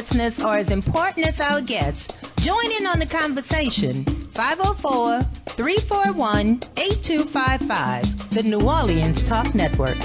listeners are as important as our guests. Join in on the conversation. 504-341-8255. The New Orleans Talk Network.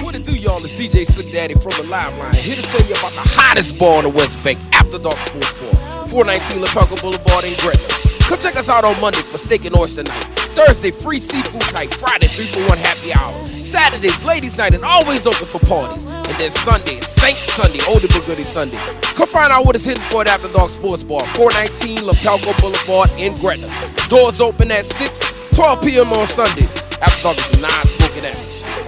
What it do, y'all? It's DJ Slick Daddy from the Live Line, here to tell you about the hottest bar on the West Bank, After Dark Sports Bar, 419 LaPelco Boulevard in Gretna. Come check us out on Monday for steak and oyster night. Thursday, free seafood night. Friday, 3-for-1 happy hour. Saturdays, ladies night, and always open for parties. And then Sunday, Saint Sunday, oldie but goodie Sunday. Come find out what is hidden for at After Dark Sports Bar, 419 LaPelco Boulevard in Gretna. Doors open at 6, 12 p.m. on Sundays. After Dark is a non-smoking atmosphere.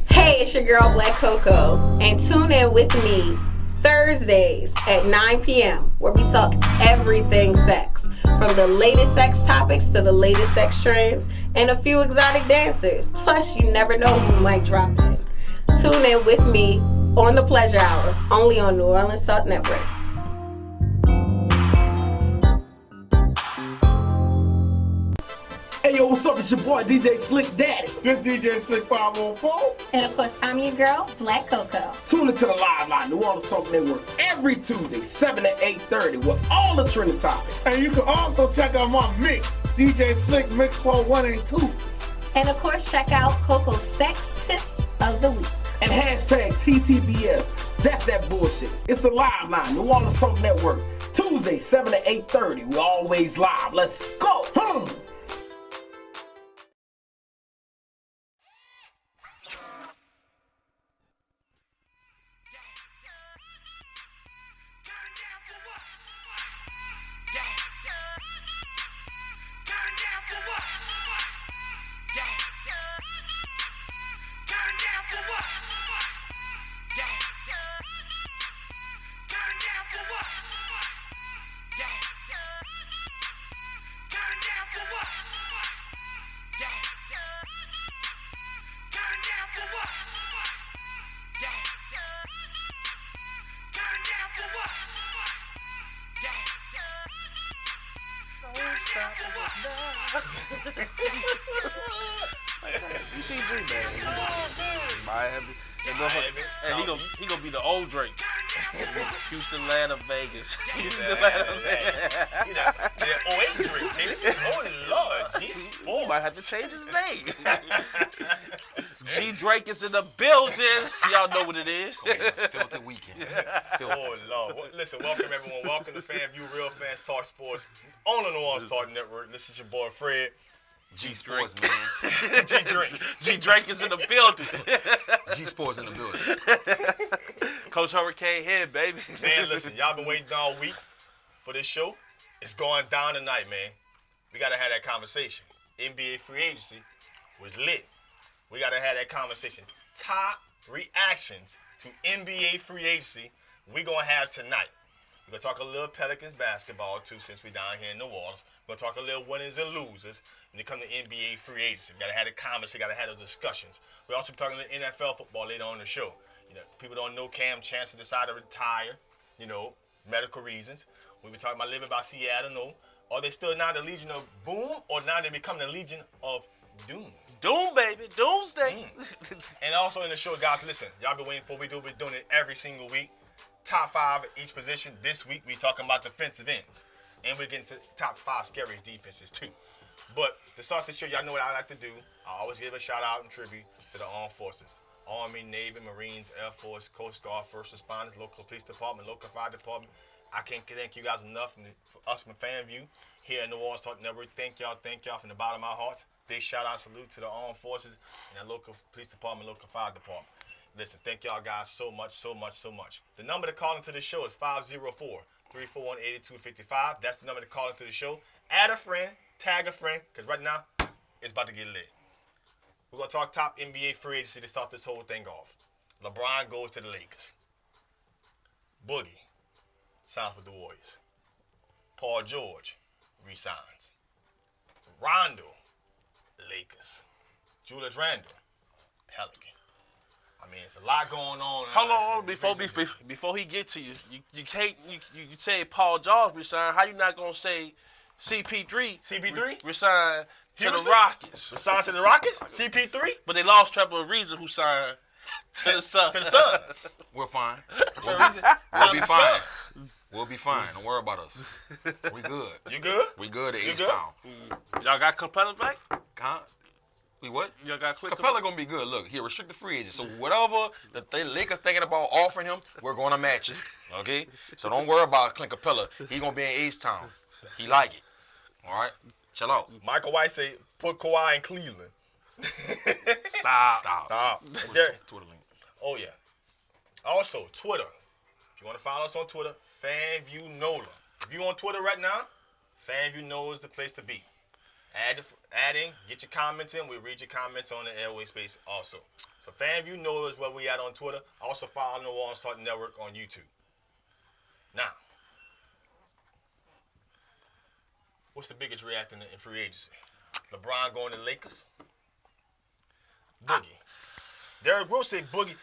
Hey, it's your girl Black Coco, and tune in with me Thursdays at 9 p.m. where we talk everything sex, from the latest sex topics to the latest sex trends and a few exotic dancers. Plus, you never know who might drop in. Tune in with me on the Pleasure Hour, only on New Orleans Talk Network. Hey yo, what's up? It's your boy DJ Slick Daddy. This DJ Slick 504. And of course, I'm your girl, Black Coco. Tune into the Live Line, New Orleans Talk Network, every Tuesday, 7 to 8:30 with all the trending topics. And you can also check out my mix, DJ Slick Mix Club 1 and 2. And of course, check out Coco's Sex Tips of the Week. And hashtag TTBS. That's that bullshit. It's the Live Line, New Orleans Talk Network, Tuesday, 7 to 8:30. We always live. Let's go. You see Drake, man. Miami. And he gonna be the old Drake. Houston, Atlanta, Vegas. Houston, Atlanta, Vegas. Oh, 08 Drake, baby. Oh, Lord. He might have to change his name. G Drake is in the building. Y'all know what it is. Filthy weekend. Oh, Lord. Listen, welcome, everyone. Welcome to FanView, Real Fans Talk Sports on the New Orleans Talk Network. This is your boy, Fred. G Sports, man. G Drake. G Drake is in the building. G Sports in the building. Coach Hurricane here, baby. Man, listen, y'all been waiting all week for this show. It's going down tonight, man. We got to have that conversation. NBA free agency was lit. We got to have that conversation. Top reactions to NBA free agency we going to have tonight. We're going to talk a little Pelicans basketball, too, since we're down here in New Orleans. We're going to talk a little winners and losers when it comes to NBA free agency. We got to have the conversation, got to have the discussions. We're also talking the NFL football later on in the show. You know, people don't know Cam Chance decided to retire, you know, medical reasons. We been talking about living by Seattle, no. Are they still now the Legion of Boom, or now they become the Legion of Doom? Doom, baby. Doomsday. And also in the show, guys, listen, y'all been waiting for what we do. We're doing it every single week. Top 5 at each position. This week, we talking about defensive ends. And we're getting to top 5 scariest defenses, too. But to start the show, y'all know what I like to do. I always give a shout-out and tribute to the armed forces. Army, Navy, Marines, Air Force, Coast Guard, First Responders, local police department, local fire department. I can't thank you guys enough for us from FanView here in New Orleans Talk Network. Thank y'all from the bottom of my heart. Big shout-out, salute to the armed forces and the local police department, local fire department. Listen, thank y'all guys so much. The number to call into the show is 504-341-8255. That's the number to call into the show. Add a friend, tag a friend, because right now, it's about to get lit. We're going to talk top NBA free agency to start this whole thing off. LeBron goes to the Lakers. Boogie signs with the Warriors. Paul George resigns. Rondo, Lakers. Julius Randle, Pelican. I mean, it's a lot going on. Hold on, before he get to you, you can't you say Paul George resigned. How you not gonna say CP3 CP3 resigned To the Rockets. Signed to the Rockets? CP3? But they lost Trevor Ariza, who signed to the Suns. To the Suns. We're fine. Trevor Ariza We'll be signed to the fine. Suns. We'll be fine. Don't worry about us. We good. You good? We good at You H-Town. Y'all got Capella back? Huh? We what? Y'all got Clint Capella gonna be good. Look, he a restricted free agent. So whatever the Lakers thinking about offering him, we're gonna match it. Okay? So don't worry about Clint Capella. He gonna be in H-Town. He like it. All right? Chill out. Michael White say, put Kawhi in Cleveland. Stop. Stop. Twitter link. Oh, yeah. Also, Twitter. If you want to follow us on Twitter, FanView NOLA. If you on Twitter right now, FanView NOLA is the place to be. Add in, get your comments in. We'll read your comments on the airway space also. So FanView NOLA is where we at on Twitter. Also follow the Wall Start Network on YouTube. Now, what's the biggest reacting in free agency? LeBron going to Lakers? Boogie. Derrick Rose say Boogie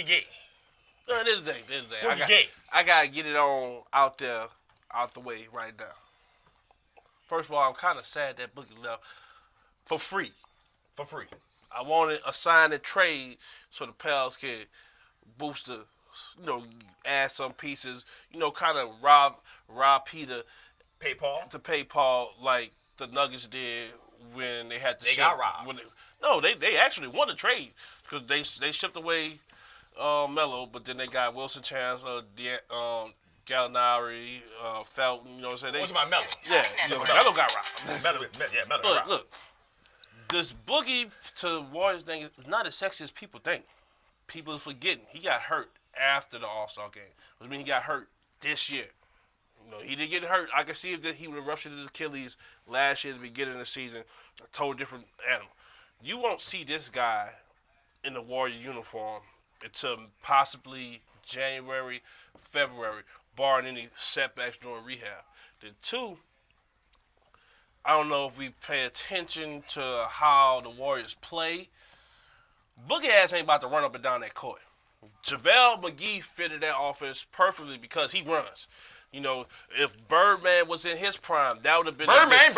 gay. No, this is the thing. Boogie gay. I gotta get it on out the way right now. First of all, I'm kind of sad that Boogie left for free. For free. I wanted a sign and trade so the Pels could boost the, add some pieces, kind of rob Peter Pay Paul? to pay Paul like the Nuggets did when they had to They got robbed. They actually won the trade because they shipped away Melo, but then they got Wilson Chandler, Gallinari, Felton, you know what I'm saying? What's my Melo? Yeah, Melo got robbed. Melo got But robbed. look, this Boogie to Warriors thing is not as sexy as people think. People are forgetting he got hurt after the All-Star game. Which means he got hurt this year. He didn't get hurt. I can see if he would have ruptured his Achilles last year at the beginning of the season. A totally different animal. You won't see this guy in the Warrior uniform until possibly January, February, barring any setbacks during rehab. Then two, I don't know if we pay attention to how the Warriors play. Boogie ass ain't about to run up and down that court. JaVale McGee fitted that offense perfectly because he runs. If Birdman was in his prime, that would have been Birdman.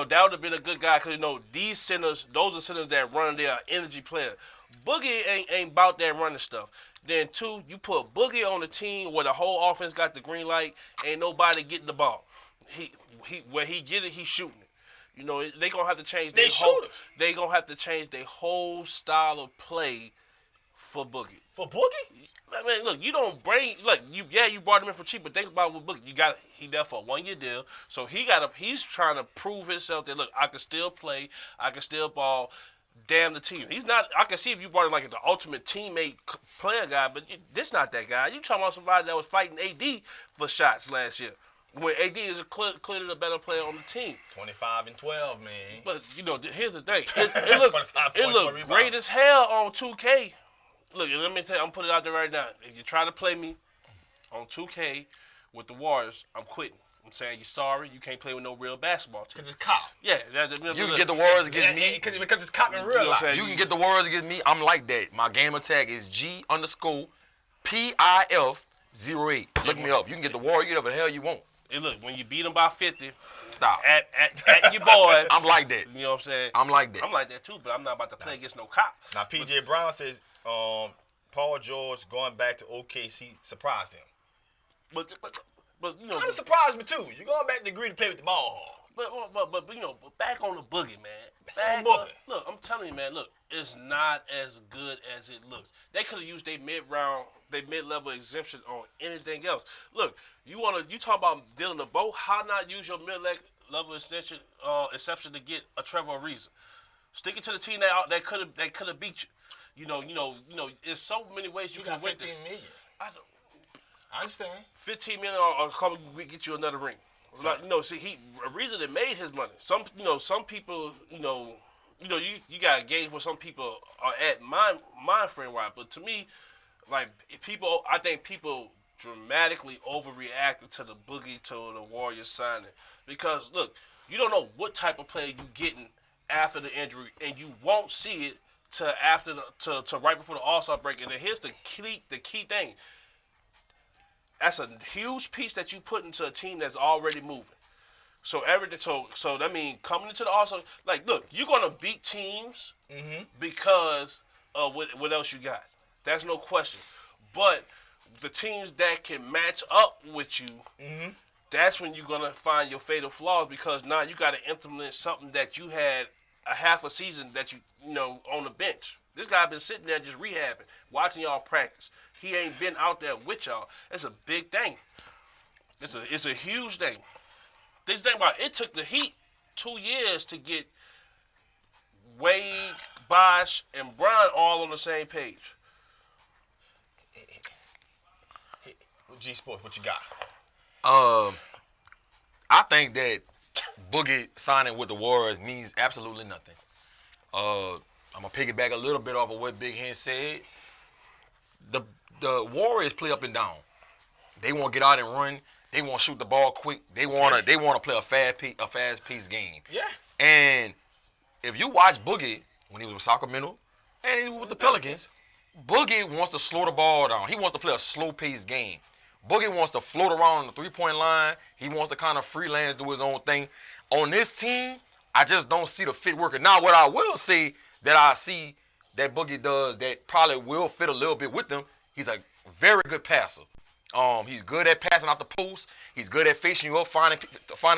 that would have been a good guy because these centers, those are centers that run. They are energy players. Boogie ain't about that running stuff. Then two, you put Boogie on the team where the whole offense got the green light, ain't nobody getting the ball. Where he get it, he's shooting it. They gonna have to change. They gonna have to change their whole style of play for Boogie. For Boogie? I mean, look, you don't bring you brought him in for cheap, but think about what Boogie. He there for a 1-year deal, so he's trying to prove himself that look, I can still play, I can still ball. Damn the team. He's not. I can see if you brought him like the ultimate teammate player guy, but this not that guy. You talking about somebody that was fighting AD for shots last year, when AD is clearly the better player on the team. 25 and 12, man. But here's the thing. It looked great as hell on 2K. Look, let me tell you, I'm putting it out there right now. If you try to play me on 2K with the Warriors, I'm quitting. I'm saying you're sorry. You can't play with no real basketball team. Because it's cop. Yeah. You can get the Warriors against me. Because it's cop in real life. You can get the Warriors against me. I'm like that. My game attack is G_PIF08. Look me up. You can get the Warriors. You get whatever the hell you want. Hey, look, when you beat them by 50, stop. At your boy. I'm like that. You know what I'm saying? I'm like that. I'm like that too, but I'm not about to play against no cop. Now, P.J. Brown says Paul George going back to OKC surprised him. But kind of surprised me too. You're going back to agree to play with the ball hard. But back on the Boogie, man. Boogie. Look, I'm telling you, man. Look, it's not as good as it looks. They could have used their mid-level exemption on anything else. Look, you talk about dealing the boat. How not use your mid-level exception to get a Trevor Ariza? Stick it to the team that could have beat you. There's so many ways you can win. $15 million. I understand. $15 million or come get you another ring. Like, Ariza that made his money. Some people, you gotta gauge where some people are at mind frame wise. But to me, I think people dramatically overreacted to the Boogie to the Warriors signing because look, you don't know what type of player you getting after the injury, and you won't see it to right before the All-Star break. And then here's the key thing. That's a huge piece that you put into a team that's already moving. So everything. So that means coming into the All-Star, like, look, you're gonna beat teams because of what else you got. That's no question. But the teams that can match up with you, that's when you're gonna find your fatal flaws, because now you got to implement something that you had a half a season that you know on the bench. This guy been sitting there just rehabbing, watching y'all practice. He ain't been out there with y'all. It's a big thing. It's a huge thing. This thing about it took the Heat 2 years to get Wade, Bosh, and Bron all on the same page. G Sports, what you got? I think that Boogie signing with the Warriors means absolutely nothing. I'm gonna piggyback a little bit off of what Big Hen said. The Warriors play up and down. They want to get out and run. They want to shoot the ball quick. They want to play a fast-paced game. Yeah. And if you watch Boogie when he was with Sacramento and he was with the Pelicans, Boogie wants to slow the ball down. He wants to play a slow-paced game. Boogie wants to float around the three-point line. He wants to kind of freelance, do his own thing. On this team, I just don't see the fit working. Now, what I will say that I see that Boogie does that probably will fit a little bit with them, he's a very good passer. He's good at passing out the post. He's good at facing you up, finding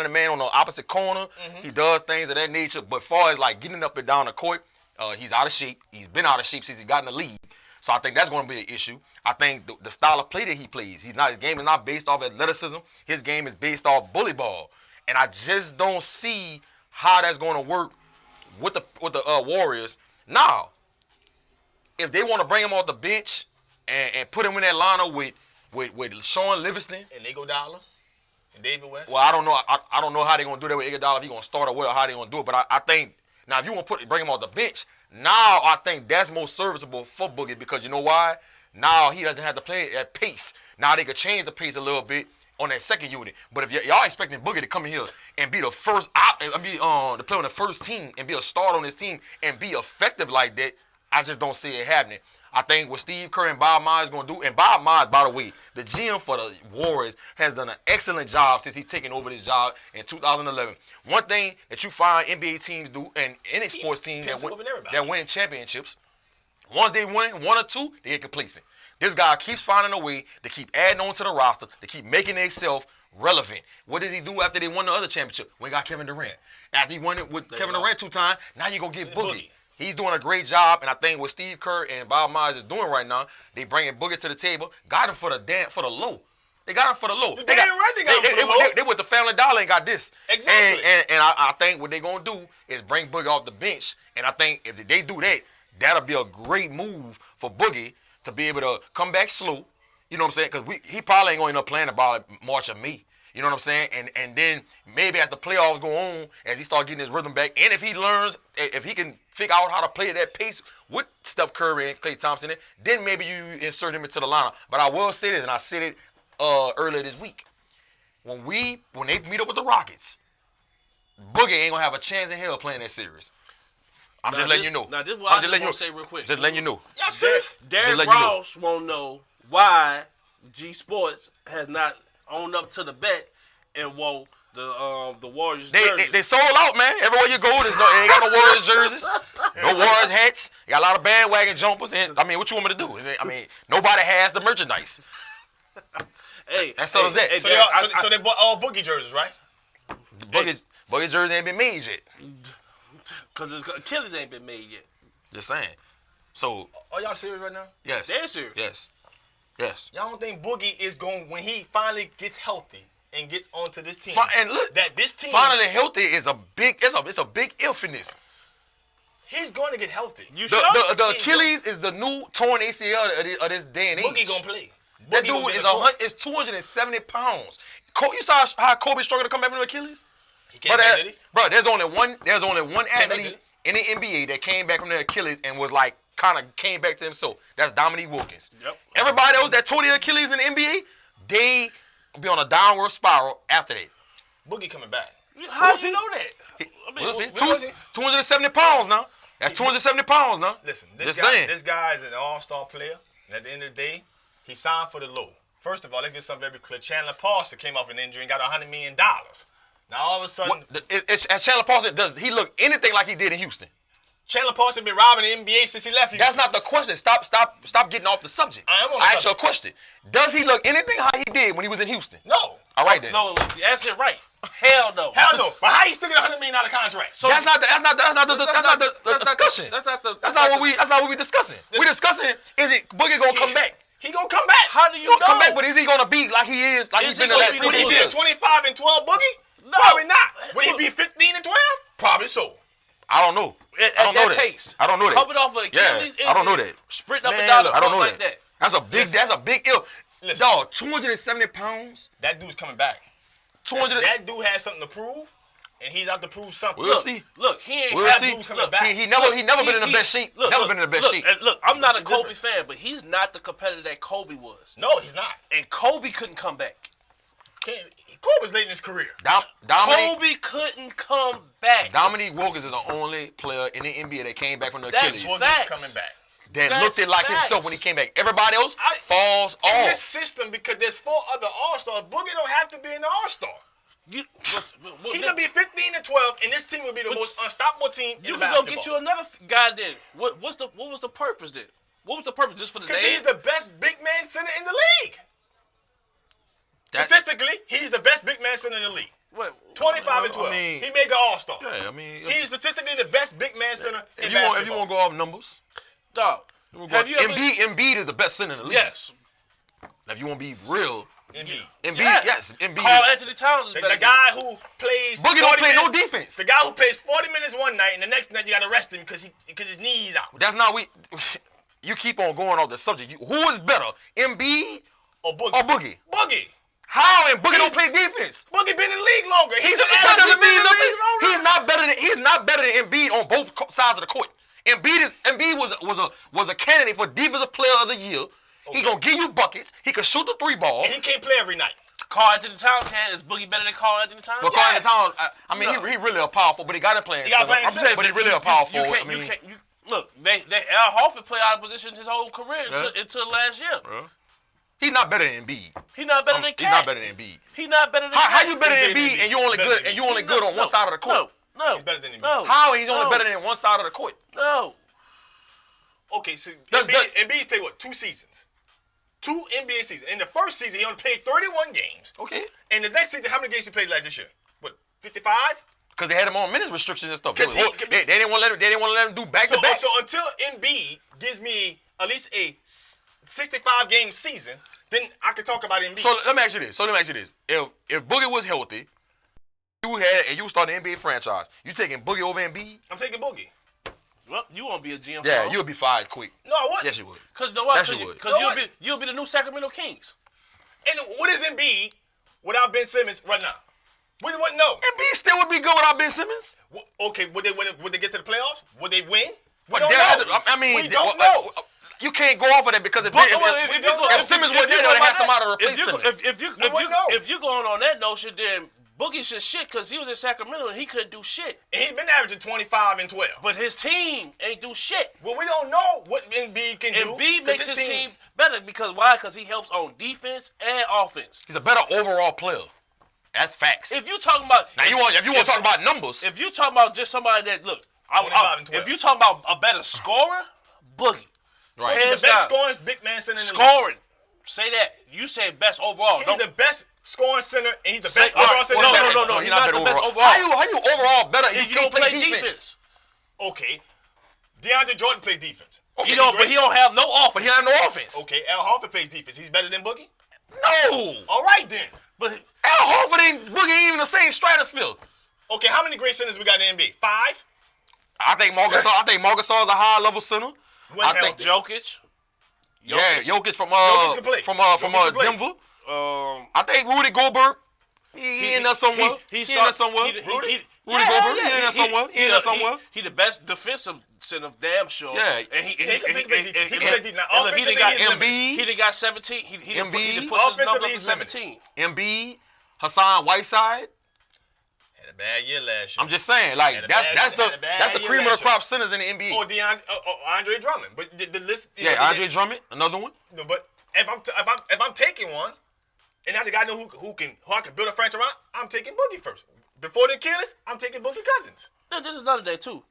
the man on the opposite corner. He does things of that nature. But far as like getting up and down the court, he's out of shape. He's been out of shape since he got in the league. So I think that's going to be an issue. I think the style of play that he plays, his game is not based off athleticism. His game is based off bully ball. And I just don't see how that's going to work with the Warriors. Now, if they want to bring him off the bench and put him in that lineup with Sean Livingston and Iguodala and David West. Well, I don't know. I don't know how they're gonna do that with Iguodala, if he's gonna start or what, or how they're gonna do it. But I think now if you want to bring him off the bench, now I think that's more serviceable for Boogie, because you know why? Now he doesn't have to play at pace. Now they could change the pace a little bit on that second unit. But if y'all expecting Boogie to come in here and be the first to play on the first team and be a starter on this team and be effective like that, I just don't see it happening. I think what Steve Kerr and Bob Myers is going to do, and Bob Myers, by the way, the GM for the Warriors, has done an excellent job since he's taken over this job in 2011. One thing that you find NBA teams do, and any sports team that win championships, once they win one or two, they get complacent. This guy keeps finding a way to keep adding on to the roster, to keep making themselves relevant. What did he do after they won the other championship? When he got Kevin Durant. After he won it with Kevin Durant 2 times, now you're going to get Boogie. He's doing a great job, and I think what Steve Kerr and Bob Myers is doing right now, they bringing Boogie to the table, got him for the low. They got him for the low. They went to Family Dollar and got this. Exactly. And I think what they're going to do is bring Boogie off the bench, and I think if they do that, that'll be a great move for Boogie to be able to come back slow. You know what I'm saying? Because he probably ain't going to end up playing about March or May. You know what I'm saying? And then maybe as the playoffs go on, as he start getting his rhythm back, and if he learns, if he can figure out how to play at that pace with Steph Curry and Klay Thompson, then maybe you insert him into the lineup. But I will say this, and I said it earlier this week. When they meet up with the Rockets, Boogie ain't gonna have a chance in hell playing that series. I'm just letting you know. Now this is what I just want to say real quick. Just letting you know. Y'all serious? Derrick Ross won't know why G Sports has not owned up to the bet and wore the Warriors jersey. They sold out, man. Everywhere you go, ain't got no Warriors jerseys, no Warriors hats. You got a lot of bandwagon jumpers, and I mean, what you want me to do? I mean, nobody has the merchandise. Hey, and so does that. So they bought all Boogie jerseys, right? Boogie jersey ain't been made yet. Because his Achilles ain't been made yet. Just saying. So. Are y'all serious right now? Yes. They're serious. Yes. Y'all don't think Boogie is going, when he finally gets healthy and gets onto this team, and look, that this team finally healthy is a big, it's a big if in this. He's going to get healthy. The Achilles is the new torn ACL of this day and age. Boogie gonna play. That dude is 270 pounds. You saw how Kobe struggled to come back from the Achilles? He came back, did he? Bro, there's only one athlete in the NBA that came back from the Achilles and was like, kind of came back to himself. That's Dominique Wilkins. Yep. Everybody else that tore their Achilles in the NBA, they be on a downward spiral after that. Boogie coming back. How do you know that? We'll see. 270 pounds now. That's 270 pounds now. Listen, this guy is an all-star player, and at the end of the day, he signed for the low. First of all, let's get something very clear. Chandler Parsons came off an injury and got $100 million. Now all of a sudden, Chandler Parsons, does he look anything like he did in Houston? Chandler Parsons been robbing the NBA since he left Houston. That's not the question. Stop getting off the subject. I am on the asked you a subject. question. Does he look anything how he did when he was in Houston? No. All right then. No, that's it right. Hell no. Hell no. But how you still get $100 million contract? So That's not the discussion. That's That's not what we discussing. We discussing is it Boogie gonna come back? He gonna come back. How do you know? Come back, but is he gonna be like he is? Like Is he's he been in gonna that be Would he be previous a years? 25 and 12 Boogie? No. Probably not. Would he be 15 and 12? Probably so. I don't know. At I don't know that that. pace. I don't know that. Coming off of Achilles I don't know injury, that. Sprinting up Man, and down the look, I don't court know like that. That's a big ill. Listen. Dog, 270 pounds. That dude's coming back. 200. That dude has something to prove, and he's out to prove something. We'll see. Look, he ain't We'll have see. dude's coming look, back. He never been in the best shape. Never been in the best shape. And look, I'm not a What's the Kobe fan, but he's not the competitor that Kobe was. No, he's not. And Kobe couldn't come back. Kobe's late in his career. Kobe couldn't come back. Dominique Wilkins is the only player in the NBA that came back from the That's Achilles. what- Wasn't Facts. coming back. That That's looked it like facts. himself when he came back. Everybody else I- falls In this off. system, because there's 4 other All-Stars, Boogie don't have to be an All-Star. You, He could be 15 and 12, and this team would be the most unstoppable team you in can basketball. go get you another guy then. What was the purpose then? What was the purpose? Just for the Because name? he's the best big man center in the league. That- Statistically, he's the best big man center in the league. What? 25 and 12. I mean- He made the All-Star. Yeah, I mean, He's statistically the best big man center in if basketball. you want to go off numbers, Dog. Have you ever? Embiid is the best center in the league. Yes. Now, if you want to be real, Embiid. yes, Embiid. Carl Anthony Towns is The better. guy who plays Boogie 40 don't play no minutes- defense. The guy who plays 40 minutes one night and the next night you got to rest him because his knee's out. That's not we. You keep on going off the subject. Who is better, Embiid Or Boogie. or Boogie? Boogie. How and Boogie don't play defense? Boogie been in the league longer. That doesn't mean nothing. He's not better than Embiid on both sides of the court. Embiid was a candidate for Defensive Player of the Year. He gonna give you buckets. He can shoot the 3 ball. And he can't play every night. Carl Anthony Towns can. Is Boogie better than Carl Anthony Towns? But Carl Anthony Towns, I mean, he really a powerful, but he got him playing He got center. playing I'm center, saying, but he really a powerful. You I can't, mean, you can't, look, Al Horford played out of position his whole career until last year. he's not better than Embiid. He's not better than He's Cat. not better than Embiid. He's not better than How Cat. you better than He's better Embiid than and you only Embiid. good and you only good on one side of the court? No. He's better than Embiid. No. How he's only No. better than one side of the court? No. Okay, so Does- Embiid played what? 2 seasons. 2 NBA seasons. In the first season, he only played 31 games. Okay. And the next season, how many games he played last this year? What, 55? Because they had him on minutes restrictions and stuff. 'Cause They didn't want to let him do back So, to back. so until Embiid gives me at least a 65-game season, then I can talk about Embiid. So let me ask you this. If Boogie was healthy, you start an NBA franchise, you taking Boogie over Embiid? I'm taking Boogie. Well, you won't be a GM. Yeah, you'll be fired quick. No, I wouldn't. Yes, you would. Because you know what? Yes, you would. Because No, you'll be the new Sacramento Kings. And what is Embiid without Ben Simmons right now? We wouldn't know. Embiid still would be good without Ben Simmons. Okay, would they get to the playoffs? Would they win? We But don't that- know. I mean, we don't know. You can't go off of that because if Simmons wasn't there, they had somebody to replace Simmons. If you're going on that notion, then Boogie's just shit because he was in Sacramento and he couldn't do shit. And he's been averaging 25 and 12. But his team ain't do shit. Well, we don't know what Embiid can do. Embiid makes his team better because why? Because he helps on defense and offense. He's a better overall player. That's facts. If you talking about Now if you want to talk about numbers, if you talking about just somebody that look, 25 and 12. if you talking about a better scorer, Boogie. right? He's hands the best down. scoring big man center in the league. Scoring. Say that. You say best overall. He's Don't the best scoring center, and he's the say, best overall center. no, in the league. no. He's He's not the best overall. How you overall better if You you don't can't play play defense? defense. Okay. DeAndre Jordan plays defense. He Is don't, great? but he don't have no offense. But he don't have no offense. Okay, Al Horford plays defense. He's better than Boogie? No. All right, then. But Al Horford ain't Boogie ain't even the same stratosphere. Okay, how many great centers we got in the NBA? 5? I think Marcus Gasol is a high level center. When I think healthy. Jokic. Yeah, Jokic from Jokic can play. Jokic can play. Denver. I think Rudy Gobert. He in there somewhere. He in there somewhere. Rudy Gobert. He in there somewhere. He in there somewhere. He the best defensive center, damn sure. Yeah. And he can play defense. He can play defense. Now, and look, he done got offensively, he's He done got 17. He done Embiid. pushed his number up Offensively, to he's 17. Embiid, Hassan Whiteside. Had a bad year last year. I'm just saying, like Had a that's bad- that's the year cream of the last crop centers in the NBA. Or Andre Drummond. But the list. Yeah, Andre Drummond, another one. No, but if I'm taking one, and now the guy know who I can build a franchise around, I'm taking Boogie first. Before the Achilles, I'm taking Boogie Cousins. This is another day too.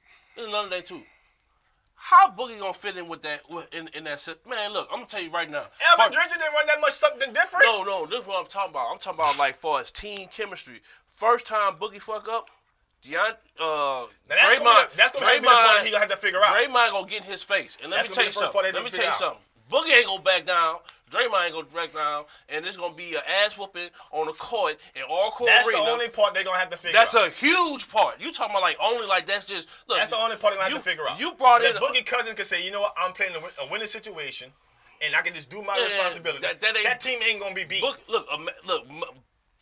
How Boogie gonna fit in with that in that system? Man, look, I'm gonna tell you right now. Elvin Dredger didn't run that much something different. No, this is what I'm talking about. I'm talking about like far as team chemistry. First time Boogie fuck up, Draymond That's gonna be the part he gonna have to figure out. Draymond gonna get in his face. And let me tell you something. Boogie ain't gonna back down. Draymond ain't gonna back down, and there's gonna be an ass whooping on the court in Oracle Arena. That's the only part they're gonna have to figure out. That's a huge part. You talking about like only like that's just look. That's the only part they're gonna have to figure out. You brought in Boogie Cousins can say, you know what, I'm playing a winning situation, and I can just do my responsibility. That team ain't gonna be beat. Look,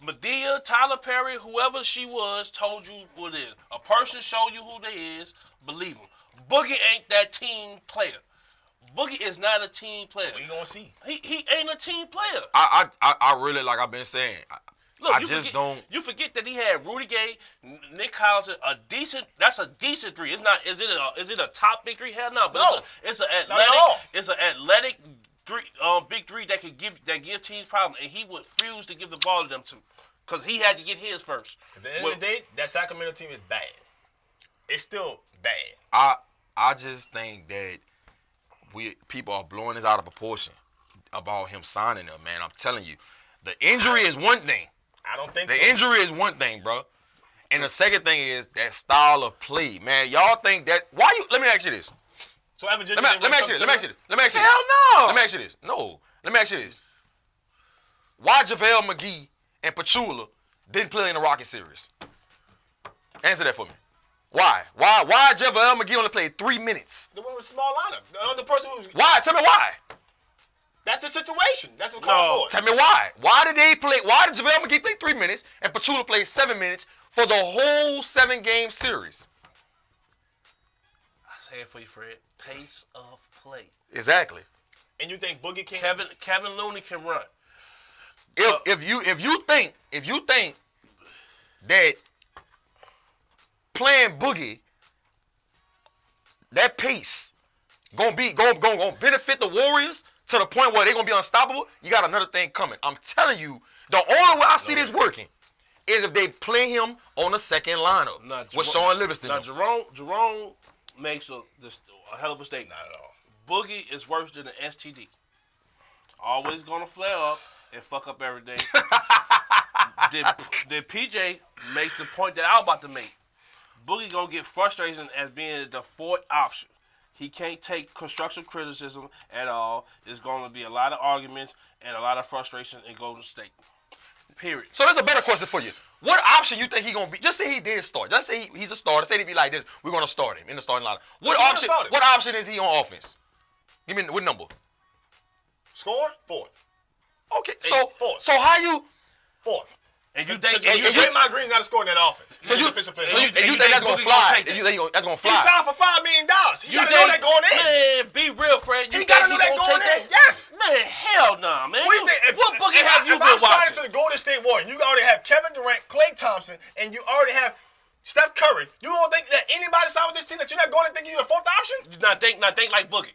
Medea, Tyler Perry, whoever she was, told you what it is. A person showed you who they is, believe them. Boogie ain't that team player. Boogie is not a team player. What you gonna see? He ain't a team player. I really, like I've been saying, You forget that he had Rudy Gay, Nick Collison, that's a decent three. Is it a top big three? Hell no. But it's an athletic three, big three that give teams problems, and he would refuse to give the ball to them too, because he had to get his first. At the end of the day, that Sacramento team is bad. It's still bad. I just think that people are blowing this out of proportion about him signing them, man. I'm telling you, the injury is one thing. I don't think so. The injury is one thing, bro. And the second thing is that style of play, man. Y'all think that? Let me ask you this. So let me ask you this. Hell no. Let me ask you this. No. Let me ask you this. Why JaVale McGee and Pachula didn't play in the Rocket series? Answer that for me. Why JaVale McGee only played 3 minutes? The one with small lineup. The person who's... Why? Tell me why. That's the situation. That's what calls for it. Tell me why. Why did JaVale McGee play 3 minutes and Pachula play 7 minutes for the whole 7-game series? I say it for you, Fred. Pace of play. Exactly. And you think Boogie can... Kevin Looney can run. If you think that playing Boogie, that pace gonna benefit the Warriors to the point where they're gonna be unstoppable, you got another thing coming. I'm telling you, the only way I see this working is if they play him on the second lineup with Sean Livingston. Now Jerome makes a hell of a statement. Not at all. Boogie is worse than an STD. Always gonna flare up and fuck up everything. Did PJ make the point that I was about to make? Boogie gonna get frustration as being the fourth option. He can't take constructive criticism at all. There's gonna be a lot of arguments and a lot of frustration in Golden State. Period. So there's a better question for you. What option you think he gonna be? Just say he did start. Just say he's a starter. Say he be like this. We're gonna start him in the starting lineup. What option is he on offense? Give me what number? Score? Fourth. Okay. Fourth. So how you? Fourth. And you think Draymond Green got to score in that offense. So you think that's gonna fly? That's gonna fly? He signed for $5 million. He gotta know that going in. Man, be real, Fred. He gotta know that going in. Yes. Man, hell nah, man. What do you think? What Boogie have you been If I'm watching? signing to the Golden State Warriors, you already have Kevin Durant, Klay Thompson, and you already have Steph Curry. You don't think that anybody signed with this team that you're not going to think you're the fourth option? You not think like Boogie.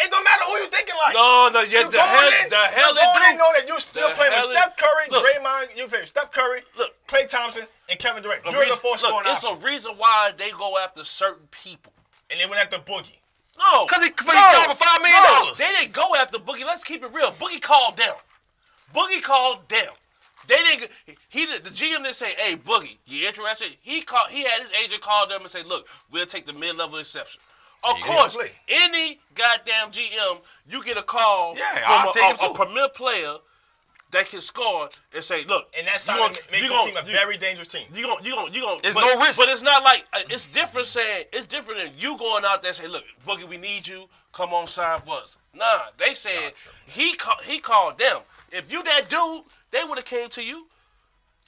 It don't matter who you thinking like. No, the hell it do. You know that you're still playing with Steph Curry, Draymond. You play with Steph Curry, Klay Thompson, and Kevin Durant. You're the fourth scoring option. It's a reason why they go after certain people. And they went after Boogie. No, because he signed for $5 million. They didn't go after Boogie. Let's keep it real. Boogie called them. They didn't. The GM didn't say, "Hey, Boogie, you interested?" He had his agent call them and say, "Look, we'll take the mid-level exception." Of course, any goddamn GM, you get a call from a premier player that can score and say, "Look," and that's how make the team a very dangerous team. You gonna. There's no risk, but it's not like it's different. It's different than you going out there and say, "Look, Boogie, we need you. Come on, sign for us." Nah, they said he called them. If you that dude, they would have came to you.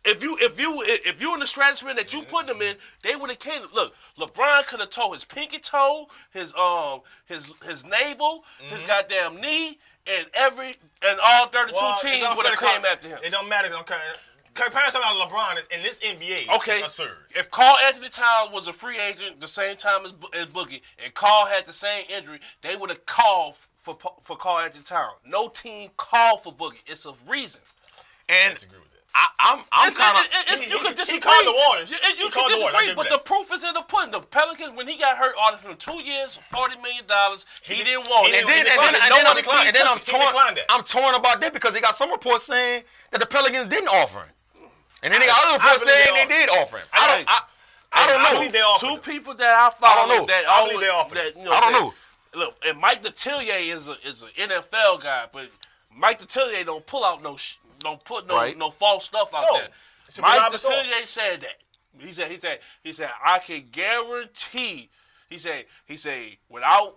If you in the stratosphere that you put them in, they would have came. Look, LeBron could have tore his pinky toe, his navel, his goddamn knee, and all 32 teams would have came after him. It don't matter. Compare something about LeBron in this NBA. Okay, is absurd. If Karl Anthony Towns was a free agent the same time as Boogie, and Karl had the same injury, they would have called for Karl Anthony Towns. No team called for Boogie. It's a reason. And disagree with that. I'm kind of. You can disagree. He called the waters. You He can called the waters. I disagree, give but you the that. proof is in the pudding. The Pelicans, when he got hurt, all for 2 years, $40 million. He didn't want it. And then I'm torn about that because they got some reports saying that the Pelicans didn't offer him, and then they got other reports saying they did offer him. I don't know. I believe they offered Two him. people that I follow. I don't know. That I always, believe they offered that, him. you know, I don't know. Look, and Mike Detillier is an NFL guy, but Mike Detillier don't pull out don't put no false stuff out there. Mike Detillier said that. He said I can guarantee. He said without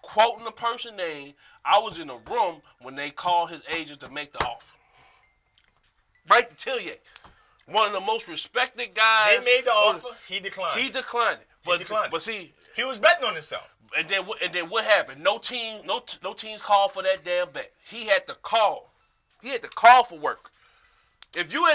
quoting the person's name, I was in a room when they called his agent to make the offer. Mike Detillier, one of the most respected guys. They made the offer. He declined. He declined it. But see, he was betting on himself. And then what happened? No teams called for that damn bet. He had to call. He had to call for work. If you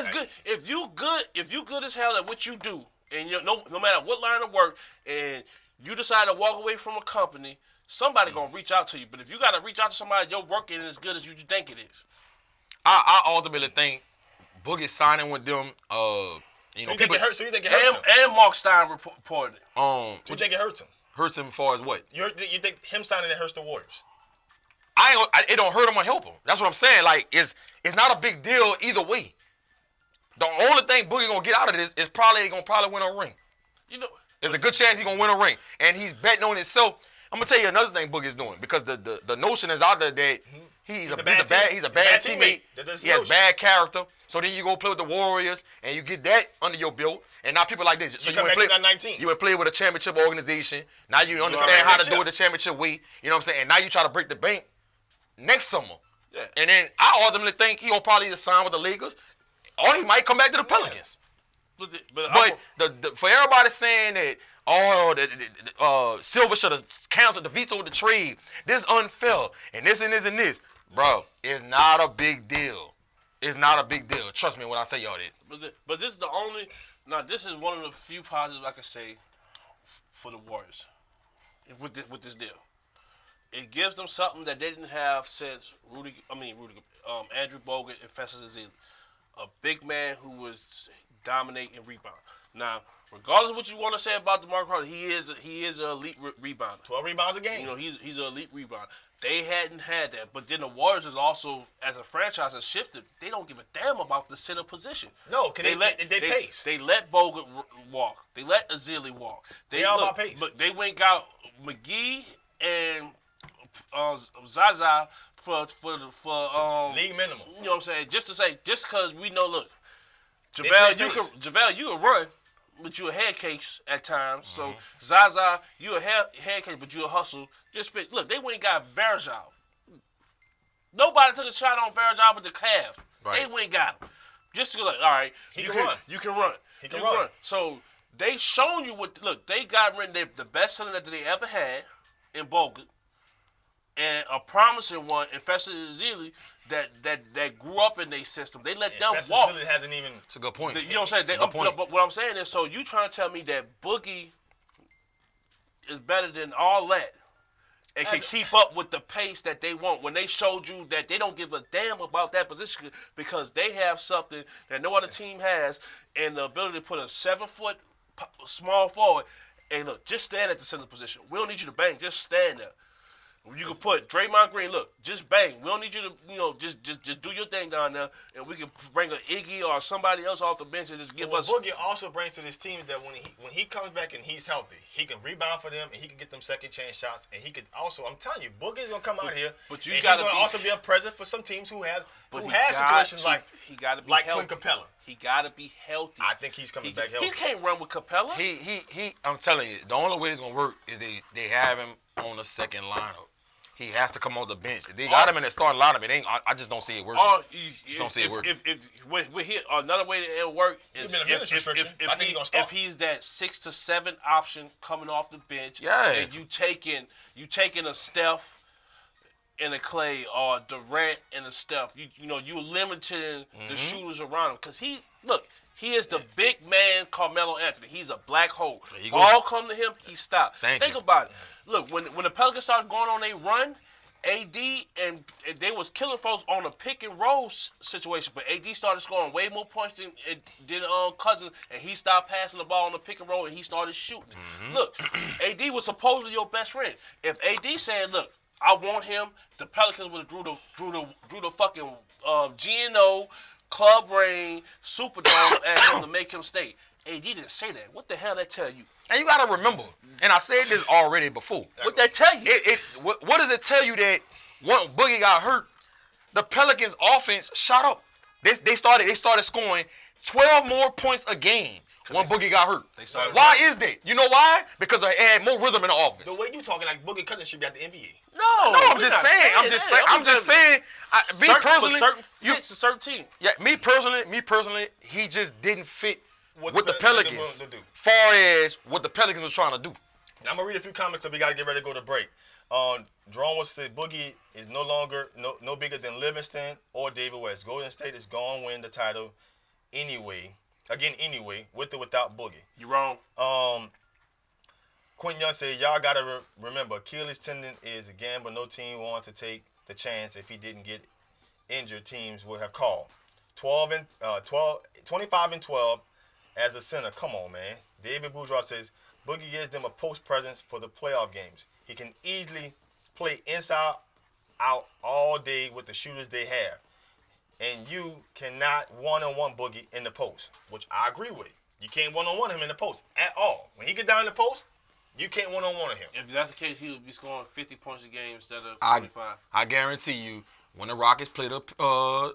good as hell at what you do, and no matter what line of work, and you decide to walk away from a company, somebody gonna reach out to you. But if you gotta reach out to somebody, your work ain't as good as you think it is. I ultimately think Boogie signing with them. So you think it hurts him? And Mark Stein reported. So you think it hurts him? Hurts him as far as what? You think him signing it hurts the Warriors? It don't hurt him or help him. That's what I'm saying. Like it's not a big deal either way. The only thing Boogie gonna get out of this is probably win a ring. You know, there's a good chance he's gonna win a ring, and he's betting on himself. I'm gonna tell you another thing Boogie's doing because the notion is out there that he's a bad teammate. He has bad character. So then you go play with the Warriors and you get that under your belt, and now people like this. So you would play with a championship organization. Now you understand how to do it the championship way. You know what I'm saying? And now you try to break the bank next summer. Yeah. And then I ultimately think he'll probably either sign with the Lakers, or he might come back to the Pelicans. But for everybody saying that Silver should have canceled the veto of the trade, this is unfair, and this and this and this, bro, it's not a big deal. It's not a big deal. Trust me when I tell y'all that. But this is this is one of the few positives I can say for the Warriors with this deal. It gives them something that they didn't have since Andrew Bogut and Festus Ezeli. A big man who was dominating rebound. Now, regardless of what you want to say about DeMar DeRozan, he is an elite rebounder. 12 rebounds a game. You know, he's an elite rebounder. They hadn't had that, but then the Warriors is also, as a franchise, has shifted. They don't give a damn about the center position. No, because they pace. They let Bogut walk. They let Ezeli walk. They all about pace. But they went got McGee and Zaza for league minimum. You know what I'm saying? Just because we know, look, JaVale, you can run, but you a head case at times. Mm-hmm. So Zaza, you a head case, but you a hustle. Look, they went and got Varejao. Nobody took a shot on Varejao but the Cavs. Right. They went and got him. Just to go like, all right, you can run. You can run. He can run. So they've shown you they got rid of the best center that they ever had in Bogut, and a promising one in Festus Ezeli that grew up in their system. They let them walk. Festus Ezeli hasn't even. It's a good point. You know what I'm saying? But what I'm saying is, so you trying to tell me that Boogie is better than all that and can keep up with the pace that they want when they showed you that they don't give a damn about that position because they have something that no other team has, and the ability to put a 7-foot small forward and look, just stand at the center position. We don't need you to bang, just stand there. You can put Draymond Green, look, just bang. We don't need you to, just do your thing down there, and we can bring an Iggy or somebody else off the bench and just give us. Boogie also brings to this team that when he comes back and he's healthy, he can rebound for them and he can get them second chance shots, and he could also. I'm telling you, Boogie's gonna come out here, but he's gonna also be a present for some teams who have situations like Clint Capella. He gotta be healthy. I think he's coming back healthy. He can't run with Capella. He. I'm telling you, the only way it's gonna work is they have him on the second lineup. He has to come on the bench. They got him in the starting lineup. It ain't. I just don't see it working. Just don't see it working. Another way that it'll work is if he's that 6 to 7 option coming off the bench. Yeah. And you taking a Steph and a Clay or Durant and a Steph. You limiting the shooters around him because he is the big man Carmelo Anthony. He's a black hole. All come to him, he stopped. Think about it. Look, when the Pelicans started going on a run AD and they was killing folks on a pick and roll situation, but AD started scoring way more points than Cousins, and he stopped passing the ball on the pick and roll, and he started shooting. Look, AD was supposedly your best friend. If AD said, "Look, I want him," the Pelicans would have drew the fucking GNO, Club Rain, Superdome at him to make him stay. AD didn't say that. What the hell that tell you? And you gotta remember, and I said this already before. What that tell you? What does it tell you that when Boogie got hurt, the Pelicans offense shot up? They started scoring 12 more points a game when Boogie got hurt. Why is that? You know why? Because they had more rhythm in the offense. The way you talking like Boogie Cousins should be at the NBA. No, I'm just saying. Me personally, certain fits to certain teams. Yeah, me personally, he just didn't fit with the Pelicans. Far as what the Pelicans was trying to do. Now I'm gonna read a few comments so we gotta get ready to go to break. Jerome was said Boogie is no longer no bigger than Livingston or David West. Golden State is gonna win the title anyway, with or without Boogie. You wrong. Quinn Young said y'all gotta remember Achilles tendon is a gamble. No team wanted to take the chance. If he didn't get injured, teams would have called. 25 and 12 as a center. Come on, man. David Bourgeois says Boogie gives them a post presence for the playoff games. He can easily play inside out all day with the shooters they have. And you cannot one-on-one Boogie in the post, which I agree with. You can't one-on-one him in the post at all. When he get down in the post, you can't one-on-one him. If that's the case, he would be scoring 50 points a game instead of 25. I guarantee you, when the Rockets play the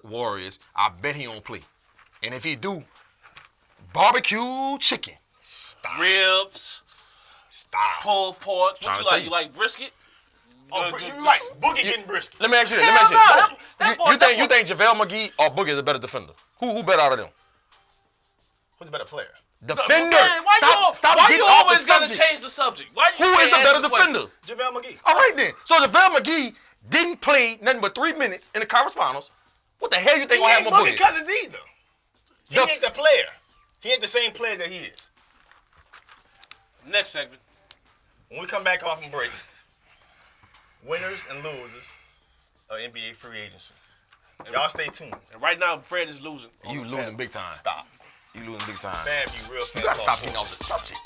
Warriors, I bet he don't play. And if he do, barbecue chicken. Stop. Ribs. Stop. Pulled pork. What you like? you. You like brisket? Oh, you're right. Boogie getting brisket. Let me ask you this. You think JaVale McGee or Boogie is a better defender? Who better out of them? Who's a better player? Defender. Man, why you always gotta change the subject? Who is the better defender? JaVale McGee. All right then. So JaVale McGee didn't play nothing but 3 minutes in the conference finals. What the hell you think He gonna ain't happen with Boogie Boogie? Cousins either. He ain't the player. He ain't the same player that he is. Next segment. When we come back off and break, winners and losers of NBA free agency. Y'all stay tuned. And right now, Fred is losing. You losing big time. Stop. You losing big time. FanView real fast. You gotta stop getting off the subject.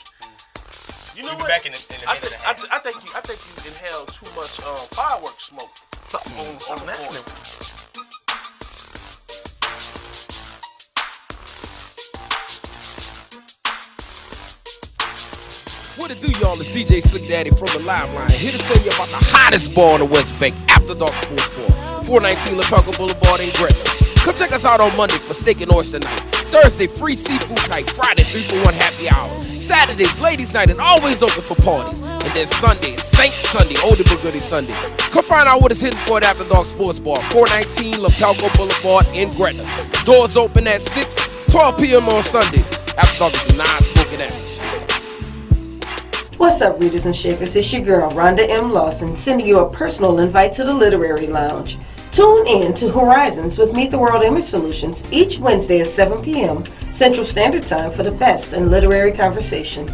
You know We'll what? be back in a minute and a half. I think you inhaled too much fireworks smoke on the floor. What it do, y'all? It's DJ Slick Daddy from the Live Line, here to tell you about the hottest bar on the West Bank, After Dark Sports Bar, 419 LaPelco Boulevard in Gretna. Come check us out on Monday for steak and oyster night. Thursday, free seafood night. Friday, 3-for-1 happy hour. Saturdays, ladies night, and always open for parties. And then Sunday, Saint Sunday, oldie but goodie Sunday. Come find out what is hidden for at After Dark Sports Bar, 419 LaPelco Boulevard in Gretna. Doors open at 6, 12 p.m. on Sundays. After Dark is non-smoking atmosphere. What's up, readers and shakers? It's your girl, Rhonda M. Lawson, sending you a personal invite to the Literary Lounge. Tune in to Horizons with Meet the World Image Solutions each Wednesday at 7 p.m. Central Standard Time for the best in literary conversation.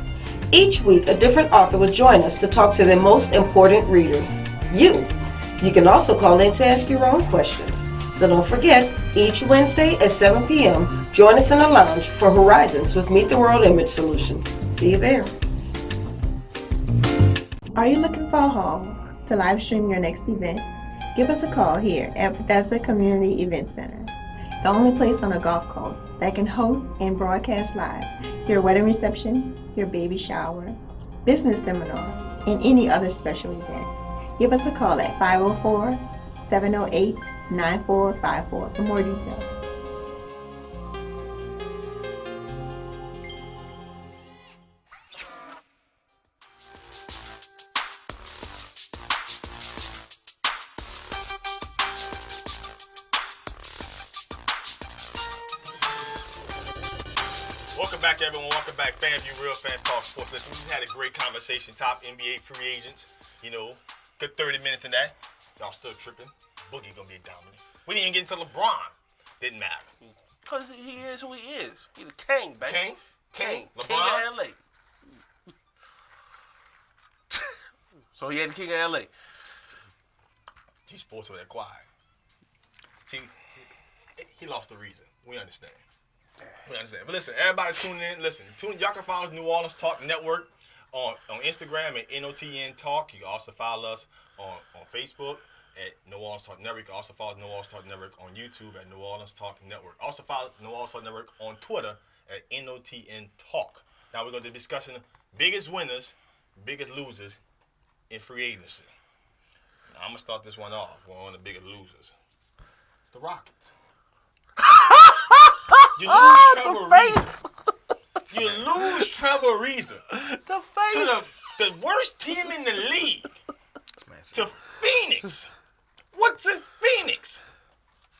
Each week, a different author will join us to talk to their most important readers, you. You can also call in to ask your own questions. So don't forget, each Wednesday at 7 p.m., join us in the lounge for Horizons with Meet the World Image Solutions. See you there. Are you looking for a home to live stream your next event? Give us a call here at Bethesda Community Event Center, the only place on the Gulf Coast that can host and broadcast live your wedding reception, your baby shower, business seminar, and any other special event. Give us a call at 504-708-9454 for more details. Welcome back, everyone. Welcome back. FanView Real Fans Talk Sports. Listen, we just had a great conversation. Top NBA free agents. You know, good 30 minutes in that. Y'all still tripping. Boogie gonna be dominant. We didn't even get into LeBron. Didn't matter. Because he is who he is. He the king, baby. King LeBron. King of LA. So he had the king of LA. He's supposed to acquire. See, he lost the reason. We understand. We understand. But listen, everybody tuning in. Listen, y'all can follow us New Orleans Talk Network on Instagram at NOTN Talk. You can also follow us on Facebook at New Orleans Talk Network. You can also follow New Orleans Talk Network on YouTube at New Orleans Talk Network. Also follow New Orleans Talk Network on Twitter at NOTN Talk. Now we're going to be discussing biggest winners, biggest losers in free agency. Now I'm going to start this one off. We're on the biggest losers. It's the Rockets. You lose Trevor Ariza. You lose Trevor Ariza. The face. To the worst team in the league. To Phoenix. What's in Phoenix?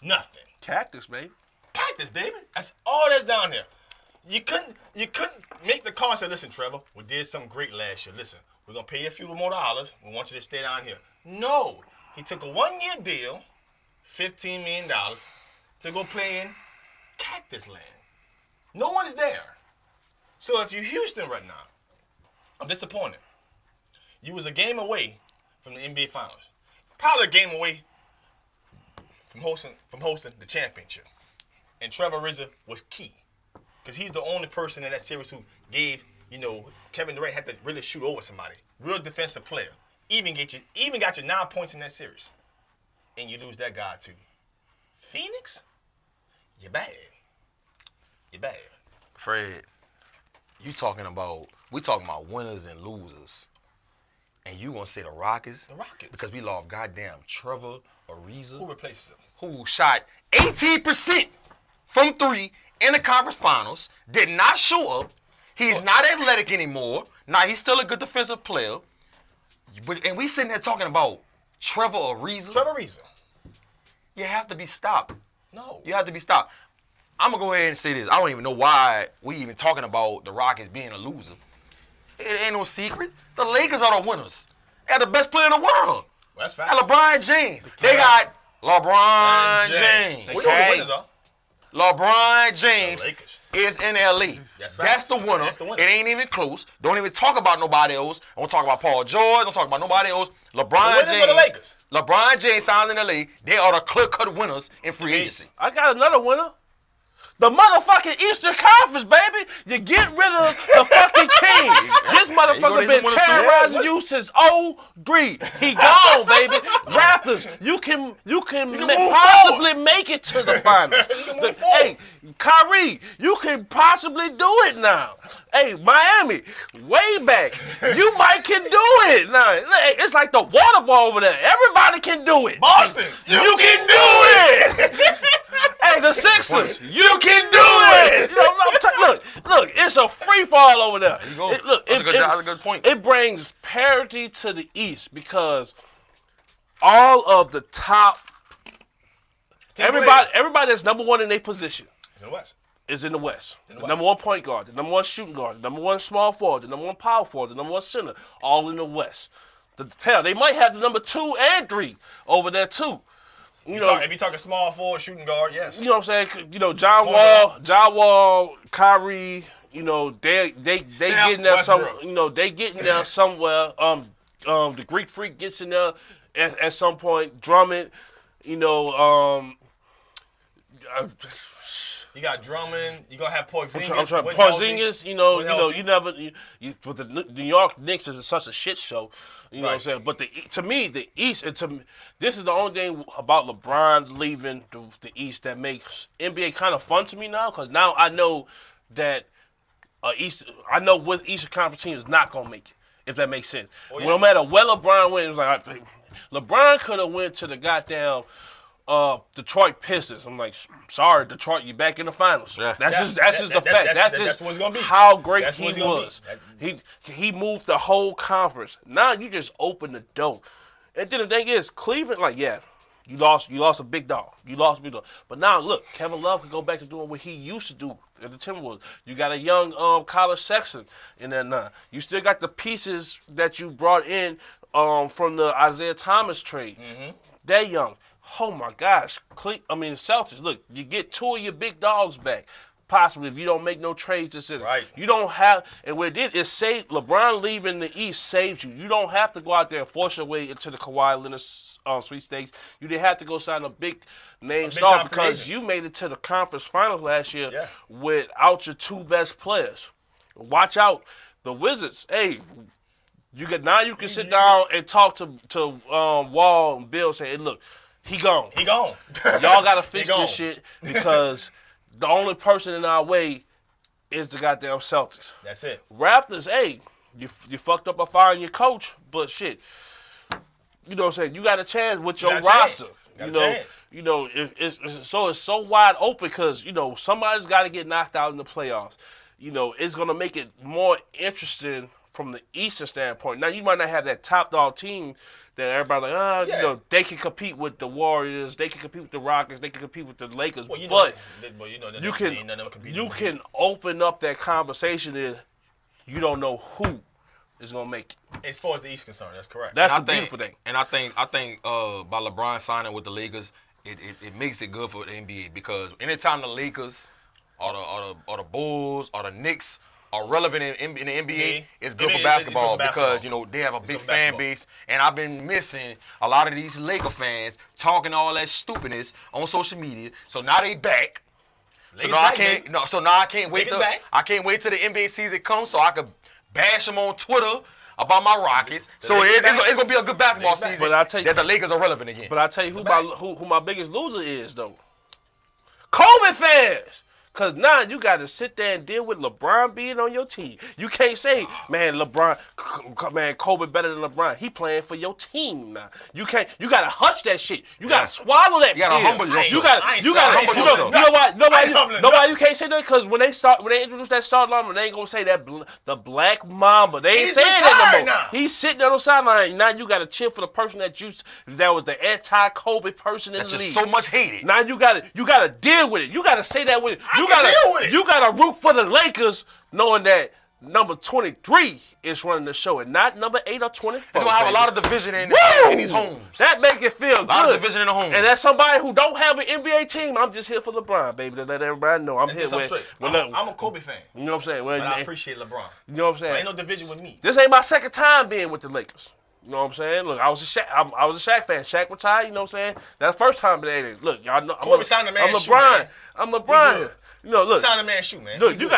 Nothing. Cactus, baby. Cactus, baby. That's all that's down there. You couldn't make the call and say, listen, Trevor, we did something great last year. Listen, we're going to pay you a few more dollars. We want you to stay down here. No. He took a 1-year deal, $15 million, to go play in Cactus Land. No one's there. So if you're Houston right now, I'm disappointed. You was a game away from the NBA Finals. Probably a game away from hosting the championship. And Trevor Ariza was key. Because he's the only person in that series who gave, Kevin Durant had to really shoot over somebody. Real defensive player. Even got you 9 points in that series. And you lose that guy too. Phoenix? You're bad. You're bad. Fred, we talking about winners and losers. And you gonna say the Rockets? The Rockets. Because we lost goddamn Trevor Ariza. Who replaces him? Who shot 18% from 3 in the conference finals, did not show up. He's not athletic anymore. Now he's still a good defensive player. And we sitting there talking about Trevor Ariza. Trevor Ariza. You have to be stopped. No. You have to be stopped. I'm going to go ahead and say this. I don't even know why we even talking about the Rockets being a loser. It ain't no secret. The Lakers are the winners. They got the best player in the world. Well, that's fine. And LeBron James. They got LeBron James. We know the winners are. LeBron James is in L.A. That's the winner. It ain't even close. Don't even talk about nobody else. Don't talk about Paul George. Don't talk about nobody else. LeBron James. The Lakers. LeBron James signs in L.A. They are the clear-cut winners in free agency. I got another winner. The motherfucking Eastern Conference, baby. You get rid of the fucking king. This motherfucker been terrorizing you since 03. He gone, baby. Raptors, you can possibly make it to the finals. Hey, Kyrie, you can possibly do it now. Hey, Miami, way back. You might can do it now. It's like the water ball over there. Everybody can do it. Boston, you can do it. Hey, the Sixers, you can do it. Look, it's a free fall over there. There you go. That's a good point. It brings parity to the East because all of the top, everybody that's number one in their position is in the West. Is in the West. The number one point guard, the number one shooting guard, the number one small forward, the number one power forward, the number one center, all in the West. Hell, they might have the number 2 and 3 over there too. If you're talking small forward, shooting guard, yes. You know what I'm saying? John Wall, Kyrie, they getting there they getting there somewhere. The Greek Freak gets in there at some point. Drummond, you got Drummond. You gonna have Porzingis. Porzingis. But the New York Knicks is such a shit show. You know what I'm saying? But to me, the East, this is the only thing about LeBron leaving the East that makes NBA kind of fun to me now. Because now I know that what Eastern Conference team is not gonna make it. If that makes sense. No matter where LeBron went, it was like LeBron could have went to the goddamn Detroit Pistons. I'm like, sorry, Detroit, you back in the finals. Yeah. That's just the fact. That's just what it's gonna be. How great he was. He moved the whole conference. Now you just open the door. And then the thing is, Cleveland, you lost a big dog. You lost a big dog. But now look, Kevin Love can go back to doing what he used to do at the Timberwolves. You got a young College Sexton in there now. You still got the pieces that you brought in from the Isaiah Thomas trade. Mm-hmm. They're young. Oh my gosh, Celtics. Look, you get 2 of your big dogs back. possible if you don't make no trades this season. Right. You don't have, and what it did is save LeBron leaving the East saves you. You don't have to go out there and force your way into the Kawhi Leonard sweepstakes. You didn't have to go sign a big name star because you made it to the conference finals last year without your two best players. Watch out, the Wizards. Hey, you can sit down and talk to Wall and Bill and say, hey, look, he gone. He gone. Y'all got to fix this shit because the only person in our way is the goddamn Celtics. That's it. Raptors, hey, you fucked up by firing your coach, but shit, you know what I'm saying? You got a chance with your roster. It's so wide open because, somebody's got to get knocked out in the playoffs. It's going to make it more interesting from the Eastern standpoint. Now, you might not have that top dog team that everybody they can compete with the Warriors, they can compete with the Rockets, they can compete with the Lakers. Well, you can open up that conversation if you don't know who is gonna make it. As far as the East concerned, that's correct. That's the beautiful thing. And I think by LeBron signing with the Lakers, it makes it good for the NBA because anytime the Lakers or the Bulls or the Knicks are relevant in the NBA, it's good for basketball because, they have a big fan base. And I've been missing a lot of these Laker fans talking all that stupidness on social media. So now they back. So now I can't wait till the NBA season comes so I could bash them on Twitter about my Rockets. So it's gonna be a good basketball season. But I tell you that the Lakers are relevant again. But I tell you who my biggest loser is though. Kobe fans. Because now you got to sit there and deal with LeBron being on your team. You can't say, man, Kobe better than LeBron. He playing for your team now. You got to hush that shit. You got to swallow that. You got to humble yourself. You got to humble yourself. You know why you can't say that? Because when they introduce that start line, they ain't going to say that the Black Mamba. They ain't saying that no more. Now. He's sitting there on the sideline. Now you got to cheer for the person that was the anti-Kobe person in the league. So much hated. Now you got to deal with it. You got to say that with it. You gotta root for the Lakers, knowing that number 23 is running the show, and not number 8 or 24. It's gonna have a lot of division in these homes. That make it feel good. A lot of division in the homes. And as somebody who don't have an NBA team, I'm just here for LeBron, baby, to let everybody know I'm here. I'm a Kobe fan. You know what I'm saying? But I appreciate LeBron. You know what I'm saying? So ain't no division with me. This ain't my second time being with the Lakers. You know what I'm saying? Look, I was a Shaq fan. Shaq retired. You know what I'm saying? That's the first time today. Look, y'all know Kobe signed the man. I'm LeBron. I'm LeBron. Look. Sign the man shoe, man. Look, you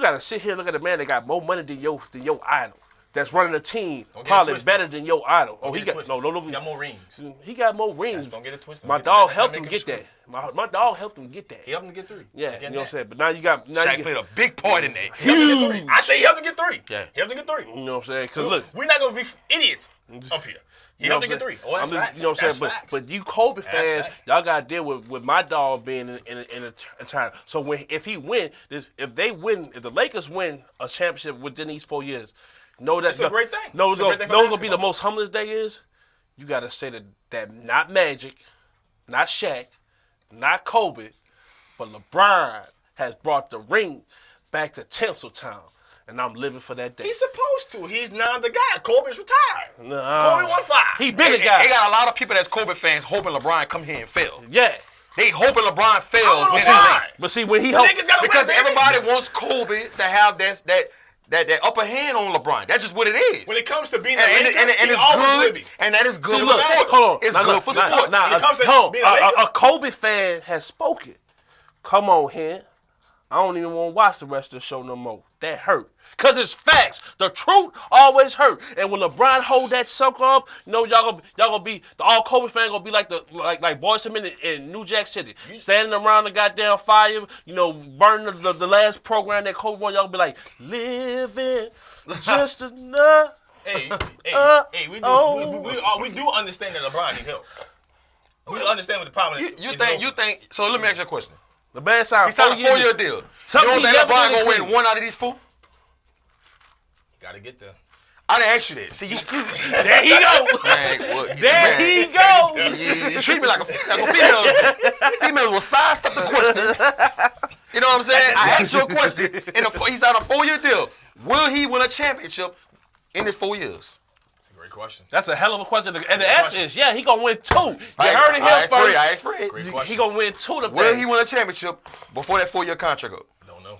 gotta sit here and look at a man that got more money than your idol. That's running a team probably better than your idol. He got more rings. He got more rings. Don't get it twisted. My dog helped him get that. My dog helped him get that. He helped him get 3. Yeah, you know what I'm saying? But now you got Shaq played a big part in that. He helped him get 3. I say he helped him get 3. Yeah. He helped him get 3. You know what I'm saying? Because look, we're not gonna be idiots up here. He helped him get 3. Oh, that's facts. You know what I'm saying? But you Kobe fans, y'all gotta deal with my dog being in a time. So if the Lakers win a championship within these 4 years, that's a great thing. What's gonna be the most humblest day is? You gotta say that not Magic, not Shaq, not Kobe, but LeBron has brought the ring back to Tinseltown. And I'm living for that day. He's supposed to. He's not the guy. Kobe's retired. Kobe won 5. He been the guy. They got a lot of people that's Kobe fans hoping LeBron come here and fail. Yeah. They hoping LeBron fails. But see, when he helped, because everybody wants Kobe to have that upper hand on LeBron. That's just what it is. When it comes to being and it's good, and that is good for sports. Hold on. It's good for sports. A Kobe fan has spoken. Come on here. I don't even want to watch the rest of the show no more. That hurt. Because it's facts. The truth always hurt. And when LeBron hold that sucker up, y'all gonna be, the all Kobe fan gonna be like Boys to Men in New Jack City. Standing around the goddamn fire, burning the last program that Kobe won. Y'all be like, living just enough. Hey, we do understand that LeBron need help. We understand what the problem is. You think, so let me ask you a question. The man signed a 4-year deal. You don't think LeBron gonna win 1 out of these 4? Gotta get there. I didn't ask you that. See, there he goes. There he goes. You treat me like a female. Female will sidestep the question. You know what I'm saying? I asked you a question. He's on a 4-year deal. Will he win a championship in his 4 years? That's a great Great question. That's a hell of a question. And the answer is, yeah, he gonna win 2. You heard it here first. I asked Fred. Great question. He gonna win 2 to Will he win a championship before that 4-year contract up? Don't know.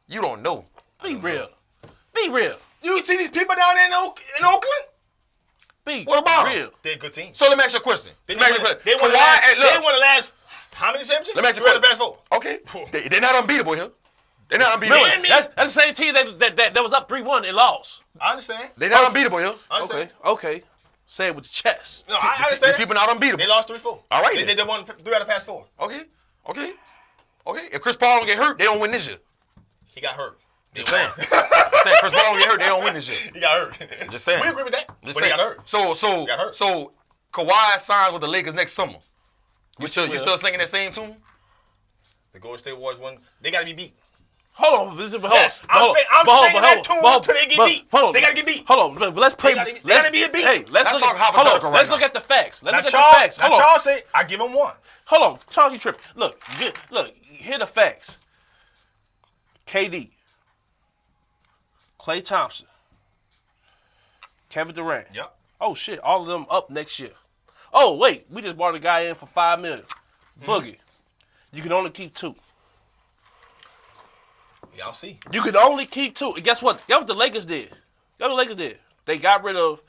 You don't know. Be real. Be real. You see these people down there in Oakland? Be What about real. him? They're a good team. So let me ask you a question. They Let me won ask you a question. the Kawhi, last how many championships? Let me ask you a Three of the question. past 4. Okay. They're not unbeatable here. They're not unbeatable. Remember, that's the same team that was up 3-1 and lost. I understand. They're not unbeatable here. I understand. Okay. Say it with your chest. No, I understand. The people not unbeatable. They lost 3-4. All right, They won 3 out of the past 4. Okay. If Chris Paul don't get hurt, they don't win this year. He got hurt. Just saying. Chris Paul don't get hurt, they don't win this year. He got hurt. Just saying. We agree with that. Just But saying. he got hurt. So got hurt. So Kawhi signs with the Lakers next summer. You still singing that same tune? The Golden State Warriors won. They got to be beat. Hold on. Yes, I'm saying that tune until they get beat. Hold on. They got to get beat. Hold on. But let's play. They gotta be a beat. Hey, let's look talk at, hypothetical right let's now. look at the facts. Let's Now look at Charles, the facts. Hold on. Charles say, I give him 1. Hold on. Charles, you tripping. Look, here the facts. KD, Klay Thompson, Kevin Durant. Yep. Oh, shit. All of them up next year. Oh, wait. We just brought a guy in for $5 million. Boogie. You can only keep 2. Y'all see. You can only keep 2. And guess what? Guess what the Lakers did? They got rid of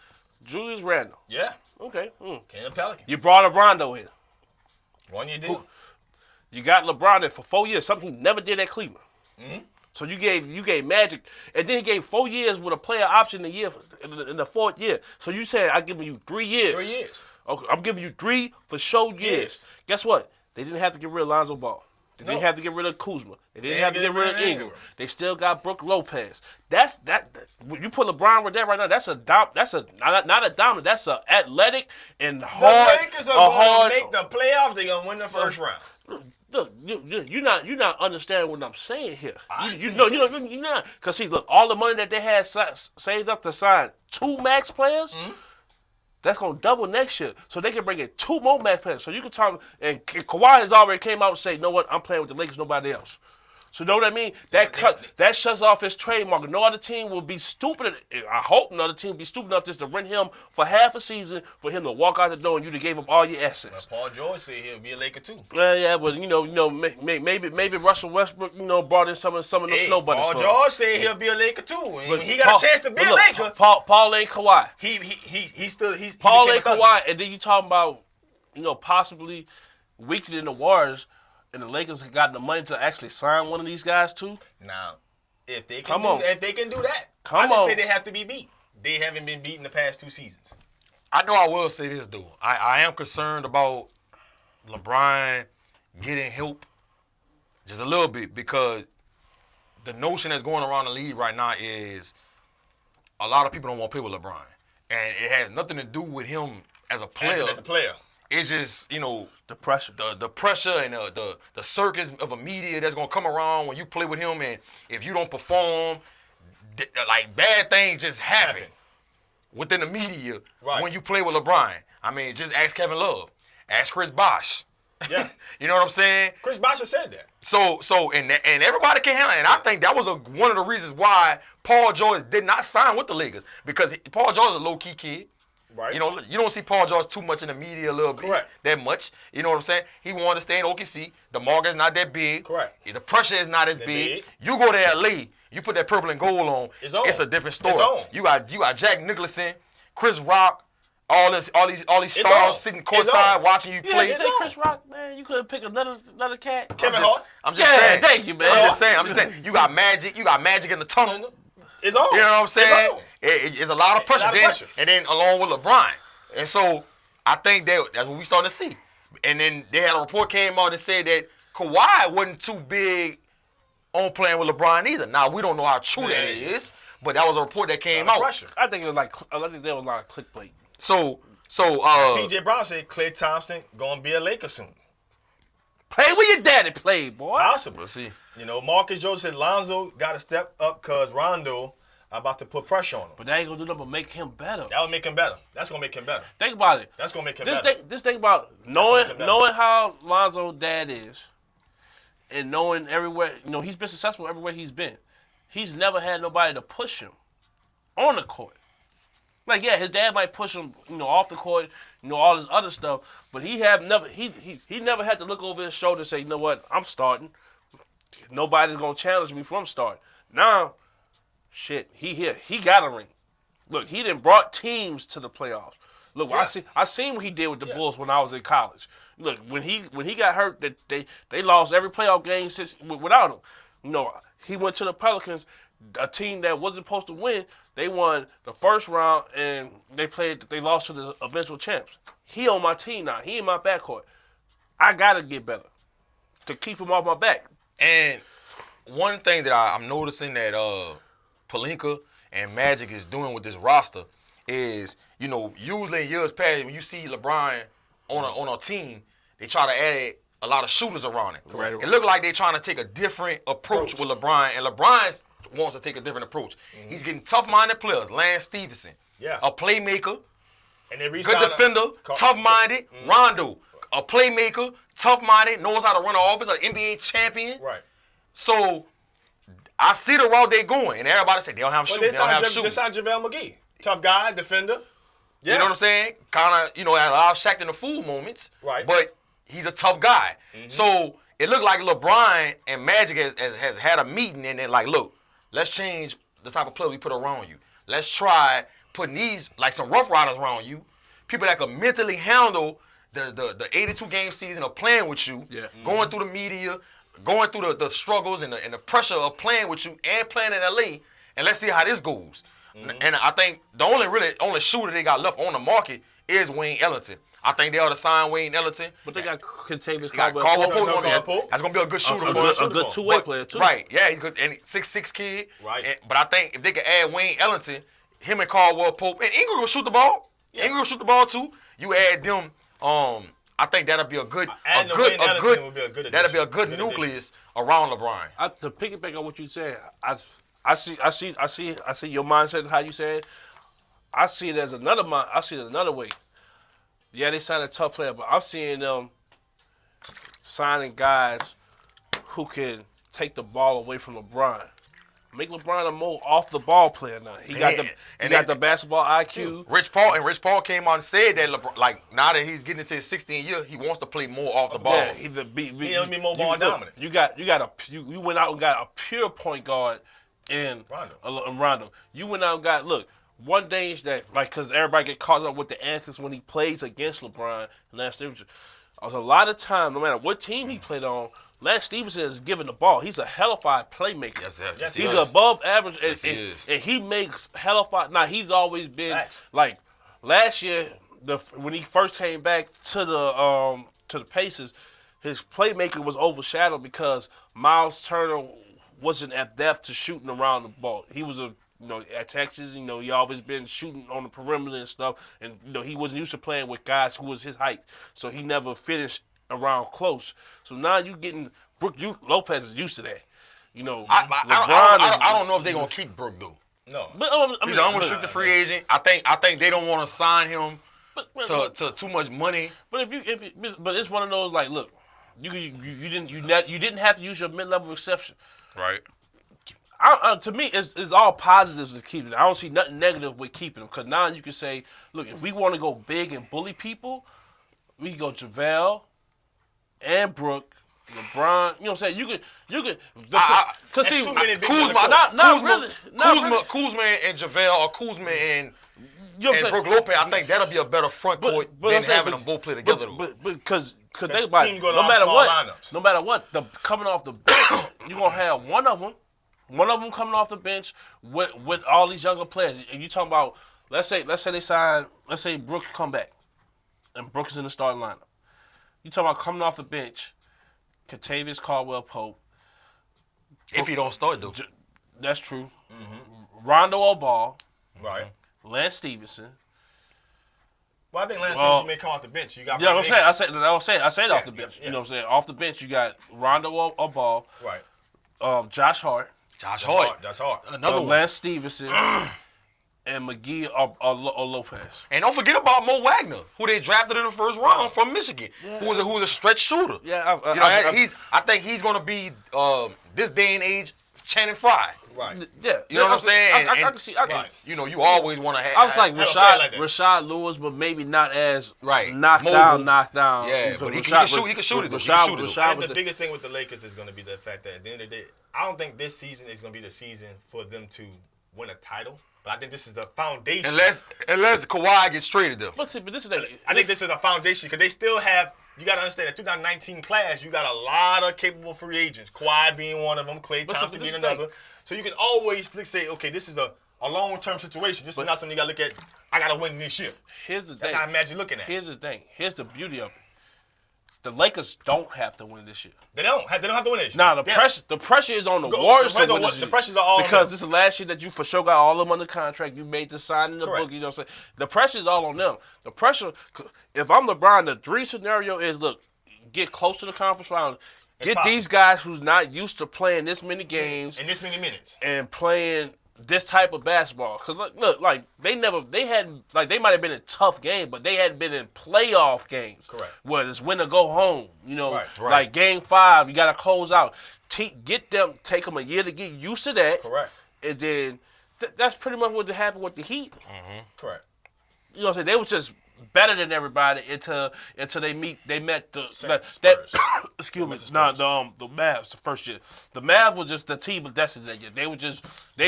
Julius Randle. Yeah. Okay. Can't Pelican. You brought a Rondo in. 1 year deal. You got LeBron in for 4 years, something he never did at Cleveland. So you gave Magic, and then he gave 4 years with a player option in the 4th year. So you said I'm giving you 3 years. 3 years. Okay, I'm giving you 3 for show years. Yes. Guess what? They didn't have to get rid of Lonzo Ball. They didn't have to get rid of Kuzma. They didn't have to get rid of Ingram. They still got Brook Lopez. That you put LeBron with that right now. That's not a dominant. That's a athletic and hard. The Lakers are going to make the playoffs. They're going to win the first round. Look, you're not understanding what I'm saying here. You're not. Because see, look, all the money that they had saved up to sign 2 max players. That's going to double next year. So they can bring in 2 more max players. So you can talk, and Kawhi has already came out and say, you know what, I'm playing with the Lakers, nobody else. So you know what I mean? That shuts off his trademark. No other team will be stupid. I hope no other team will be stupid enough just to rent him for half a season for him to walk out the door and you to gave him all your assets. Paul George said he'll be a Laker too. Yeah, but maybe Russell Westbrook, brought in some of the snow bunnies. Paul George said he'll be a Laker too. And he got a chance to be a Laker. Paul ain't Kawhi. He's Paul ain't Kawhi, and then you talking about possibly weakening the Warriors. And the Lakers have gotten the money to actually sign one of these guys too. Now, if they can do that, I just say they have to be beat. They haven't been beaten the past 2 seasons. I know I will say this, though. I am concerned about LeBron getting help just a little bit because the notion that's going around the league right now is a lot of people don't want to play with LeBron. And it has nothing to do with him as a player. As a player. It's just, the pressure. The pressure and the circus of a media that's going to come around when you play with him. And if you don't perform, like bad things just happen within the media when you play with LeBron. I mean, just ask Kevin Love. Ask Chris Bosh. Yeah. You know what I'm saying? Chris Bosh said that. So and everybody can handle it. And I think that was one of the reasons why Paul George did not sign with the Lakers because Paul George is a low-key kid. Right. You don't see Paul George too much in the media a little bit. Correct. That much. You know what I'm saying? He wanted to stay in OKC. The market's not that big. Correct. The pressure is not as big. You go to LA, you put that purple and gold on, it's a different story. It's on. You got Jack Nicholson, Chris Rock, all these stars sitting courtside watching you play. You say Chris Rock, man, you couldn't pick another cat. Kevin Hart. I'm just saying. Thank you, man. I'm just saying. You got Magic in the tunnel. It's on. You know what I'm saying? It's It's a lot of pressure. And then along with LeBron. And so I think that's what we starting to see. And then they had a report came out that said that Kawhi wasn't too big on playing with LeBron either. Now we don't know how true that is, but that was a report that came out. Pressure. I think there was a lot of clickbait. So PJ Brown said Klay Thompson gonna be a Laker soon. Play where your daddy played, boy. Possible. Let's see. Marcus Joe said Lonzo got to step up because Rondo about to put pressure on him. But that ain't gonna do nothing but make him better. That will make him better. That's gonna make him better. Think about it. That's gonna make him better. This thing about knowing how Lonzo's dad is, and knowing everywhere, he's been successful everywhere he's been. He's never had nobody to push him on the court. Like, yeah, his dad might push him, off the court, all this other stuff, but he never had to look over his shoulder and say, you know what, I'm starting. Nobody's gonna challenge me from starting. Now, shit, he here. He got a ring. Look, he done brought teams to the playoffs. Look, I seen what he did with the Bulls when I was in college. Look, when he got hurt, they lost every playoff game without him. He went to the Pelicans, a team that wasn't supposed to win. They won the first round and they lost to the eventual champs. He on my team now. He in my backcourt. I gotta get better to keep him off my back. And one thing that I'm noticing that Pelinka and Magic is doing with this roster is, usually in years past, when you see LeBron on a team, they try to add a lot of shooters around it. Correct. It looked like they're trying to take a different approach with LeBron, and LeBron wants to take a different approach. Mm-hmm. He's getting tough-minded players. Lance Stevenson, a playmaker, and they good defender, tough-minded. Rondo, a playmaker, tough-minded, knows how to run an offense, an NBA champion. Right. So I see the route they're going, and everybody say they don't have shooting. They don't have shooting. Just signed JaVale McGee. Tough guy, defender. Yeah. You know what I'm saying? Kind of, had a lot of Shaq in the fool moments. Right. But he's a tough guy. Mm-hmm. So it looked like LeBron and Magic has had a meeting, and they're like, look, let's change the type of player we put around you. Let's try putting these, like some Rough Riders around you, people that can mentally handle the 82-game season of playing with you, going through the media, going through the struggles and the pressure of playing with you and playing in L.A., and let's see how this goes. Mm-hmm. And I think the only shooter they got left on the market is Wayne Ellington. I think they ought to sign Wayne Ellington. But they got Contavious Caldwell-Pope. That's going to be a good shooter for us. A good two-way player, too. Right, yeah, he's good. And 6'6" kid. Right. But I think if they could add Wayne Ellington, him and Caldwell-Pope, and Ingram will shoot the ball. Yeah. Ingram will shoot the ball, too. You add them, I think that'll be a good nucleus around LeBron. To piggyback on what you said, I see your mindset, how you said. I see it as another way. Yeah, they signed a tough player, but I'm seeing them signing guys who can take the ball away from LeBron. Make LeBron a more off the ball player now. He got the basketball IQ. Rich Paul came out and said that LeBron, now that he's getting into his 16th year, he wants to play more off the ball. Yeah, he don't be more ball dominant. You went out and got a pure point guard in Rondo. You went out and got one danger that because everybody get caught up with the antics when he plays against LeBron and Lance Stevenson. There's a lot of time, no matter what team he played on, Lance Stevenson is giving the ball. He's a hellified playmaker. Yes, he's above average, and he makes hellified. Now he's always been like last year when he first came back to the Pacers, his playmaking was overshadowed because Miles Turner wasn't at depth to shooting around the ball. He was at Texas, he always been shooting on the perimeter and stuff, and he wasn't used to playing with guys who was his height, so he never finished around close. So now you getting Brook Lopez is used to that. I don't know if they're gonna keep Brook though. No, but he's an unrestricted free agent. I think they don't want to sign him to too much money. But but it's one of those look, you didn't have to use your mid-level exception. Right. To me, it's all positives to keeping it. I don't see nothing negative with keeping them because now you can say, look, if we want to go big and bully people, we can go JaVale and Brook, LeBron. You know what I'm saying? You could. Because see, Kuzma, Kuzma and JaVale or Kuzma and Brook Lopez. I think that'll be a better front court than having them both play together. But because they about no matter what, coming off the bench, you're gonna have one of them coming off the bench with all these younger players. And you talking about let's say they sign, let's say Brook come back, and Brook is in the starting lineup. You talking about coming off the bench, Contavious Caldwell-Pope. If he don't start though, that's true. Mm-hmm. Rondo or Ball, right? Lance Stevenson. Well, I think Lance Stevenson may come off the bench. You got I said off the bench. Yeah. You know what I'm saying? Off the bench, you got Rondo or Ball. Right. Josh Hart. That's hard. Another Lance Stevenson and McGee or Lopez. And don't forget about Mo Wagner, who they drafted in the first round from Michigan, who was a stretch shooter. Yeah, I think he's going to be this day and age Channing Frye. Right. Yeah, You know what I'm saying? I can see. You know, you always want to have. I was like have a player like that. Rashad Lewis, but maybe not as knocked Mobile. down. Yeah, because but he Rashad- can shoot. He can shoot it. Though. Rashad was And was the biggest thing with the Lakers is going to be the fact that at the end of the day, I don't think this season is going to be the season for them to win a title. But I think this is the foundation. Unless Kawhi gets traded though. But this is the I think this is a foundation because they still have. You got to understand the 2019 class. You got a lot of capable free agents. Kawhi being one of them. Klay Thompson being another. So you can always say, okay, this is a long-term situation. This is not something you got to look at. I got to win this year. Here's the thing. That's how I imagine you looking at. Here's the thing. Here's the beauty of it. The Lakers don't have to win this year. They don't have to win this year. Nah, the pressure is on the Warriors to win this year. The pressures are all because on them. this is the last year that you for sure got all of them under contract. You made the sign in the book. You know what I'm saying? The pressure is all on them. The pressure. If I'm LeBron, the dream scenario is look, get close to the conference round. Get these guys who's not used to playing this many games in this many minutes and playing this type of basketball. Because look, like they might have been in tough games, but they hadn't been in playoff games. Correct. Where it's win or go home. You know, Right. like game 5, you got to close out. Take them a year to get used to that. Correct. And then that's pretty much what happened with the Heat. Mm-hmm. Correct. You know what I'm saying? They were just better than everybody until they met the excuse me, the Mavs the first year. The Mavs was just the team of destiny that year. They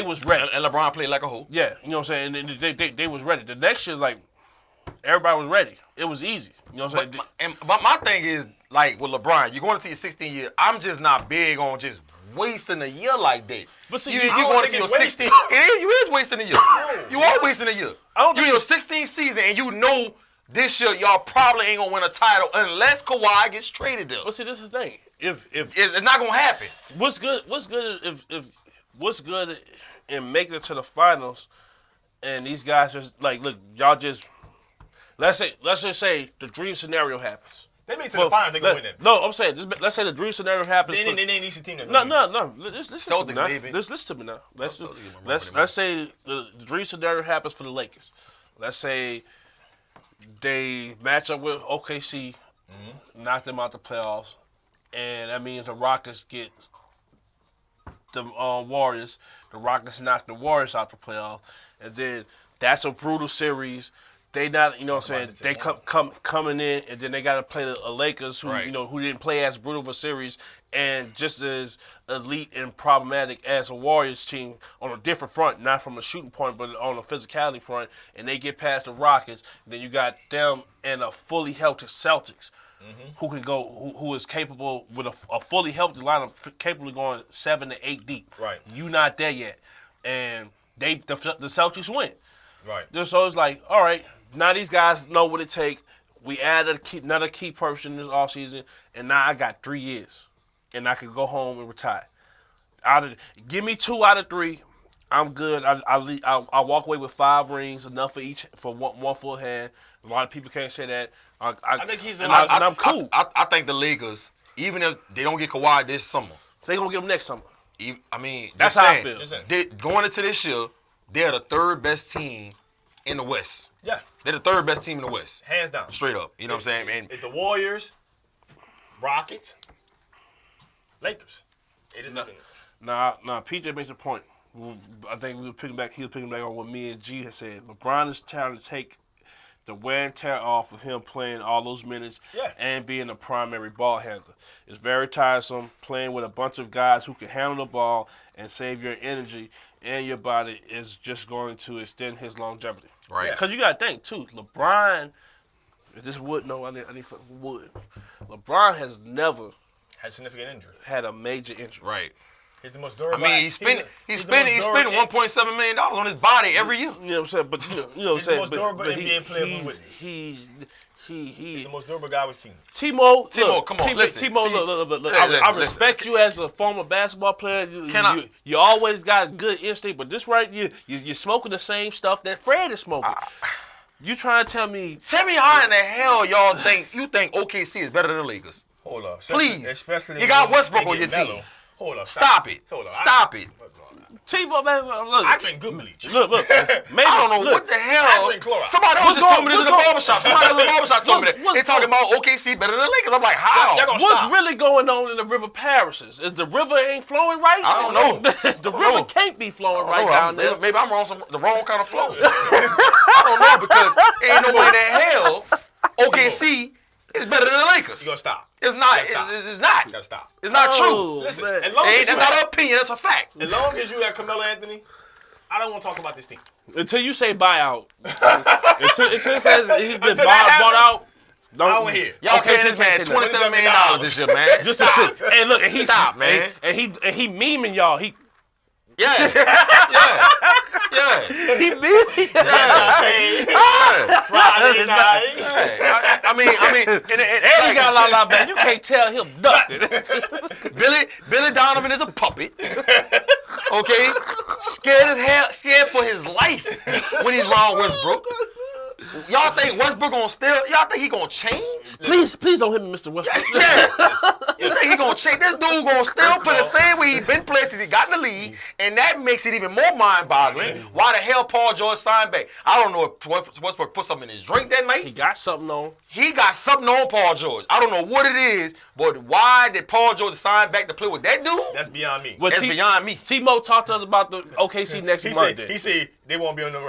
was ready. And LeBron played like a hoe. Yeah, you know what I'm saying? And they was ready. The next year is like everybody was ready. It was easy. You know what I'm saying? But my thing is like with LeBron, you're going into your 16th year. I'm just not big on just wasting a year like that. But see, you're going into your 16th. You is wasting a year. You are wasting a year. You're in your 16th season, and you know this year y'all probably ain't gonna win a title unless Kawhi gets traded there. But see, this is the thing. If it's not gonna happen. What's good in making it to the finals, and these guys just like look, y'all just let's just say the dream scenario happens. They make it to the finals, they gonna win it. No, I'm saying let's say the dream scenario happens. They need a team that No. Listen to me now. Listen to me now. Let's say the dream scenario happens for the Lakers. Let's say they match up with OKC, knock them out the playoffs, and that means the Rockets get the Warriors. The Rockets knock the Warriors out the playoffs, and then that's a brutal series. They not, you know what I'm saying? They coming in, and then they got to play the Lakers, who who didn't play as brutal of a series, and just as elite and problematic as a Warriors team on a different front, not from a shooting point, but on a physicality front. And they get past the Rockets, and then you got them and a fully healthy Celtics, who can go, who is capable with a fully healthy lineup, capable of going 7 to 8 deep. Right. You not there yet, and the Celtics win. Right. So it's like, all right. Now these guys know what it takes. We added another key person this offseason, and now I got 3 years, and I can go home and retire. Give me 2 out of 3, I'm good. I walk away with 5 rings, enough for each for one full hand. A lot of people can't say that. I think he's I'm cool. I think the Lakers, even if they don't get Kawhi this summer, they gonna get him next summer. I mean, that's how I feel. Going into this year, they're the 3rd best team in the West. Yeah. They're the 3rd best team in the West. Hands down. Straight up. You know what I'm saying? And it's the Warriors, Rockets, Lakers. Nah, PJ makes a point. I think he was picking back on what me and G had said. LeBron is trying to take the wear and tear off of him playing all those minutes and being a primary ball handler. It's very tiresome playing with a bunch of guys who can handle the ball and save your energy and your body is just going to extend his longevity. Right. Because you got to think, too, LeBron, if this wood, no, I need fucking wood. LeBron has never had significant injury. Had a major injury. Right. He's the most durable. I mean, he's spending $1.7 million on his body every year. You know what I'm saying? But you know what I'm saying? He's the most durable NBA player with he's the most durable we've seen. Timo, come on, listen. Timo, look. I respect you as a former basketball player. You always got good instinct, but this right, you're smoking the same stuff that Fred is smoking. You trying to tell me how in the hell y'all think OKC is better than the Lakers? Hold up. Please. Especially you got Westbrook on your team. Hold up. Stop it. Stop it. T-Bone, man, look. I drink good bleach. Look. Maybe, I don't know what the hell. I drink chloride. Somebody else just told me this in the barbershop. Somebody else in the barbershop told me that. They talking about OKC better than the Lakers. I'm like, how? What's really going on in the river parishes? Is the river ain't flowing right? I don't know. The river can't be flowing right down there. Maybe I'm wrong. The wrong kind of flow. I don't know because ain't no way in hell OKC is better than the Lakers. You gonna stop? It's not. It's not. You gotta stop. It's not true. Listen, man. That's not an opinion. That's a fact. As long as you have Carmelo Anthony, I don't want to talk about this team. Until you say buyout. until it says he's been bought out. I don't want to hear. Y'all paying this man $27 million this year, man. Just to sit. Hey, look, and Stop, man. And he memeing y'all. Yeah. He memeing. Friday night. I mean, and he got a lot back. You can't tell him nothing. Billy Donovan is a puppet. Okay, scared for his life when he's around Westbrook. Y'all think Westbrook gonna still? Y'all think he gonna change? Please don't hit me, Mr. Westbrook. Yeah. You think he gonna change? This dude gonna still play the same way he been playing since he got in the league, and that makes it even more mind-boggling. Why the hell Paul George signed back? I don't know if Westbrook put something in his drink that night. He got something on. He got something on Paul George. I don't know what it is, but why did Paul George sign back to play with that dude? That's beyond me. That's beyond me. T-Mo talked to us about the OKC next Monday. He said he won't be on the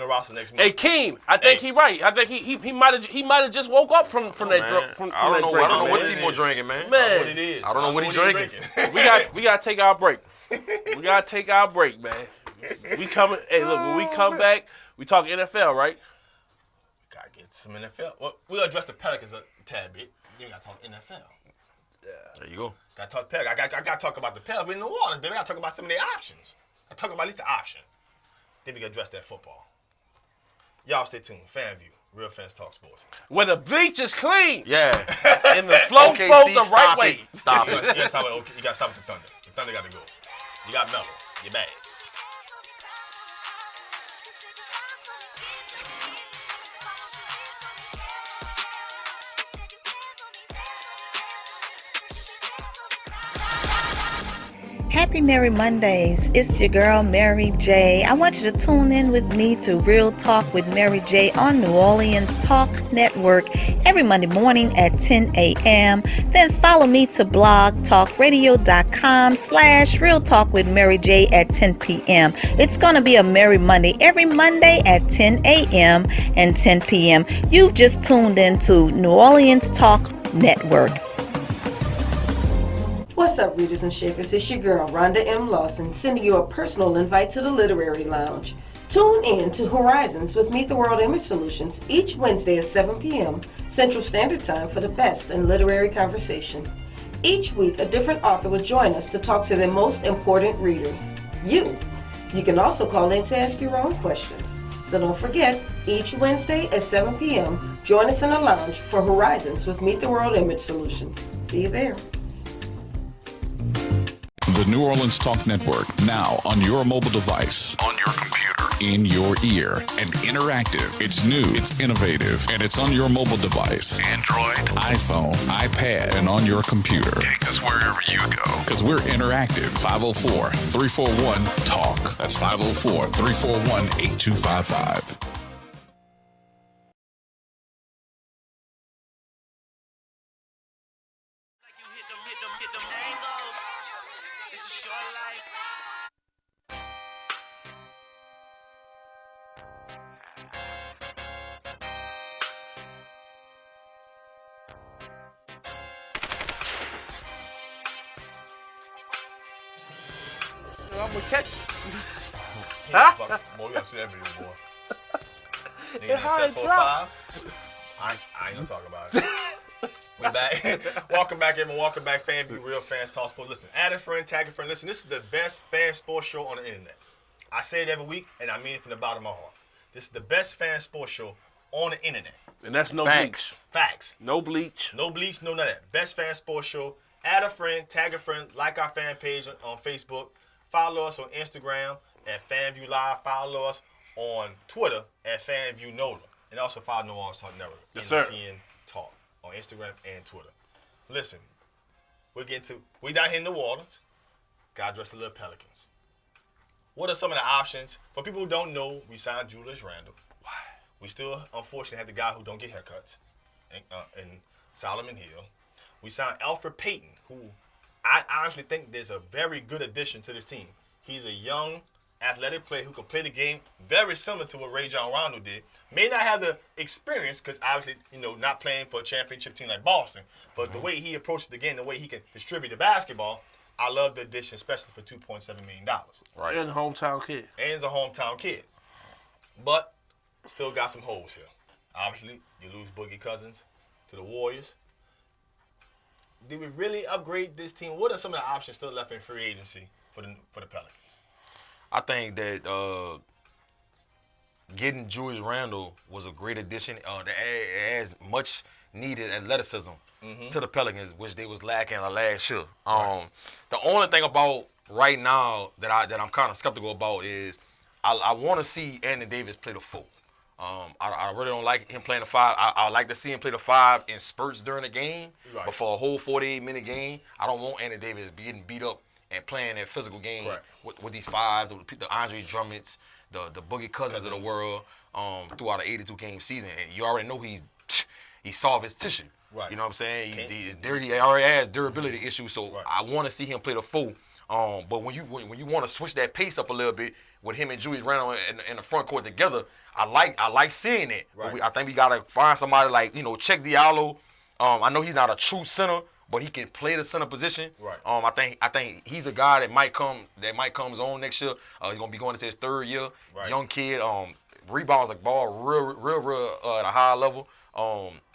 roster next month. Hey, Keem, I think he right. I think he might have just woke up from that drink. I don't know what T-Mo drinking, man. What it is. I don't know what he's drinking. We got to take our break. We got to take our break, man. We coming. Hey, look, when we come back, we talk NFL, right? Gotta get some NFL. Well, we'll address the Pelicans a tad bit. Then we gotta talk NFL. There you go. Gotta talk Pelicans. I gotta talk about the Pelicans in the water. Then we gotta talk about some of their options. I talk about at least the option. Then we gotta address that football. Y'all stay tuned. FanView, Real Fans Talk Sports. Where the bleach is clean. Yeah. And the flow flows the right way. Stop it. You gotta stop with the Thunder. The Thunder gotta go. You got Melo. You're bad. Happy Merry Mondays. It's your girl, Mary J. I want you to tune in with me to Real Talk with Mary J on New Orleans Talk Network every Monday morning at 10 a.m. Then follow me to blogtalkradio.com/Real Talk with Mary J at 10 p.m. It's going to be a Merry Monday every Monday at 10 a.m. and 10 p.m. You've just tuned into New Orleans Talk Network. What's up, readers and shakers? It's your girl, Rhonda M. Lawson, sending you a personal invite to the Literary Lounge. Tune in to Horizons with Meet the World Image Solutions each Wednesday at 7 p.m. Central Standard Time for the best in literary conversation. Each week, a different author will join us to talk to their most important readers, you. You can also call in to ask your own questions. So don't forget, each Wednesday at 7 p.m., join us in the lounge for Horizons with Meet the World Image Solutions. See you there. The New Orleans Talk Network, now on your mobile device, on your computer, in your ear, and interactive. It's new, it's innovative, and it's on your mobile device. Android, iPhone, iPad, and on your computer. Take us wherever you go. Because we're interactive. 504-341-TALK. That's 504-341-8255. I'm gonna catch Boy, you gotta see that video, boy. It high drop. I ain't gonna talk about it. We back. Welcome back, everyone. Welcome back, FanView, Real Fans Talk Sports. Listen, add a friend, tag a friend. Listen, this is the best fan sports show on the internet. I say it every week, and I mean it from the bottom of my heart. This is the best fan sports show on the internet. And that's no Facts. Facts. No bleach. No bleach, no none of that. Best fan sports show. Add a friend, tag a friend, like our fan page on Facebook. Follow us on Instagram at FanView Live. Follow us on Twitter at FanView NOLA. And also follow New Orleans Talk Network. Yes, sir. NTN Talk on Instagram and Twitter. Listen, we down here in New Orleans. Gotta address the little Pelicans. What are some of the options? For people who don't know, we signed Julius Randle. Why? We still, unfortunately, have the guy who don't get haircuts, and Solomon Hill. We signed Alfred Payton, who I honestly think there's a very good addition to this team. He's a young, athletic player who can play the game very similar to what Rajon Rondo did. May not have the experience because obviously, not playing for a championship team like Boston, but the way he approaches the game, the way he can distribute the basketball, I love the addition, especially for $2.7 million. Right. And a hometown kid. And he's a hometown kid. But still got some holes here. Obviously, you lose Boogie Cousins to the Warriors. Did we really upgrade this team? What are some of the options still left in free agency for the Pelicans? I think that getting Julius Randle was a great addition. That adds much needed athleticism to the Pelicans, which they was lacking last year. The only thing about right now that I'm kind of skeptical about is I want to see Anthony Davis play the 4. I really don't like him playing the 5. I like to see him play the 5 in spurts during the game, but for a whole 48-minute game, I don't want Anthony Davis getting beat up and playing that physical game with these 5s, the Andre Drummonds, the Boogie Cousins of the world throughout an 82-game season. And you already know he solved his tissue. Right. You know what I'm saying? He already has durability issues, so I want to see him play the 4. But when you want to switch that pace up a little bit with him and Julius Randle in the front court together, I like seeing it. Right. I think we gotta find somebody like Check Diallo. I know he's not a true center, but he can play the center position. Right. I think he's a guy that might come on next year. He's gonna be going into his 3rd year. Right. Young kid. Rebounds the ball real at a high level.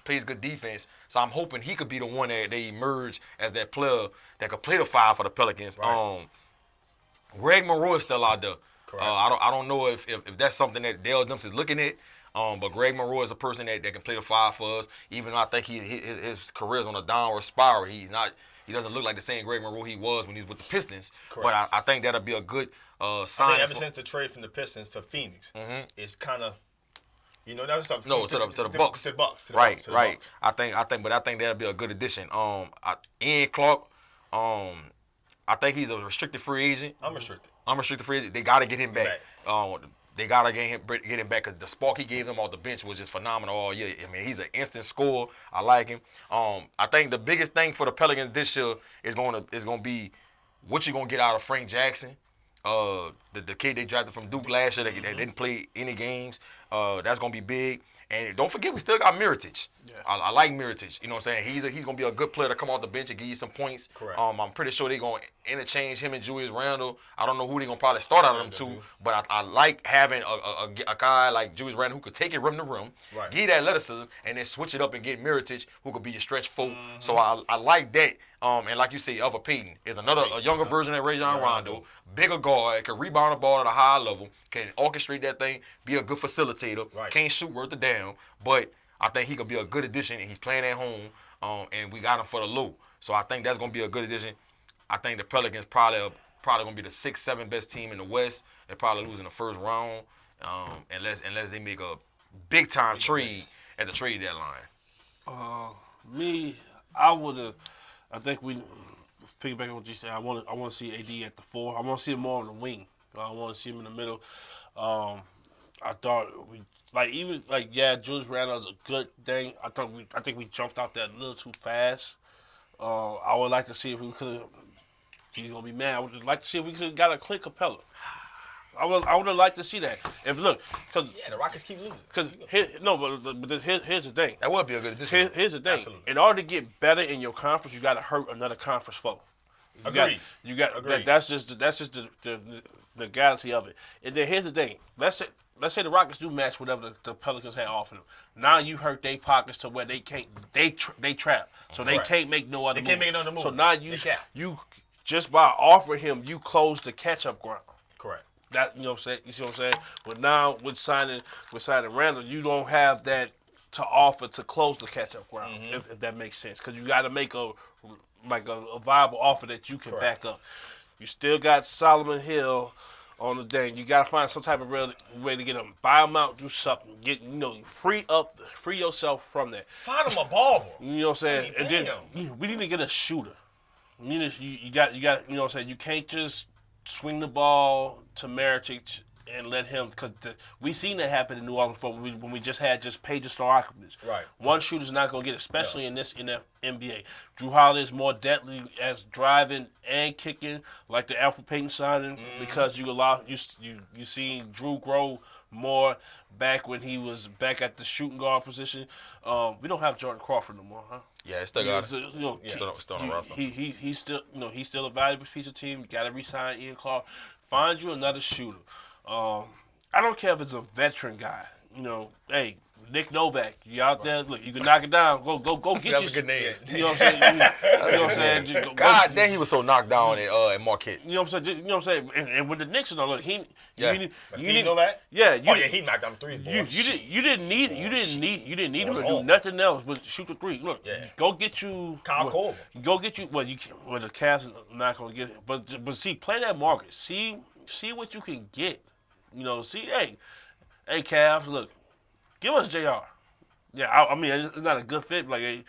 Plays good defense. So I'm hoping he could be the one that they emerge as that player that could play the 5 for the Pelicans. Right. Greg Monroe is still out there. I don't know if that's something that Dale Demps is looking at. But Greg Monroe is a person that can play the 5 for us. Even though I think his career is on a downward spiral. He doesn't look like the same Greg Monroe he was when he was with the Pistons. Correct. But I think that'll be a good sign. I think ever since the trade from the Pistons to Phoenix, it's kind of that was stuff. No, to the Bucks. To the Bucks. Right. Bucks. I think that'll be a good addition. Ian Clark. I think he's a restricted free agent. I'm restricted free agent. They got to get him back. They got to get him back because the spark he gave them off the bench was just phenomenal all year. I mean, he's an instant scorer. I like him. I think the biggest thing for the Pelicans this year is going to be what you're going to get out of Frank Jackson, the kid they drafted from Duke last year that didn't play any games. That's going to be big. And don't forget, we still got Mirotic. Yeah. I like Mirotic. You know what I'm saying? He's going to be a good player to come off the bench and give you some points. Correct. I'm pretty sure they're going to interchange him and Julius Randle. I don't know who they're going to probably start out of them two, but I like having a guy like Julius Randle who could take it rim to rim, give you that athleticism, and then switch it up and get Mirotic who could be your stretch 4. So I like that. And like you say, Alfred Payton is a younger version of Rajon Rondo, bigger guard, can rebound the ball at a high level, can orchestrate that thing, be a good facilitator, can't shoot worth a damn, but I think he could be a good addition, and he's playing at home, and we got him for the low. So I think that's going to be a good addition. I think the Pelicans probably going to be the 6th, 7th best team in the West. They're probably losing the first round unless they make a big-time trade at the trade deadline. I think we piggyback on what you said. I want to see AD at the 4. I want to see him more on the wing. I want to see him in the middle. I thought Julius Randle is a good thing. I think we jumped out there a little too fast. I would like to see if we could have. He's gonna be mad. I would just like to see if we could have got a Clint Capella. I would have liked to see that. The Rockets keep losing. But here's the thing. That would be a good addition. Here's the thing. Absolutely. In order to get better in your conference, you got to hurt another conference foe. Agreed. That's just the legality of it. And then here's the thing. Let's say the Rockets do match whatever the Pelicans had offered them. Now you hurt their pockets to where they can't. They trap. So they can't make no other move. They can't make another move. So now you just by offering him, you close the catch-up ground. Correct. That you know what I'm saying? You see what I'm saying? But now with signing Randle, you don't have that to offer to close the catch-up ground, if that makes sense. Because you got to make a viable offer that you can back up. You still got Solomon Hill on the thing. You got to find some type of real way to get him. Buy him out, do something. Free yourself from that. Find him a ball boy. You know what I'm saying? And then we need to get a shooter. You got. You know what I'm saying? You can't just swing the ball to Meritage and let him, because we seen that happen in New Orleans before when we just had Page Stojakovic. Right. One shooter's not going to get it, especially in the NBA. Drew Holiday is more deadly as driving and kicking, like the Alfred Payton signing, because you seen Drew grow more back when he was back at the shooting guard position. We don't have Jordan Crawford no more, huh? Yeah, it's still got Still on the roster. He's still a valuable piece of team. You got to re-sign Ian Clark. Find you another shooter. I don't care if it's a veteran guy. Hey, Nick Novak, you out there? Look, you can knock it down. Go get you. That's a good name. You know what I'm saying? Just God damn, he was so knocked down at Marquette. You know what I'm saying? And with the Knicks, look, Steve Novak? Yeah, he knocked down threes. You didn't need him to do nothing else but shoot the three. Look, go get you Kyle Korver. Go get you. Well, the Cavs are not gonna get it, but see, play that market. See what you can get. See, hey, Cavs, look, give us JR. Yeah, I mean, it's not a good fit. Like,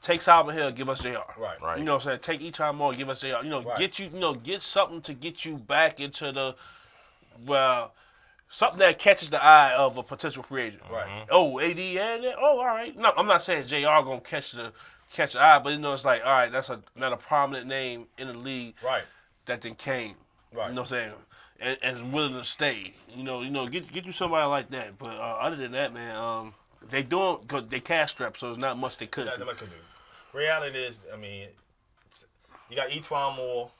take Solomon Hill, give us JR. Right. You know what I'm saying? Take Eton Moore, give us JR. Right. Get something to get you back into something that catches the eye of a potential free agent. Right. Oh, AD and that? Oh, all right. No, I'm not saying JR gonna catch the eye, but it's like, all right, that's not a prominent name in the league. Right. That then came. Right. You know what I'm saying? And is willing to stay. Get you somebody like that. But other than that, man, they doing because they cash strapped, so there's not much they could do. Reality is, I mean, you got Etuan Moore,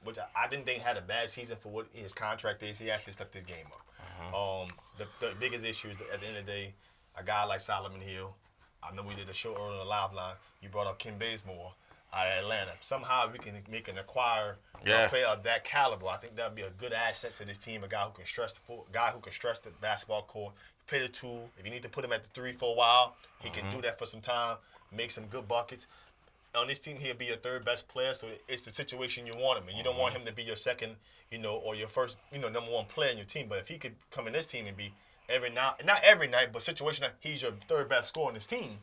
which I didn't think had a bad season for what his contract is. He actually stepped his game up. The biggest issue is at the end of the day, a guy like Solomon Hill. I know we did a show earlier on the live line. You brought up Kim Bazemore out of Atlanta. Somehow we can make an acquire a player of that caliber. I think that would be a good asset to this team. A guy who can stretch the basketball court, play the two. If you need to put him at the three for a while, he can do that for some time. Make some good buckets. On this team, he'll be your third best player. So it's the situation you want him in. You don't want him to be your second, or your first, number one player in your team. But if he could come in this team and be not every night, but situation that he's your third best scorer in this team.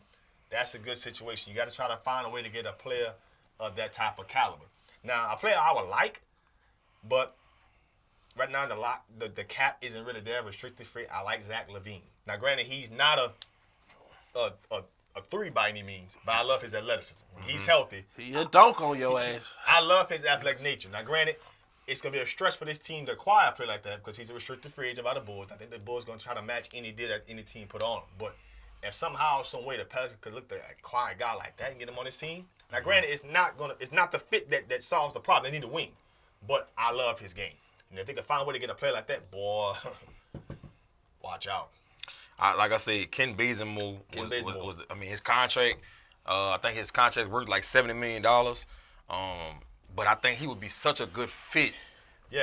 That's a good situation. You got to try to find a way to get a player of that type of caliber. Now, a player I would like, but right now the cap isn't really there, restricted free. I like Zach LaVine. Now, granted, he's not a three by any means, but I love his athleticism. When he's healthy, he'll dunk on your ass. I love his athletic nature. Now, granted, it's going to be a stretch for this team to acquire a player like that because he's a restricted free agent by the Bulls. I think the Bulls going to try to match any deal that any team put on him. But if somehow, some way, the Pelicans could look to acquire a guy like that and get him on his team. Now, granted, it's not the fit that solves the problem. They need a wing, but I love his game. And if they can find a way to get a player like that, boy, watch out. Like I said, Ken Bazemore was his contract. I think his contract worth like $70 million. But I think he would be such a good fit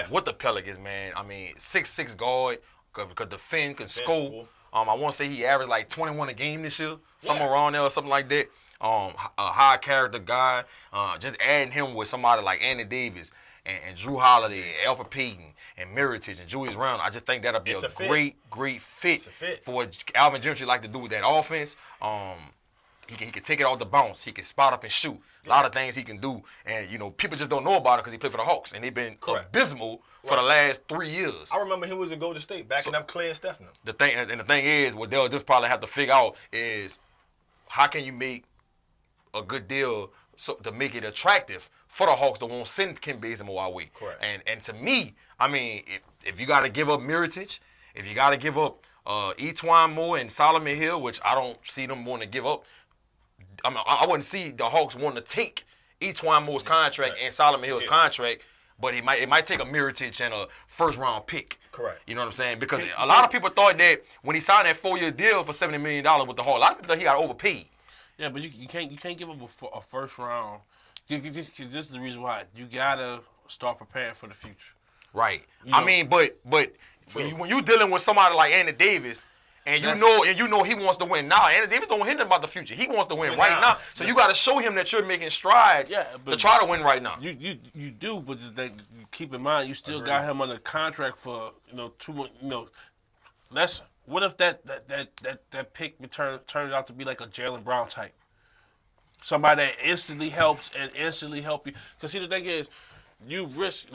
with the Pelicans, man. I mean, 6'6" guard, could defend, can score. I want to say he averaged like 21 a game this year, somewhere around there or something like that. A high character guy. Just adding him with somebody like Anthony Davis and Drew Holiday and Alfred Payton and Meritage and Julius Randle. I just think that'll be a great fit for what Alvin Gentry like to do with that offense. He can take it off the bounce. He can spot up and shoot. A lot of things he can do. And, people just don't know about it because he played for the Hawks. And they've been abysmal for the last 3 years. I remember he was in Golden State backing up Clay and Stephen. The thing is, what they'll just probably have to figure out is how can you make a good deal to make it attractive for the Hawks to won't send Ken Bazemore our way. Correct. And to me, I mean, if you got to give up Meritage, if you got to give up Etuan Moore and Solomon Hill, which I don't see them wanting to give up, I wouldn't see the Hawks wanting to take Etuan Moore's contract and Solomon Hill's contract, but it might take a Meritage and a first-round pick. Correct. You know what I'm saying? Because a lot of people thought that when he signed that 4-year deal for $70 million with the Hawks, a lot of people thought he got overpaid. Yeah, but you can't give up a first round. This is the reason why you gotta start preparing for the future. Right. I mean, but when you dealing with somebody like Anthony Davis, and you know he wants to win now. Anthony Davis don't hit him about the future. He wants to win right now. So you got to show him that you're making strides to try to win right now. You do, but just that keep in mind you still got him under contract for 2 months. What if that pick turns out to be like a Jaylen Brown type? Somebody that instantly helps and instantly help you. Because see, the thing is, you risk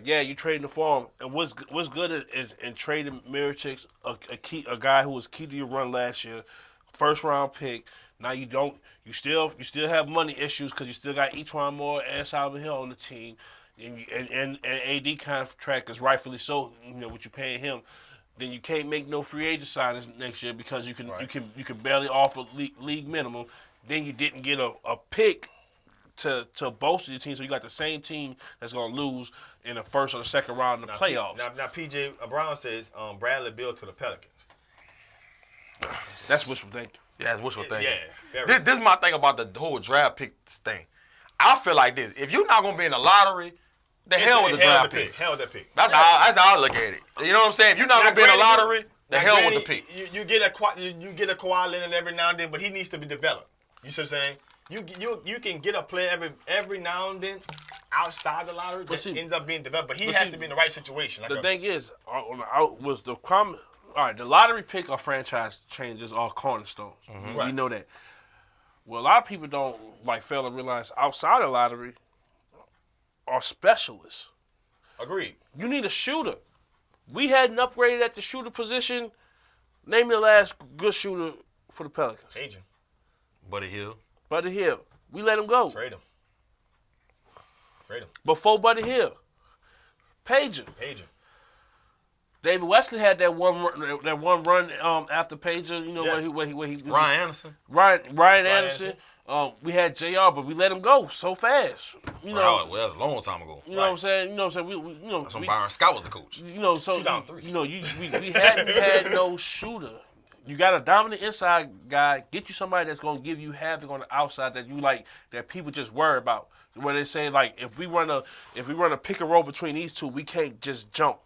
yeah, you trading the farm, and what's good is in trading Miritich, a guy who was key to your run last year, first round pick. Now you still have money issues because you still got Etwan Moore and Solomon Hill on the team, and AD contract is rightfully so. What you paying him, then you can't make no free agent signings next year because you can barely offer league minimum. Then you didn't get a pick to bolster your team, so you got the same team that's gonna lose in the first or the second round in the playoffs. Now PJ Brown says Bradley Beal to the Pelicans. That's wishful thinking. Yeah, it's wishful thinking. Yeah. This is my thing about the whole draft pick thing. I feel like this: if you're not gonna be in the lottery, the hell with the draft pick. Hell with that pick. That's how I look at it. You know what I'm saying? If you're not gonna be in the lottery, the hell with the pick. You get a Kawhi Leonard every now and then, but he needs to be developed. You see what I'm saying? You can get a player every now and then outside the lottery that ends up being developed, but he has to be in the right situation. The thing is, the lottery pick or franchise changes are cornerstones. Mm-hmm. You know that. Well, a lot of people don't fail to realize outside the lottery are specialists. Agreed. You need a shooter. We hadn't upgraded at the shooter position. Name me the last good shooter for the Pelicans. Agent. Buddy Hield. We let him go. Trade him. Before Buddy Hield. Pager. David Wesley had that one run after Pager. Where he Ryan Anderson. Ryan Anderson. We had JR, but we let him go so fast. Well, that was a long time ago. You know what I'm saying? That's when Byron Scott was the coach. 2003. We hadn't had no shooter. You got a dominant inside guy. Get you somebody that's gonna give you havoc on the outside that you like, that people just worry about. Where they say if we run a pick and roll between these two, we can't just jump.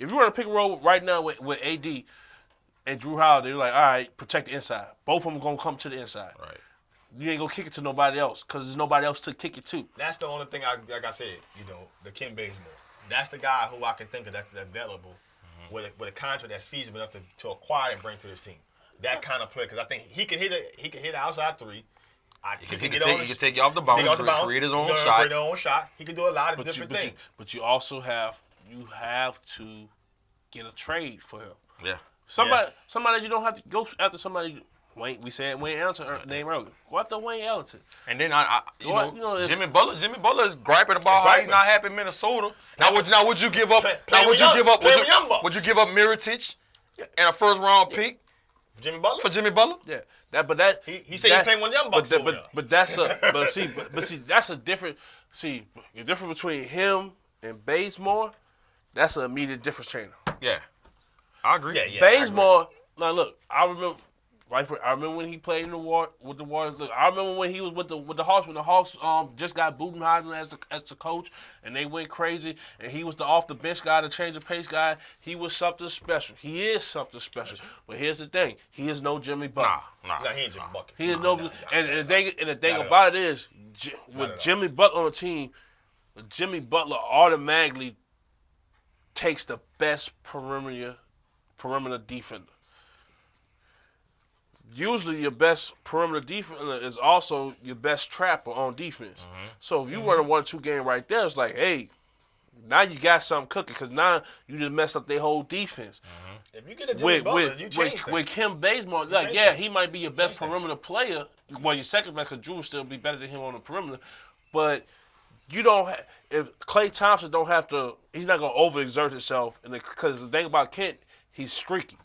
If you run a pick and roll right now with AD and Drew Holiday, they're like, all right, protect the inside. Both of them gonna come to the inside. Right. You ain't gonna kick it to nobody else because there's nobody else to kick it to. That's the only thing, like I said, the Kim Bazemore. That's the guy who I can think of that's available with a contract that's feasible enough to acquire and bring to this team. That kind of player, because I think he can hit an outside three. He can take you off the bounce, create his own shot. He can do a lot of different things. But you also have to get a trade for him. Yeah. Somebody you don't have to go after somebody. We said Wayne Ellington name earlier. Go after Wayne Ellington. And then Jimmy Butler is griping about how he's not happy in Minnesota. Now would you give up? Would you give up Miritich and a first round pick for Jimmy Butler? Yeah. He said he played one young bucks over there. But that's a different. See, the difference between him and Bazemore, that's an immediate difference changer. Yeah, I agree. Yeah, Bazemore. Now look, I remember when he played in with the Warriors. Look, I remember when he was with the Hawks. When the Hawks just got Budenholzer as the coach, and they went crazy. And he was the off the bench guy, the change of pace guy. He was something special. He is something special. But here's the thing: he is no Jimmy Butler. Nah, he ain't Jimmy Butler. He is no. And the thing about it is, with Jimmy Butler on the team, Jimmy Butler automatically takes the best perimeter defender. Usually your best perimeter defender is also your best trapper on defense. Mm-hmm. So if you run a 1-2 game right there, it's like, hey, now you got something cooking because now you just messed up their whole defense. Mm-hmm. If you get a Jimmy Butler, you change with Kim Bazemore, he might be your best perimeter player. Well, your second best because Drew will still be better than him on the perimeter. But you don't if Klay Thompson don't have to, he's not going to overexert himself. Because the thing about Kent, he's streaky.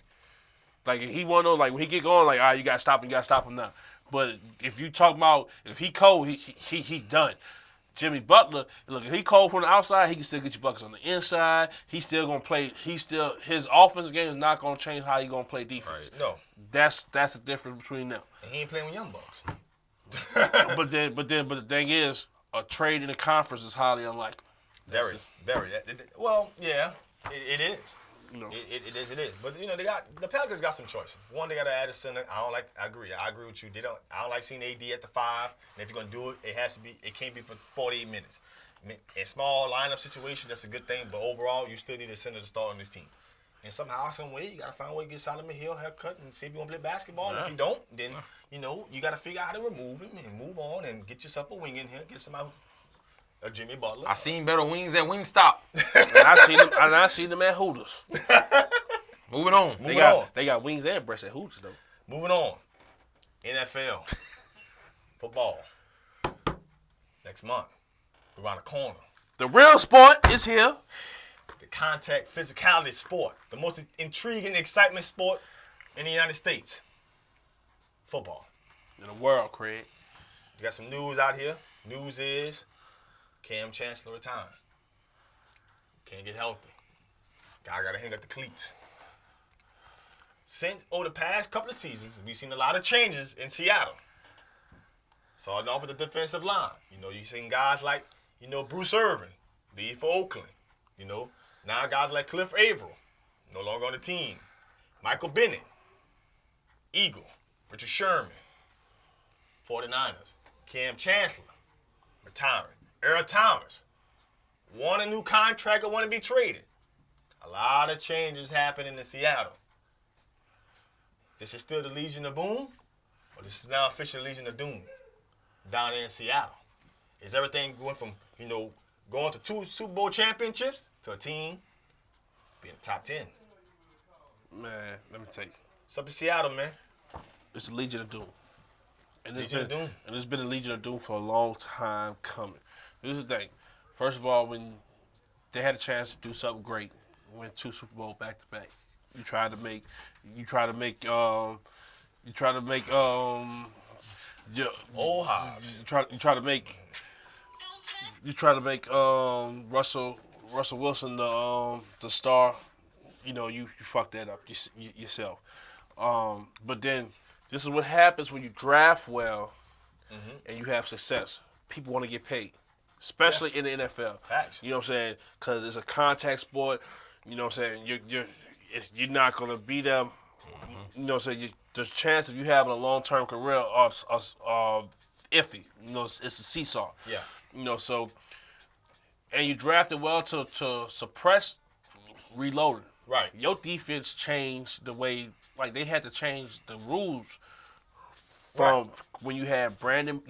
Like, if he want to, when he get going, all right, you got to stop him now. But if you talk about, if he cold, he done. Jimmy Butler, look, if he cold from the outside, he can still get you buckets on the inside. He's still going to play, his offensive game is not going to change how he going to play defense. Right. No. That's the difference between them. And he ain't playing with young bucks. but the thing is, a trade in the conference is highly unlikely. Very. Well, yeah, it is. It is. But the Pelicans got some choices. One, they got to add a center. I agree with you. I don't like seeing AD at the 5. And if you're gonna do it, it can't be for 48 minutes. I mean, in small lineup situation, that's a good thing. But overall, you still need a center to start on this team. And somehow, some way, you got to find a way to get Solomon Hill haircut and see if you want to play basketball. Yeah. And if you don't, then you got to figure out how to remove him and move on and get yourself a wing in here. Get somebody a Jimmy Butler. I seen better wings at Wingstop. I seen them at Hooters. Moving on. They got wings and breasts at Hooters though. Moving on. NFL. Football. Next month. Around the corner. The real sport is here. The contact physicality sport. The most intriguing excitement sport in the United States. Football. In the world, Craig. You got some news out here. News is Cam Chancellor retiring. Can't get healthy. Guy got to hang up the cleats. Since over the past couple of seasons, we've seen a lot of changes in Seattle. Starting off with the defensive line. You've seen guys like, Bruce Irvin, lead for Oakland. Now guys like Cliff Averill, no longer on the team. Michael Bennett, Eagle. Richard Sherman, 49ers. Cam Chancellor, retiring. Earl Thomas, want a new contract or want to be traded. A lot of changes happening in Seattle. This is still the Legion of Boom, or this is now official Legion of Doom down there in Seattle? Is everything going from, going to 2 Super Bowl championships to a team being top 10? Man, let me tell you. What's up in Seattle, man? It's the Legion of Doom. And Legion of Doom. And it's been a Legion of Doom for a long time coming. This is the thing. First of all, when they had a chance to do something great, win 2 Super Bowl back to back. You try to make Russell Wilson the star. You fucked that up yourself. But then this is what happens when you draft well and you have success. People want to get paid, especially in the NFL. Facts. You know what I'm saying? Because it's a contact sport. You know what I'm saying? You're not gonna be them. You know what I'm saying? The chance of you having a long-term career are iffy. It's a seesaw. Yeah. So, and you drafted well to suppress reloading. Right. Your defense changed the way, they had to change the rules from when you had Brandon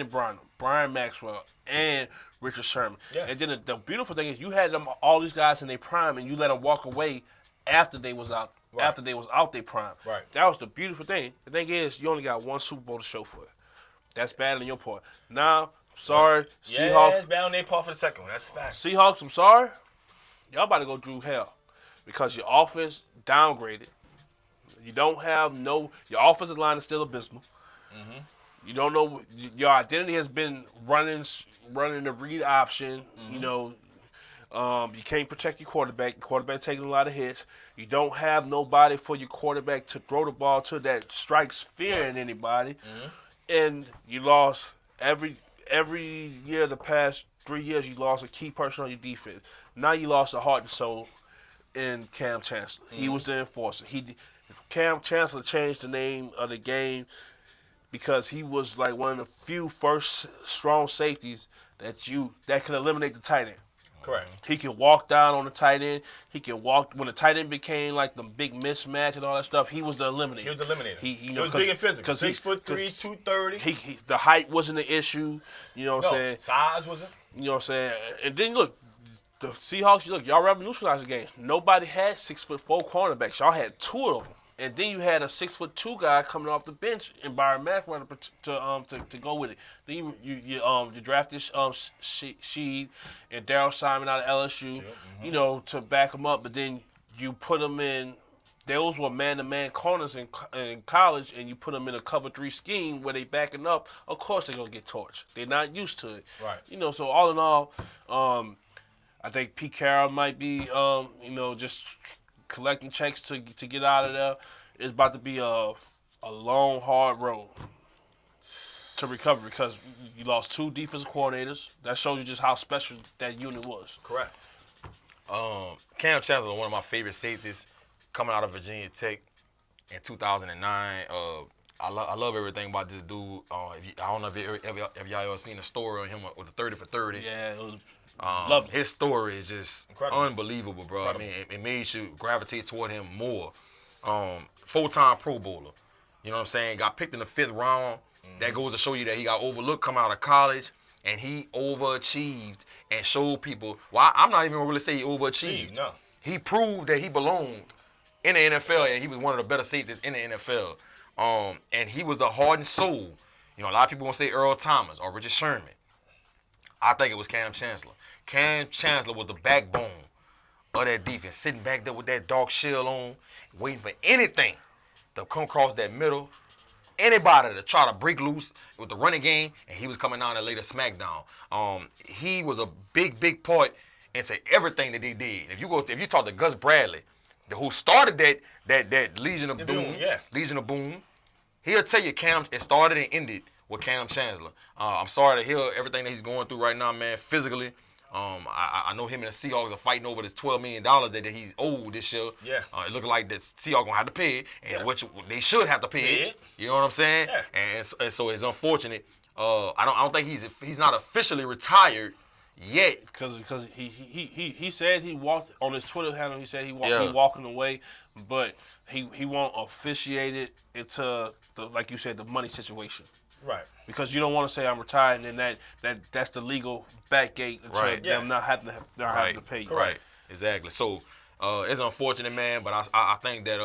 Brown, Brian Maxwell, and Richard Sherman. Yeah. And then the beautiful thing is you had all these guys in their prime, and you let them walk away after they was out. Right. After they was out their prime. Right. That was the beautiful thing. The thing is, you only got 1 Super Bowl to show for it. That's bad on your part. Now, sorry, Yeah, Seahawks. it's bad on their part for the second one. That's a fact. Seahawks, I'm sorry. Y'all about to go through hell because your offense downgraded. You don't have your offensive line is still abysmal. You don't know, your identity has been running the read option. You can't protect your quarterback. Your quarterback taking a lot of hits. You don't have nobody for your quarterback to throw the ball to that strikes fear in anybody. And you lost every year the past 3 years, you lost a key person on your defense. Now you lost the heart and soul in Cam Chancellor. He was the enforcer. Cam Chancellor changed the name of the game because he was like one of the few first strong safeties that can eliminate the tight end. Correct. He can walk down on the tight end. He can walk when the tight end became like the big mismatch and all that stuff. He was the eliminator. He was the eliminator. He was big and physical. 6'3", 230. The height wasn't the issue. You know what I'm saying? Size wasn't. You know what I'm saying? And then look, the Seahawks. Y'all revolutionized the game. Nobody had 6'4" cornerbacks. Y'all had 2 of them. And then you had a 6'2" guy coming off the bench in Byron Maxwell to go with it. Then you drafted Sheed and Darryl Simon out of LSU, to back him up. But then you put them in. Those were man-to-man corners in college, and you put them in a cover 3 scheme where they backing up. Of course they're gonna get torched. They're not used to it. Right. So all in all, I think Pete Carroll might be, just collecting checks to get out of there. It's about to be a long, hard road to recover because you lost 2 defensive coordinators. That shows you just how special that unit was. Correct. Cam Chancellor, one of my favorite safeties, coming out of Virginia Tech in 2009. I love everything about this dude. I don't know if y'all ever seen a story on him with the 30 for 30. Yeah, it was. Love his story is just Incredible. unbelievable, bro. I mean, it made you gravitate toward him more. 4-time Pro Bowler. You know what I'm saying? Got picked in the 5th round. That goes to show you that he got overlooked coming out of college. and he overachieved and showed people. Well, I'm not even gonna really say he overachieved. No. He proved that he belonged in the NFL, and he was one of the better safeties in the NFL. And he was the heart and soul. You know, a lot of people gonna say Earl Thomas or Richard Sherman. I think it was Cam Chancellor. Cam Chancellor was the backbone of that defense, sitting back there with that dark shell on, waiting for anything to come across that middle. Anybody to try to break loose with the running game, and he was coming down and lay the smack down. He was a big part into everything that they did. If you talk to Gus Bradley, who started that Legion of Doom, Legion of Boom, he'll tell you it started and ended with Cam Chancellor. I'm sorry to hear everything that he's going through right now, man, physically. I know him and the Seahawks are fighting over this $12 million that he's owed this year. Yeah. It looks like the Seahawks gonna have to pay it, and which they should have to pay it. You know what I'm saying? Yeah. And so it's unfortunate. I don't think he's not officially retired yet. Because he said he walked on his Twitter handle. He said he walking away, but he won't officiate it into like you said, the money situation. Right. Because you don't want to say I'm retired, and then that's the legal back gate until them not having to pay you. Right. Exactly. So it's unfortunate, man, but I think that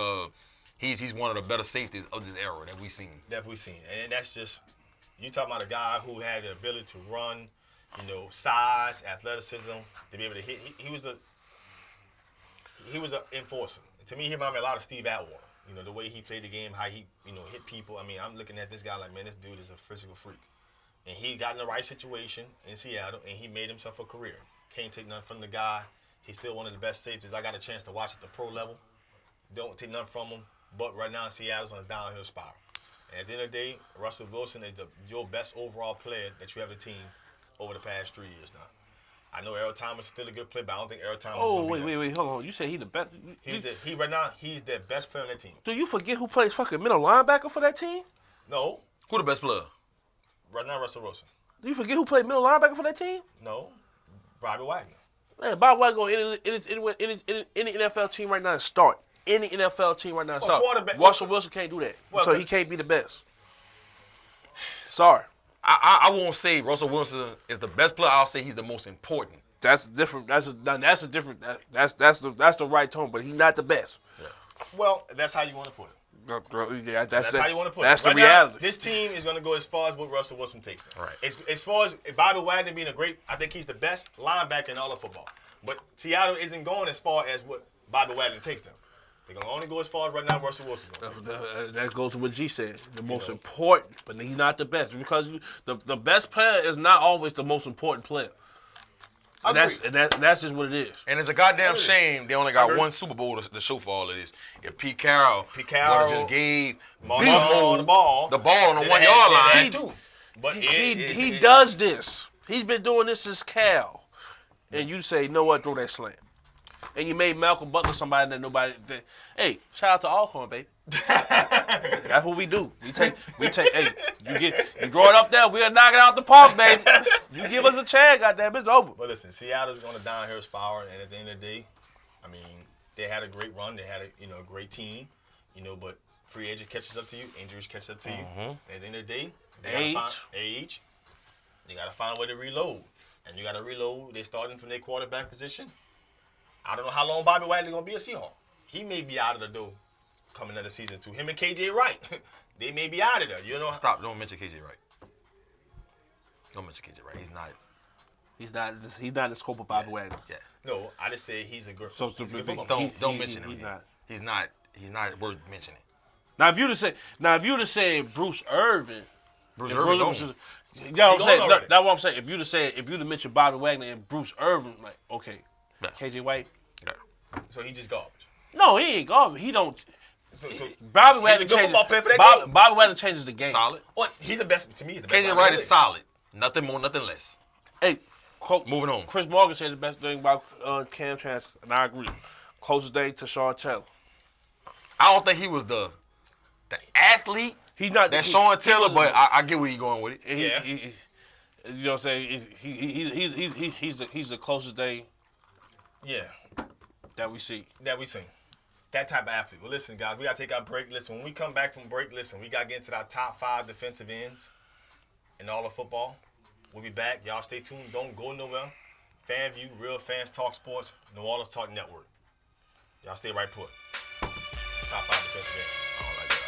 he's one of the better safeties of this era that we've seen. And that's just you talking about a guy who had the ability to run, size, athleticism, to be able to hit. He was an enforcer. To me, he reminded me a lot of Steve Atwater. The way he played the game, how he, hit people. I mean, I'm looking at this guy like, man, this dude is a physical freak. And he got in the right situation in Seattle, and he made himself a career. Can't take nothing from the guy. He's still one of the best safeties. I got a chance to watch at the pro level. Don't take nothing from him. But right now, Seattle's on a downhill spiral. And at the end of the day, Russell Wilson is your best overall player that you have a team over the past 3 years now. I know Earl Thomas is still a good player, but I don't think Earl Thomas is wait, hold on. You say he's the best? Right now, he's the best player on that team. Do you forget who plays fucking middle linebacker for that team? No. Who the best player? Right now, Russell Wilson. Do you forget who played middle linebacker for that team? No. Bobby Wagner. Man, Bobby Wagner go any NFL team right now and start. Any NFL team right now and start. Russell Wilson can't do that. So he can't be the best. Sorry. I won't say Russell Wilson is the best player. I'll say he's the most important. That's different. That's the right tone, but he's not the best. Yeah. Well, that's how you want to put it. Yeah, that's how you want to put it. That's the reality. Now, this team is going to go as far as what Russell Wilson takes them. Right. As far as Bobby Wagner being I think he's the best linebacker in all of football. But Seattle isn't going as far as what Bobby Wagner takes them. They're going to only go as far as right now Russell Wilson. That goes to what G said. The most important, but he's not the best. Because the best player is not always the most important player. And that's just what it is. And it's a goddamn shame they only got one Super Bowl to show for all of this. If Pete Carroll would have just gave Beast Mode the ball on the 1 yard line. But he does this. He's been doing this since Cal. And you say, no what, throw that slant. And you made Malcolm Butler somebody that nobody. Hey, shout out to Alcorn, baby. That's what we do. We take. Hey, you draw it up there. We'll knock it out the park, baby. You give us a chance, goddamn, it's over. But listen, Seattle's going to downhill spiral, and at the end of the day, I mean, they had a great run. They had a great team, but free agent catches up to you, injuries catch up to you. And at the end of the day, age. You got to find a way to reload, and you got to reload. They're starting from their quarterback position. I don't know how long Bobby Wagner going to be a Seahawk. He may be out of the door coming into season 2. Him and KJ Wright, they may be out of there. Stop. Don't mention KJ Wright. Don't mention KJ Wright. He's not in the scope of Bobby Wagner. Yeah. No, I just say he's a good. Don't mention him. He's not worth mentioning. Now if you'd have said Bruce Irvin. You know what I'm saying? That's what I'm saying. If you'd have mentioned Bobby Wagner and Bruce Irvin, like, okay. Yeah. KJ White. Yeah. So he just garbage. No, he ain't garbage. He don't. Bobby Wagner changes. Bobby Wagner changes the game. Solid. Well, he's the best to me. He's the best. KJ Wright is solid. Nothing more, nothing less. Hey, moving on. Chris Morgan said the best thing about Cam Chancellor, and I agree. Closest thing to Sean Taylor. I don't think he was the athlete. He's not that Sean Taylor, but I get where you're going with it. Yeah. You know what I'm saying? He's the closest thing. Yeah. That we see. That type of athlete. Well, listen, guys, we got to take our break. Listen, when we come back from break, we got to get into our top 5 defensive ends in all of football. We'll be back. Y'all stay tuned. Don't go nowhere. FanView, Real Fans Talk Sports, New Orleans Talk Network. Y'all stay right put. Top 5 defensive ends. I don't like that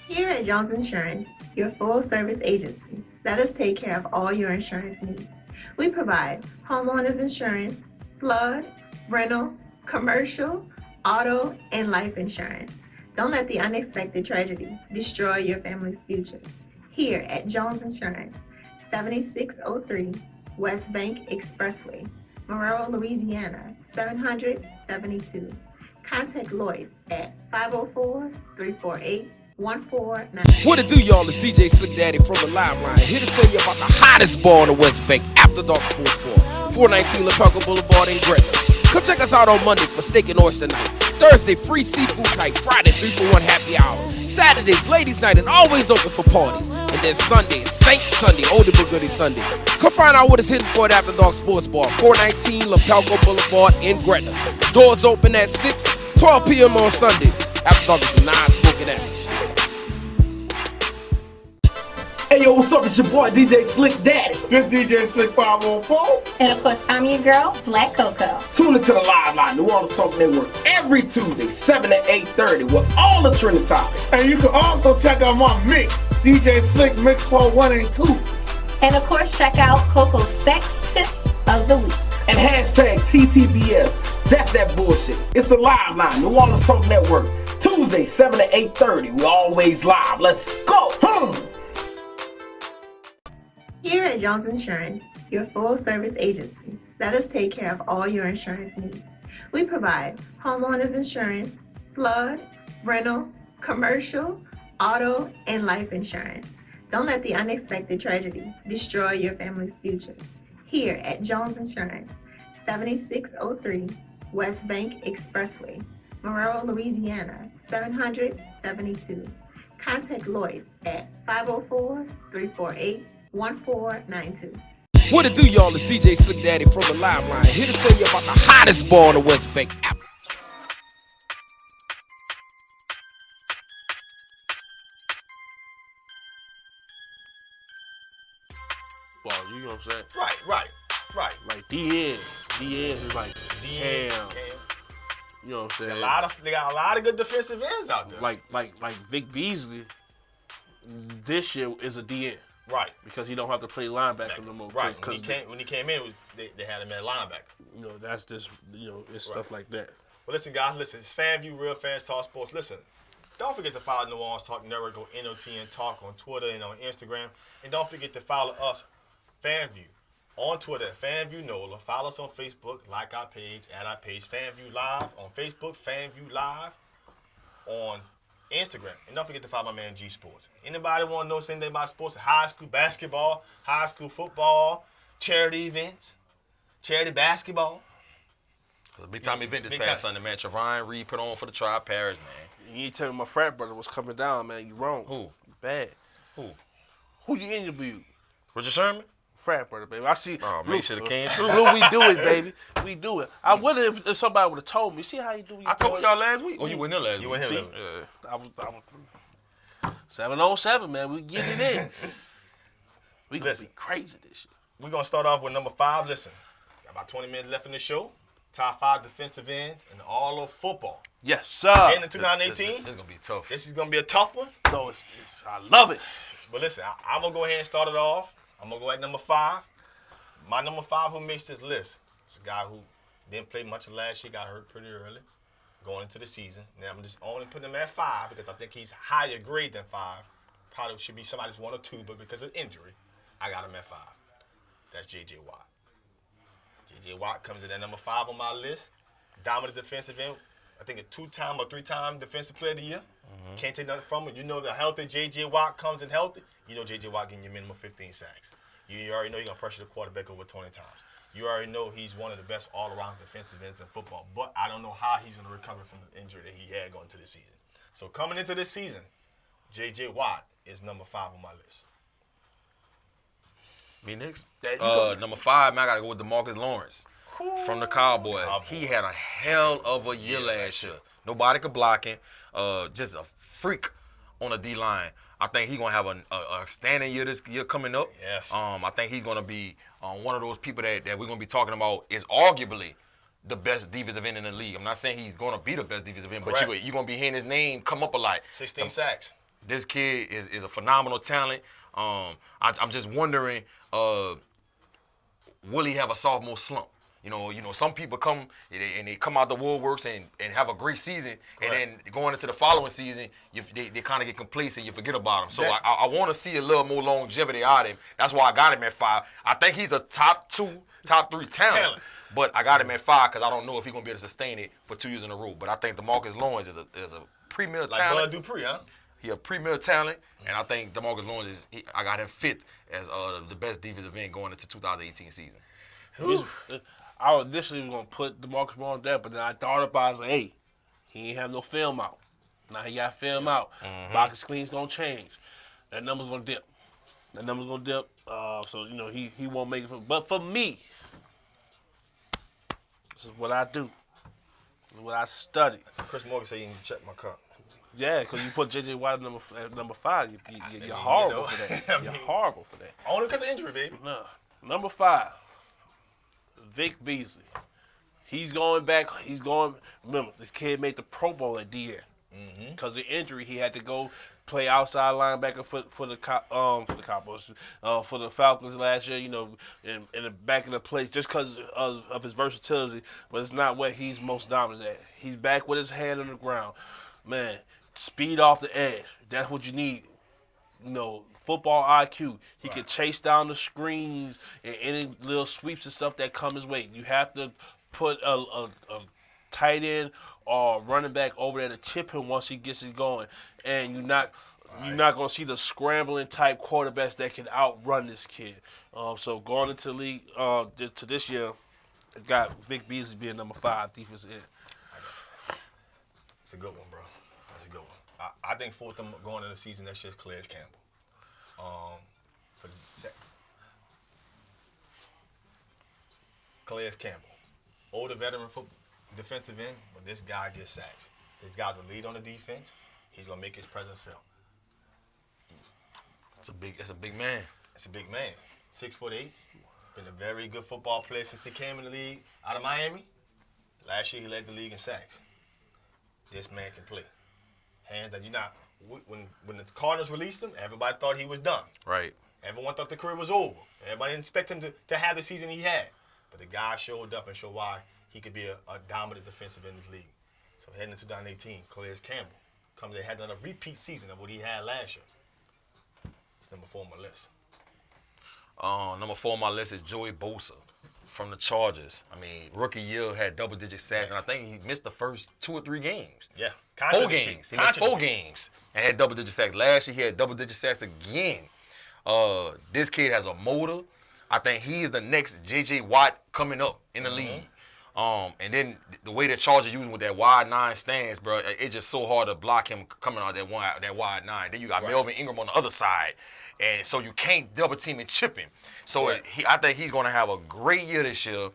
idea. Here at Jones Insurance, your full-service agency, let us take care of all your insurance needs. We provide homeowners insurance, flood, rental, commercial, auto, and life insurance. Don't let the unexpected tragedy destroy your family's future. Here at Jones Insurance, 7603 West Bank Expressway, Monroe, Louisiana, 772. Contact Lois at 504-348-1490. What it do, y'all? It's DJ Slick Daddy from the Liveline, here to tell you about the hottest bar on the West Bank, After Dark Sports Bar, 419 LaPelka Boulevard in Gretna. Come check us out on Monday for steak and oyster night. Thursday, free seafood night. Friday, 3-for-1 happy hour. Saturdays, ladies night, and always open for parties. And then Sunday, Saint Sunday, oldie but goodie Sunday. Come find out what is hidden for at After Dark Sports Bar, 419 LaPelka Boulevard in Gretna. Doors open at 6, 12 p.m. on Sundays. After Dark is a non-smoking atmosphere. Hey yo, what's up? It's your boy DJ Slick Daddy. This DJ Slick 504. And of course, I'm your girl, Black Coco. Tune into the Liveline, New Orleans Talk Network, every Tuesday, 7 to 8:30 with all the trending topics. And you can also check out my mix, DJ Slick Mix Quote 1 and 2. And of course, check out Coco's Sex Tips of the Week. And hashtag TTBF. That's that bullshit. It's the Liveline, New Orleans Talk Network, Tuesday, 7 to 8:30. We always live. Let's go. Here at Jones Insurance, your full-service agency, let us take care of all your insurance needs. We provide homeowners insurance, flood, rental, commercial, auto, and life insurance. Don't let the unexpected tragedy destroy your family's future. Here at Jones Insurance, 7603 West Bank Expressway, Monroe, Louisiana, 772. Contact Lois at 504-348-1492. What it do, y'all? It's DJ Slick Daddy from the Liveline, here to tell you about the hottest bar on the West Bank. Well, you know what I'm saying? Right. Like DN is like Cam. You know what I'm saying? They got a lot of good defensive ends out there. Like Vic Beasley this year is a DN. Right. Because he don't have to play linebacker no more. Right. When he came in, they had him at linebacker. You know, that's just, it's stuff like that. Well, listen, guys, it's FanView, Real Fans Talk Sports. Listen, don't forget to follow New Orleans Talk Network or NOTN Talk on Twitter and on Instagram. And don't forget to follow us, FanView, on Twitter at FanView NOLA. Follow us on Facebook, like our page, add our page, FanView Live on Facebook, FanView Live on Instagram. And don't forget to follow my man G Sports. Anybody want to know anything about sports? High school basketball, high school football, charity events, charity basketball. The big time event this past Sunday, man. Trevon Reed put on for the Tribe Parish, man. You ain't telling me my frat brother was coming down, man. You wrong. Who? You bad. Who you interviewed? Richard Sherman? Frat brother, baby. I see. Oh, man, should have came through. We do it, baby. We do it. I wonder if somebody would have told me. See how you do your I told y'all last week. Oh, you went in last week. You went here. I was 7-on-7, man. We get it in. We gonna be crazy this year. We're gonna start off with number 5. Listen, got about 20 minutes left in the show. Top 5 defensive ends in all of football. Yes, sir. In 2018. This is gonna be tough. This is gonna be a tough one. No, I love it. But listen, I'm gonna go ahead and start it off. I'm gonna go at number 5. My number 5 who makes this list is a guy who didn't play much of last year, got hurt pretty early going into the season. Now I'm just only putting him at 5 because I think he's higher grade than 5. Probably should be somebody's 1 or 2, but because of injury, I got him at 5. That's J.J. Watt. J.J. Watt comes in at number 5 on my list. Dominant defensive end. I think a 2-time or 3-time defensive player of the year. Can't take nothing from him. You know the healthy J.J. Watt comes in healthy. You know J.J. Watt getting you minimum 15 sacks. You already know you're going to pressure the quarterback over 20 times. You already know he's one of the best all-around defensive ends in football. But I don't know how he's going to recover from the injury that he had going into the season. So coming into this season, J.J. Watt is number 5 on my list. Me next. Yeah, Number 5, man, I gotta go with DeMarcus Lawrence from the Cowboys. He had a hell of a year last year. Nobody could block him. Just a freak on the D-line. I think he's gonna have a standing year this year coming up. Yes. I think he's gonna be one of those people that we're gonna be talking about is arguably the best defensive end in the league. I'm not saying he's gonna be the best defensive end, but you're gonna be hearing his name come up a lot. 16 sacks. This kid is a phenomenal talent. I'm just wondering, will he have a sophomore slump? You know, some people come and they come out the woodworks and have a great season, and then going into the following season, they kind of get complacent. You forget about them. So I want to see a little more longevity out of him. That's why I got him at 5. I think he's a top 3 talent. But I got him at 5 because I don't know if he's gonna be able to sustain it for 2 years in a row. But I think DeMarcus Lawrence is a premier talent. Like Bud Dupree, huh? He a premier talent, and I think DeMarcus Lawrence I got him 5th as the best defensive end going into 2018 season. I initially was gonna put DeMarcus Lawrence there, but then I thought about it. I was like, hey, he ain't have no film out. Now he got film out. Box screen's gonna change. That number's gonna dip. So he won't make it. But for me, this is what I do. This is what I study. Chris Morgan said you need to check my cup. Yeah, because you put J.J. Watt at number 5. You're horrible for that. You're horrible for that. Only because of injury, baby. No. Number 5, Vic Beasley. He's going back. Remember, this kid made the Pro Bowl at D.A. Because of injury, he had to go play outside linebacker for the Cowboys, for the Falcons last year. In the back of the place, just because of his versatility. But it's not what he's most dominant at. He's back with his hand on the ground, man. Speed off the edge. That's what you need. Football IQ. He can chase down the screens and any little sweeps and stuff that come his way. You have to put a tight end or running back over there to chip him once he gets it going. And you're not going to see the scrambling type quarterbacks that can outrun this kid. So going into the league to this year, I got Vic Beasley being number 5 defensive end. It's a good one, bro. That's a good one. I think 4th going into the season, that's just Calais Campbell. Calais Campbell, older veteran defensive end, but this guy gets sacks. This guy's a lead on the defense. He's gonna make his presence felt. That's a big man. It's a big man. 6'8". Been a very good football player since he came in the league out of Miami. Last year he led the league in sacks. This man can play. Hands that when the Cardinals released him, everybody thought he was done. Right. Everyone thought the career was over. Everybody didn't expect him to have the season he had. But the guy showed up and showed why he could be a dominant defensive in this league. So heading into 2018, Calais Campbell comes in, had done a repeat season of what he had last year. It's number 4 on my list. Number 4 on my list is Joey Bosa from the Chargers. I mean, rookie year had double-digit sacks, and I think he missed the first 2 or 3 games. Yeah. 4 games. He missed 4 games and had double-digit sacks. Last year, he had double-digit sacks again. This kid has a motor. I think he's the next J.J. Watt coming up in the league. And then the way the Chargers using with that wide 9 stance, bro, it's just so hard to block him coming out that wide 9. Then you got Melvin Ingram on the other side. And so you can't double team and chip him. So I think he's going to have a great year this year.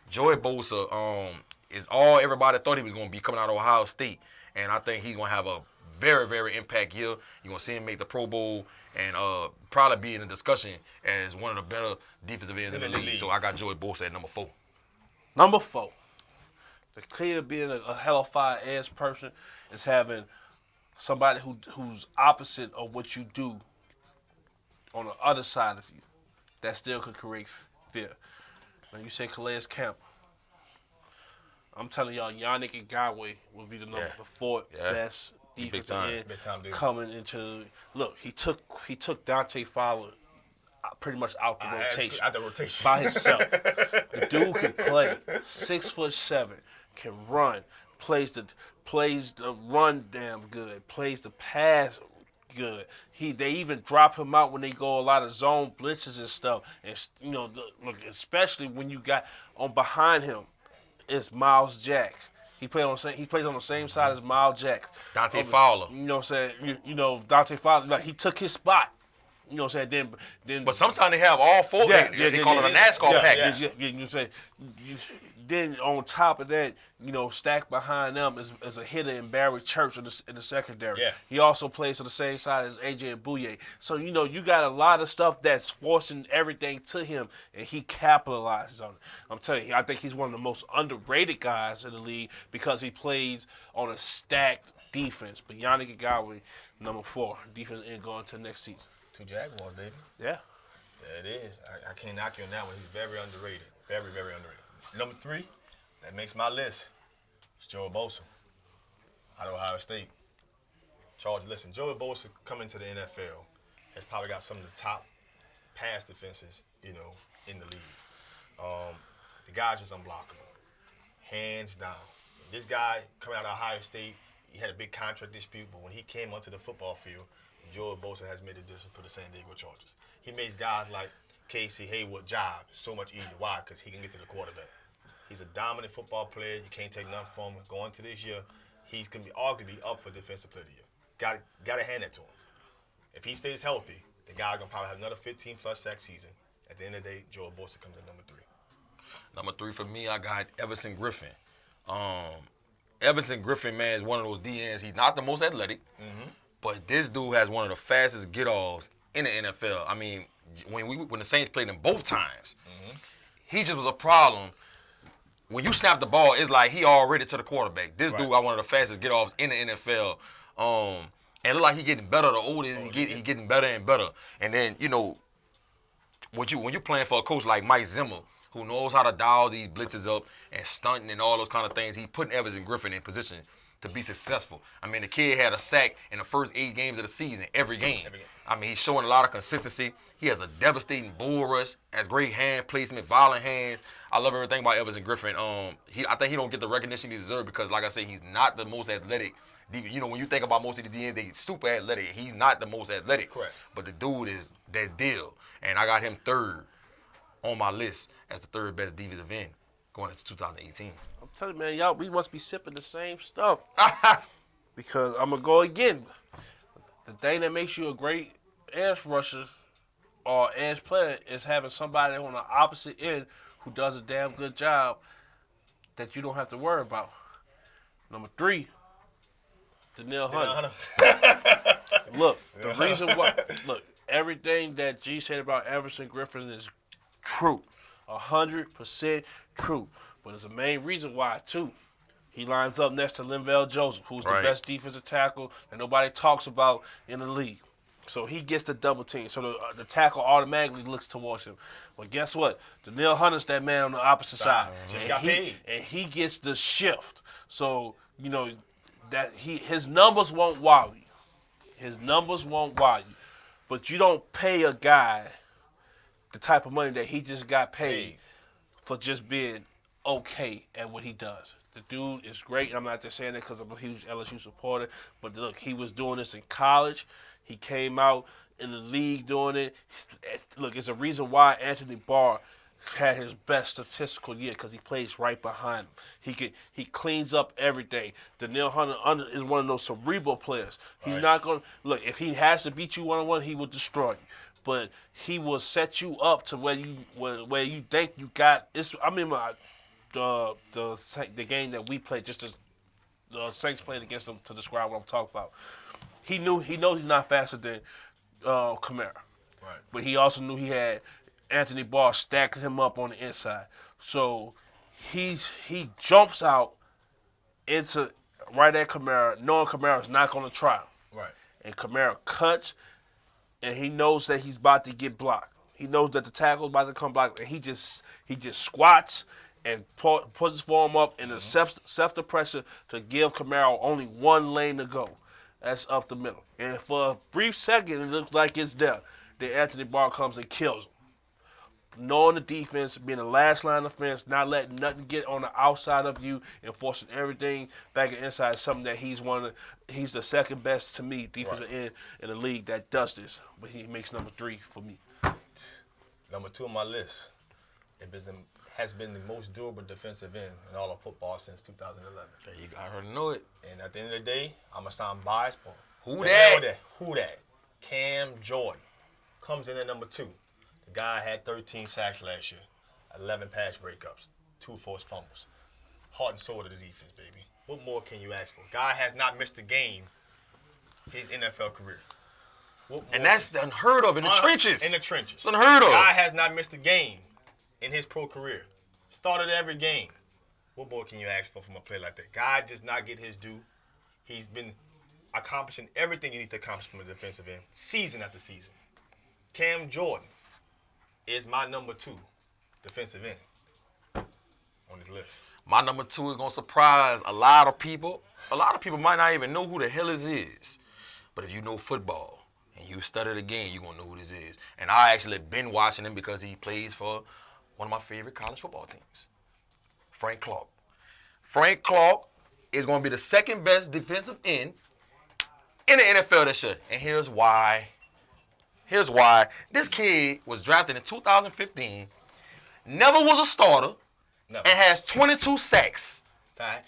Joey Bosa is all everybody thought he was going to be coming out of Ohio State. And I think he's going to have a very, very impact year. You're going to see him make the Pro Bowl and probably be in the discussion as one of the better defensive ends in the league. So I got Joey Bosa at number 4. Number 4. The key to being a hell-of-fire edge person is having somebody who's opposite of what you do on the other side of you that still could create fear. When you say Calais Campbell, I'm telling y'all, Yannick Ngakoue will be the number 4 best defensive end coming into. Look, he took Dante Fowler pretty much out the rotation. Out the rotation. By himself. The dude can play. 6'7", can run, plays the run damn good, plays the pass good. They even drop him out when they go a lot of zone blitzes and stuff. And look, especially when you got on behind him, it's Miles Jack. He plays on the same side as Miles Jack. Dante Fowler. You know what I'm saying? Dante Fowler, like, he took his spot. You know what I'm saying? Then But sometimes they have all four. They call it a NASCAR package. You say, then on top of that, stacked behind them is a hitter in Barry Church in the secondary. Yeah. He also plays on the same side as A.J. and Bouye. So, you got a lot of stuff that's forcing everything to him, and he capitalizes on it. I'm telling you, I think he's one of the most underrated guys in the league because he plays on a stacked defense. But Yannick Ngakoue, number 4, defense end going to next season. 2 Jaguars, baby. Yeah. Yeah, it is. I can't knock you on that one. He's very underrated. Very, very underrated. Number 3, that makes my list, is Joey Bosa out of Ohio State. Listen, Joey Bosa coming to the NFL has probably got some of the top pass defenses, in the league. The guy's just unblockable, hands down. This guy coming out of Ohio State, he had a big contract dispute, but when he came onto the football field, Joey Bosa has made a difference for the San Diego Chargers. He makes guys like Casey Hayward job so much easier. Why? Because he can get to the quarterback. He's a dominant football player. You can't take nothing from him. Going to this year, he's going to be arguably up for Defensive Player of the Year. Got to hand that to him. If he stays healthy, the guy going to probably have another 15-plus sack season. At the end of the day, Joey Bosa comes at number 3. Number 3 for me, I got Everson Griffin. Everson Griffin, man, is one of those DNs. He's not the most athletic, but this dude has one of the fastest get-offs in the NFL. I mean, when the Saints played him both times, he just was a problem. When you snap the ball, it's like he already to the quarterback. This dude got one of the fastest get-offs in the NFL. And it look like he getting better the older he getting better and better. And then, when you're playing for a coach like Mike Zimmer, who knows how to dial these blitzes up and stunting and all those kind of things, he's putting Everson Griffin in position to be successful. I mean, the kid had a sack in the first 8 games of the season, every game. I mean, he's showing a lot of consistency. He has a devastating bull rush, has great hand placement, violent hands. I love everything about Everson Griffin. I think he don't get the recognition he deserves because, like I said, he's not the most athletic. When you think about most of the DNs, they super athletic. He's not the most athletic. Correct. But the dude is that deal. And I got him 3rd on my list as the 3rd best defensive end going into 2018. I'm telling you, man, y'all, we must be sipping the same stuff. Because I'm going to go again. The thing that makes you a great edge rusher or edge player is having somebody on the opposite end who does a damn good job that you don't have to worry about. Number 3, Danielle Hunter. Look, the reason why, everything that G said about Everson Griffin is true. 100% true. But there's a main reason why, too. He lines up next to Linval Joseph, who's the best defensive tackle that nobody talks about in the league. So he gets the double team. So the tackle automatically looks towards him. Well, guess what? Danielle Hunter's that man on the opposite side. Just got paid. And he gets the shift. So, that his numbers won't wow you. His numbers won't wow you. But you don't pay a guy the type of money that he just got paid for just being okay at what he does. The dude is great. I'm not just saying that because I'm a huge LSU supporter. But look, he was doing this in college. He came out in the league doing it. Look, it's a reason why Anthony Barr had his best statistical year because he plays right behind him. He cleans up everything. Danielle Hunter is one of those cerebral players. He's not going to – look, if he has to beat you one-on-one, he will destroy you. But he will set you up to where you think you got – I mean, the game that we played, just as the Saints played against them to describe what I'm talking about. He knows he's not faster than Kamara. Right. But he also knew he had Anthony Barr stacking him up on the inside. So he jumps out into right at Kamara, knowing Kamara's not going to try him. Right. And Kamara cuts, and he knows that he's about to get blocked. He knows that the tackle's about to come blocked, and he just squats and puts his form up and accepts the pressure to give Kamara only one lane to go. That's up the middle. And for a brief second, it looks like it's there. Then Anthony Barr comes and kills him. Knowing the defense, being the last line of defense, not letting nothing get on the outside of you, and forcing everything back and inside is something that he's the second best to me defensive end in the league that does this. But he makes number 3 for me. Number 2 on my list. It has been the most durable defensive end in all of football since 2011. I already know it. And at the end of the day, I'm going to sound biased, but Who that? Cam Jordan. comes in at number 2. The guy had 13 sacks last year, 11 pass breakups, 2 forced fumbles. Heart and soul of the defense, baby. What more can you ask for? Guy has not missed a game his NFL career. And that's unheard of in the trenches. In the trenches. It's unheard of. Guy has not missed a game in his pro career. Started every game. What more can you ask for from a player like that? Guy does not get his due. He's been accomplishing everything you need to accomplish from a defensive end, season after season. Cam Jordan is my number 2 defensive end on this list. My number 2 is going to surprise a lot of people. A lot of people might not even know who the hell this is. But if you know football and you study the game, you're going to know who this is. And I actually been watching him because he plays for one of my favorite college football teams, Frank Clark. Frank Clark is going to be the second best defensive end in the NFL this year. And here's why. Here's why. This kid was drafted in 2015, never was a starter, and has 22 sacks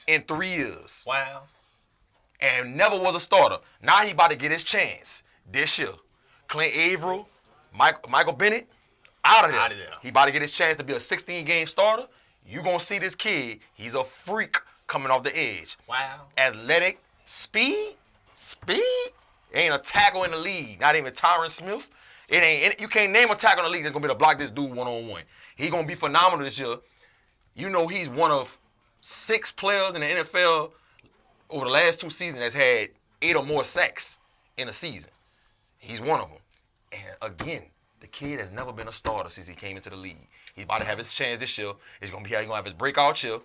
in 3 years. Wow. And never was a starter. Now he about to get his chance this year. Clint Averill, Michael Bennett, out of there. He about to get his chance to be a 16-game starter. You going to see this kid. He's a freak coming off the edge. Wow. Athletic, speed. Ain't a tackle in the league. Not even Tyron Smith. You can't name a tackle in the league that's going to be able to block this dude one-on-one. He going to be phenomenal this year. You know he's one of 6 players in the NFL over the last 2 seasons that's had 8 or more sacks in a season. He's one of them. And again, the kid has never been a starter since he came into the league. He's about to have his chance this year. He's going to be here. He's going to have his breakout year.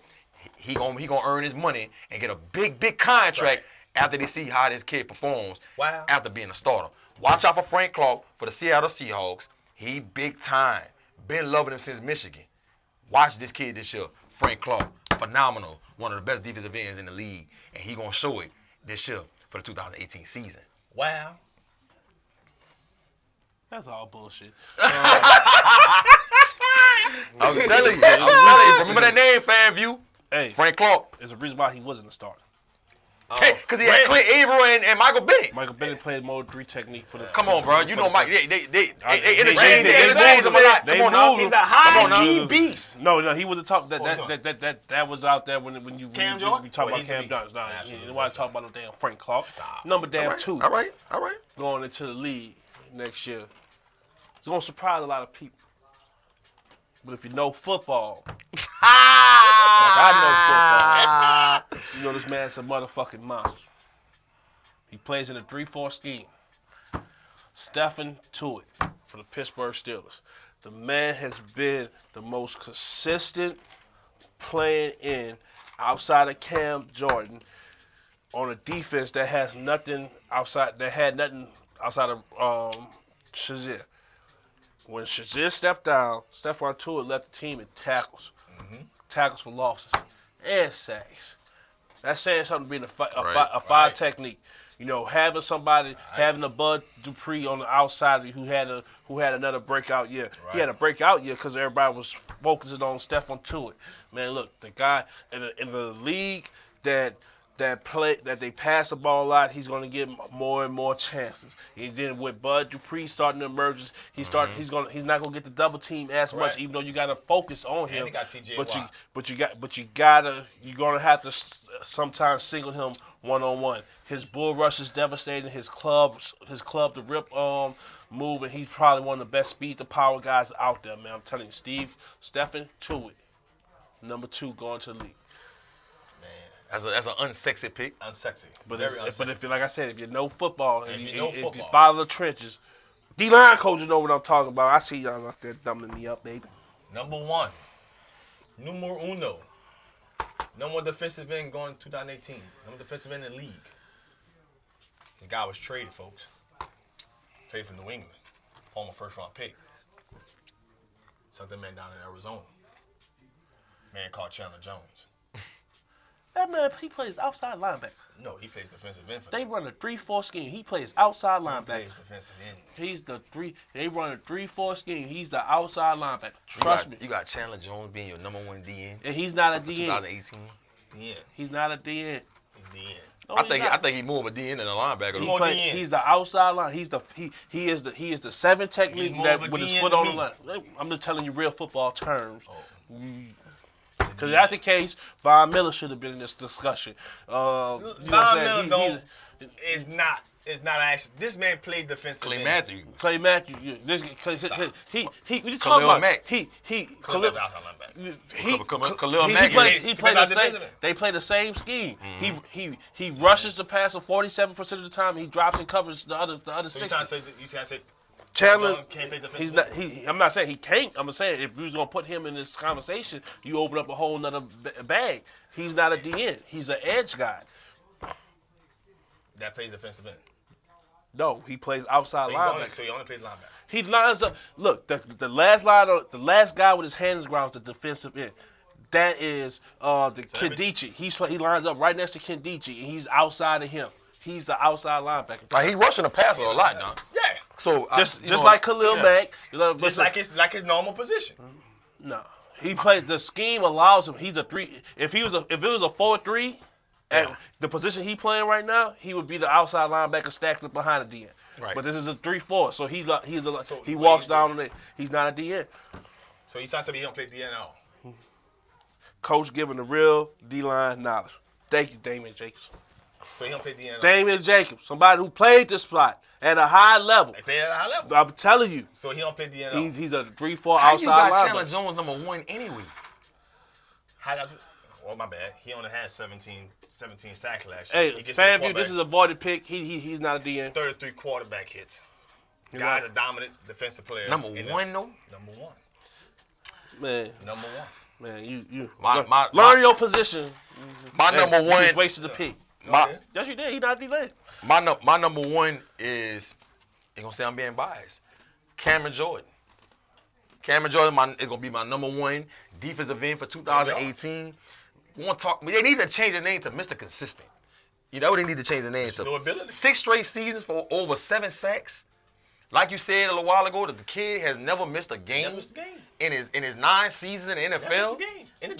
He gonna earn his money and get a big contract after they see how this kid performs after being a starter. Watch out for Frank Clark for the Seattle Seahawks. He big time. Been loving him since Michigan. Watch this kid this year. Frank Clark, phenomenal. One of the best defensive ends in the league. And he going to show it this year for the 2018 season. Wow. That's all bullshit. I'm telling you. Remember that name, FanView? Hey, Frank Clark. There's a reason why he wasn't a starter. Because he had Clint Averill and Michael Bennett. Michael Bennett played mode 3 technique for the. Come on, bro. You know, Mike. They interchanged him a lot. Come on now. He's a high-key beast. No, he wasn't talking. That was out there when you Cam Jordan? We talk about Cam Jordan. Nah, you want to talk about no damn Frank Clark. Number 2. All right. Going into the league next year. It's gonna surprise a lot of people. But if you know football, like I know football, you know this man's a motherfucking monster. He plays in a 3-4 scheme. Stephen Tuitt for the Pittsburgh Steelers. The man has been the most consistent playing in outside of Cam Jordan on a defense that has nothing outside. That had nothing outside of Shazier. When Shazier stepped down, Stephon Tuitt led the team in tackles. Tackles for losses and sacks. That's saying something being a fire technique. You know, having somebody, having a Bud Dupree on the outside who had another breakout year. Right. He had a breakout year because everybody was focusing on Stephon Tuitt. Man, look, the guy in the league that they pass the ball a lot, he's going to get more and more chances. And then with Bud Dupree starting to emerge, he's not going to get the double team as much, even though you got to focus on him. You're going to have to sometimes single him one-on-one. His bull rush is devastating. His club to rip move, and he's probably one of the best speed to power guys out there, man. I'm telling you, Stephen Tuitt, number 2 going to the league. That's an unsexy pick. Unsexy. But if like I said, if you know football and if you follow the trenches, D-line coaches know what I'm talking about. I see y'all out there thumbing me up, baby. Number 1, numero uno. No more defensive end going in 2018. No more defensive end in the league. This guy was traded, folks. Played for New England. Former first-round pick. Something man down in Arizona. Man called Chandler Jones. That man, he plays outside linebacker. No, he plays defensive end for them. They run a 3-4 scheme. He plays outside linebacker. He plays defensive end. He's the 3. They run a 3-4 scheme. He's the outside linebacker. Trust me. You got Chandler Jones being your number 1 DN. And he's not a DN. 2018. DN. He's not a DN. He's DN. No, I think he's more of a DN than a linebacker. He's the outside line. He is the 7 technique that with his foot on the line. I'm just telling you real football terms. Because if that's the case, Von Miller should have been in this discussion. Von Miller It's not actually. This man played defensive. Clay Matthews. Clay Matthews. This what you talking about? Mack. Khalil Mack. He played the same. They play the same scheme. Mm-hmm. He rushes the passer 47% of the time. He drops and covers the other 60. You trying to say Chandler, can't play defensive? he's not. I'm not saying he can't. I'm saying if you was gonna put him in this conversation, you open up a whole nother bag. He's not a DN. He's an edge guy. That plays defensive end. No, he plays outside linebacker. So he only plays linebacker. He lines up. Look, the last guy with his hands ground is the defensive end. That is Kendichi. He lines up right next to Kendichi, and he's outside of him. He's the outside linebacker. Like he rushing the passer a lot now. Yeah. So just like Khalil Mack, just like his normal position. No, he plays. The scheme allows him. He's a 3. If it was a 4-3. At the position he playing right now, he would be the outside linebacker stacked up behind the DN. Right. But this is a 3-4, so he walks down on it. He's not a DN. So he's trying to say he don't play DN at all. Coach giving the real D-line knowledge. Thank you, Damian Jacobs. So he don't play DN at all. Damian Jacobs, somebody who played this spot at a high level. They play at a high level. I'm telling you. So he don't play DN at all. He's a 3-4 outside linebacker. How you got Chandler Jones number 1 anyway? Oh, my bad. He only had 17 sacks last year. Hey, FanView, this is a voided pick. He's not a DN. 33 quarterback hits. Guy's a dominant defensive player. Number 1, though? Number 1. Man. Number 1. Man, you learn your position. My number 1. You just wasted the pick. Yes, you did. He's not DN. My number 1 is, you're going to say I'm being biased, Cameron Jordan. Cameron Jordan is going to be my number 1 defensive end for 2018. They need to change the name to Mr. Consistent. You know, they need to change the name to 6 straight seasons for over 7 sacks. Like you said a little while ago, that the kid has never missed a game. In his 9 seasons in the NFL.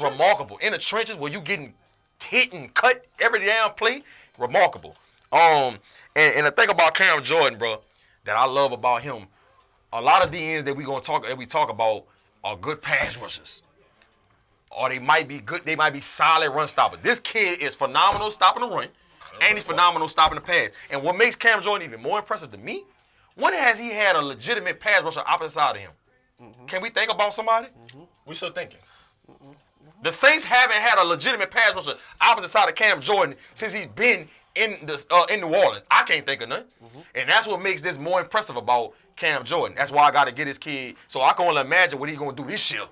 Remarkable. In the trenches where you getting hit and cut every damn play. Remarkable. And the thing about Cameron Jordan, bro, that I love about him, a lot of DNs that we talk about are good pass rushers. Or they might be good, they might be solid run stoppers. This kid is phenomenal stopping the run, and he's phenomenal stopping the pass. And what makes Cameron Jordan even more impressive to me, when has he had a legitimate pass rusher opposite side of him? Mm-hmm. Can we think about somebody? Mm-hmm. We still thinking. Mm-hmm. The Saints haven't had a legitimate pass rusher opposite side of Cam Jordan since he's been in New Orleans. I can't think of none. Mm-hmm. And that's what makes this more impressive about Cam Jordan. That's why I got to get his kid. So I can only imagine what he's going to do this year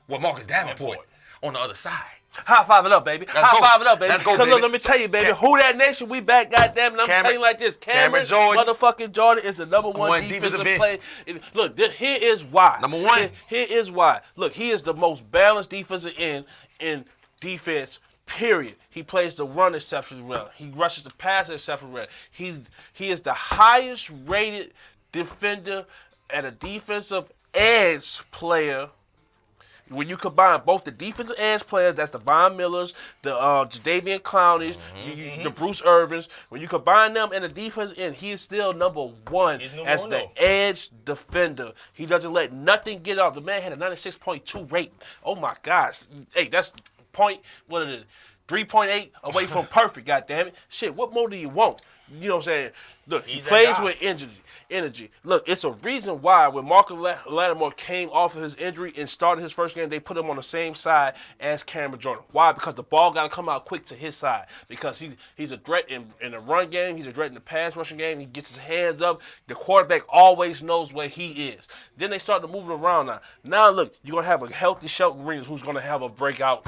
with Marcus Davenport on the other side. High five it up, baby. High five it up, baby. Let's go, baby. Look, let me tell you, baby. Who that nation? We back, goddamn it. I'm telling you like this. Cameron Jordan, motherfucking Jordan is the number 1 defensive player. Look, here is why. Number 1. Here is why. Look, he is the most balanced defensive end in defense. Period. He plays the run exceptionally well. He rushes the pass exceptionally well. He is the highest rated defender and a defensive edge player. When you combine both the defensive edge players, that's the Von Millers, the Jadeveon Clowneys, the Bruce Irvins, when you combine them and the defense end, he is still number 1 as the edge defender. He doesn't let nothing get off. The man had a 96.2 rating. Oh my gosh. Hey, that's 3.8 away from perfect, goddammit. Shit, what more do you want? You know what I'm saying? Look, he plays with energy. Look, it's a reason why when Marcus Lattimore came off of his injury and started his first game, they put him on the same side as Cameron Jordan. Why? Because the ball got to come out quick to his side. Because he's a threat in the run game. He's a threat in the pass rushing game. He gets his hands up. The quarterback always knows where he is. Then they start to move him around now. Now, look, you're going to have a healthy Shelton Reeves who's going to have a breakout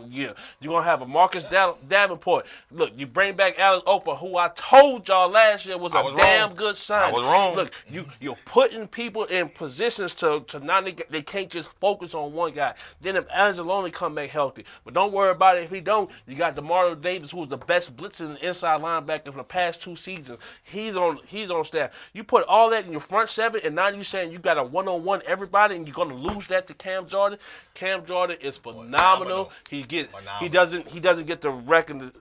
year. You're going to have a Marcus Davenport. Look, you bring back Alex Opa, who I told told y'all last year was a damn good sign. I was wrong. Look, you're putting people in positions to now they can't just focus on one guy. Then if Anzalone come back healthy, but don't worry about it if he don't. You got DeMario Davis, who's the best blitzing inside linebacker for the past 2 seasons. He's on staff. You put all that in your front seven, and now you're saying you got a one-on-one everybody, and you're gonna lose that to Cam Jordan. Cam Jordan is phenomenal. He doesn't get the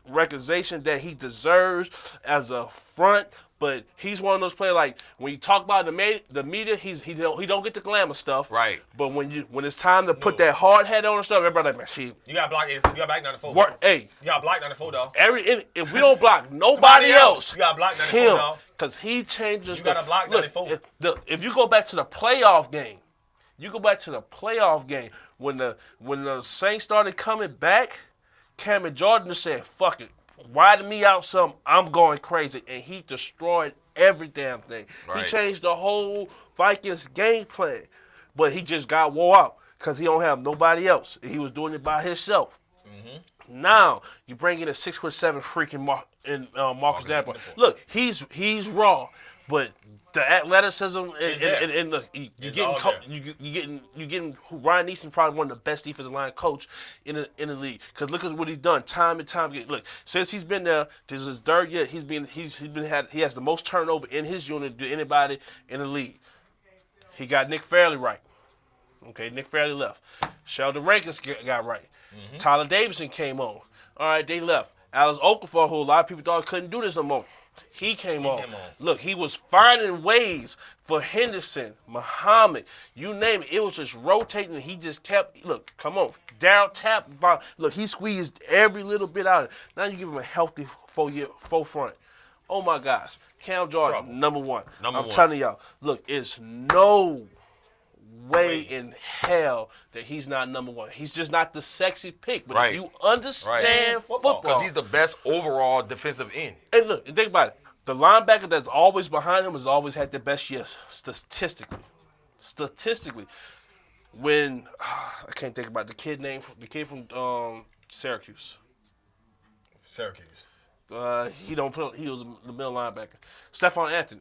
recognition that he deserves as a front. But he's one of those players, like, when you talk about the media, he don't get the glamour stuff. Right. But when it's time to put that hard hat on and stuff, everybody like, man, shit. You got blocked. You got black 94. Hey. You got black 94, dog. If we don't block nobody else, you got black 94, him, dog. because he changes. You got a block 94. If you go back to the playoff game, when the Saints started coming back, Cam Jordan said, fuck it. Widen me out some, I'm going crazy. And he destroyed every damn thing. Right. He changed the whole Vikings game plan. But he just got wore out because he don't have nobody else. He was doing it by himself. Mm-hmm. Now, you bring in a 6'7" freaking Marcus Davenport. Look, he's raw, but the athleticism and you getting Ryan Neeson, probably one of the best defensive line coach in the league. Because look at what he's done time and time again. Look, since he's been there, this is his third year. He has the most turnover in his unit to anybody in the league. He got Nick Fairley right. Okay, Nick Fairley left. Sheldon Rankins got right. Mm-hmm. Tyler Davidson came on. All right, they left. Alex Okafor, who a lot of people thought couldn't do this no more. He came on. Look, he was finding ways for Henderson, Muhammad, you name it. It was just rotating, and he just kept, look, come on. Darryl Tapp, look, he squeezed every little bit out of it. Now you give him a healthy full front. Oh, my gosh. Cam Jordan, number one. I'm telling y'all, look, it's no way in hell that he's not number one. He's just not the sexy pick. But if you understand football. Because he's the best overall defensive end. And look, think about it. The linebacker that's always behind him has always had the best years statistically. When I can't think about the kid from Syracuse. He was the middle linebacker. Stephon Anthony.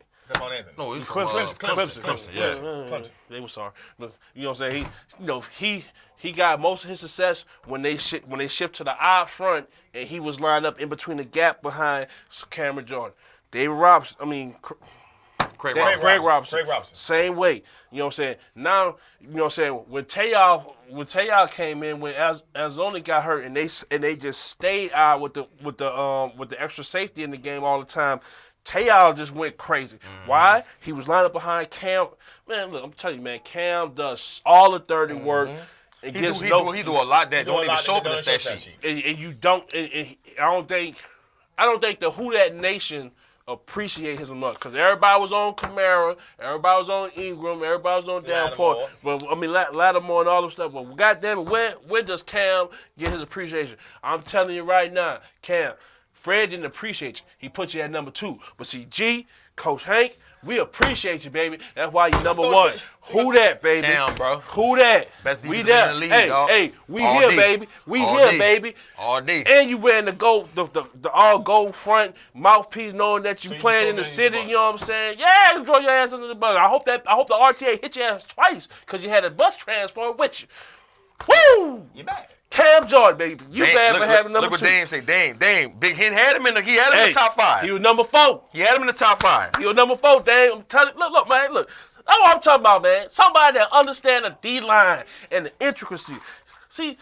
No, he was Clemson. Yeah. They were sorry. But, you know what I'm saying? He got most of his success when they shift to the odd front, and he was lined up in between the gap behind Cameron Jordan. Craig Robinson. Same way. You know what I'm saying? Now, you know what I'm saying, when Tayal came in, when Azoni got hurt, and they just stayed out with the extra safety in the game all the time, Tayal just went crazy. Mm-hmm. Why? He was lined up behind Cam. Man, look, I'm telling you, man, Cam does all the dirty work. He do a lot that don't even show up in the stat sheet. And you don't. And I don't think the Who Dat Nation appreciate his much, because everybody was on Kamara, everybody was on Ingram, everybody was on Davenport, but I mean Lattimore and all them stuff. But goddamn it, where does Cam get his appreciation? I'm telling you right now, Cam, Fred didn't appreciate you. He put you at number 2. But see, Coach Hank, we appreciate you, baby. That's why you number 1. Who that, baby? Damn, bro. Who that? Best we there. In the league, dog. Hey, we all here, day. Baby. We all here, day. Baby. All day. And you wearing the all gold front mouthpiece, knowing that you playing in the city. You know what I'm saying? Yeah, throw your ass under the bus. I hope the RTA hit your ass twice because you had a bus transfer with you. Woo! You back. Cam Jordan, baby. You bad for having number 2. Look what Dame say. Dame. Big Hen had him in the top 5. He was number 4. He had him in the top 5. He was number 4, Dame. I'm telling you. Look, man. Look. That's what I'm talking about, man. Somebody that understand the D-line and the intricacy. See,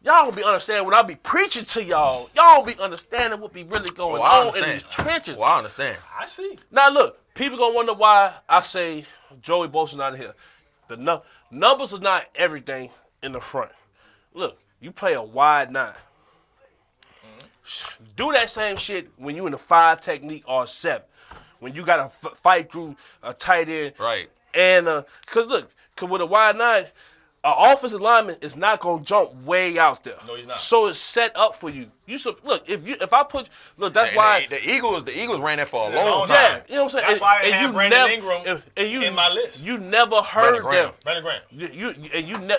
y'all don't be understanding when I be preaching to y'all. Y'all don't be understanding what be really going on in these trenches. Well, I understand. I see. Now, look. People going to wonder why I say Joey Bosa's not here. The numbers are not everything in the front. Look. You play a wide 9. Mm-hmm. Do that same shit when you in a 5 technique or a 7. When you got to fight through a tight end. Right. And, because with a wide 9, an offensive lineman is not going to jump way out there. No, he's not. So it's set up for you. That's why. The Eagles ran that for a long time. Yeah, you know what I'm saying? That's why I had Brandon Ingram in my list. You never heard them. Brandon Graham.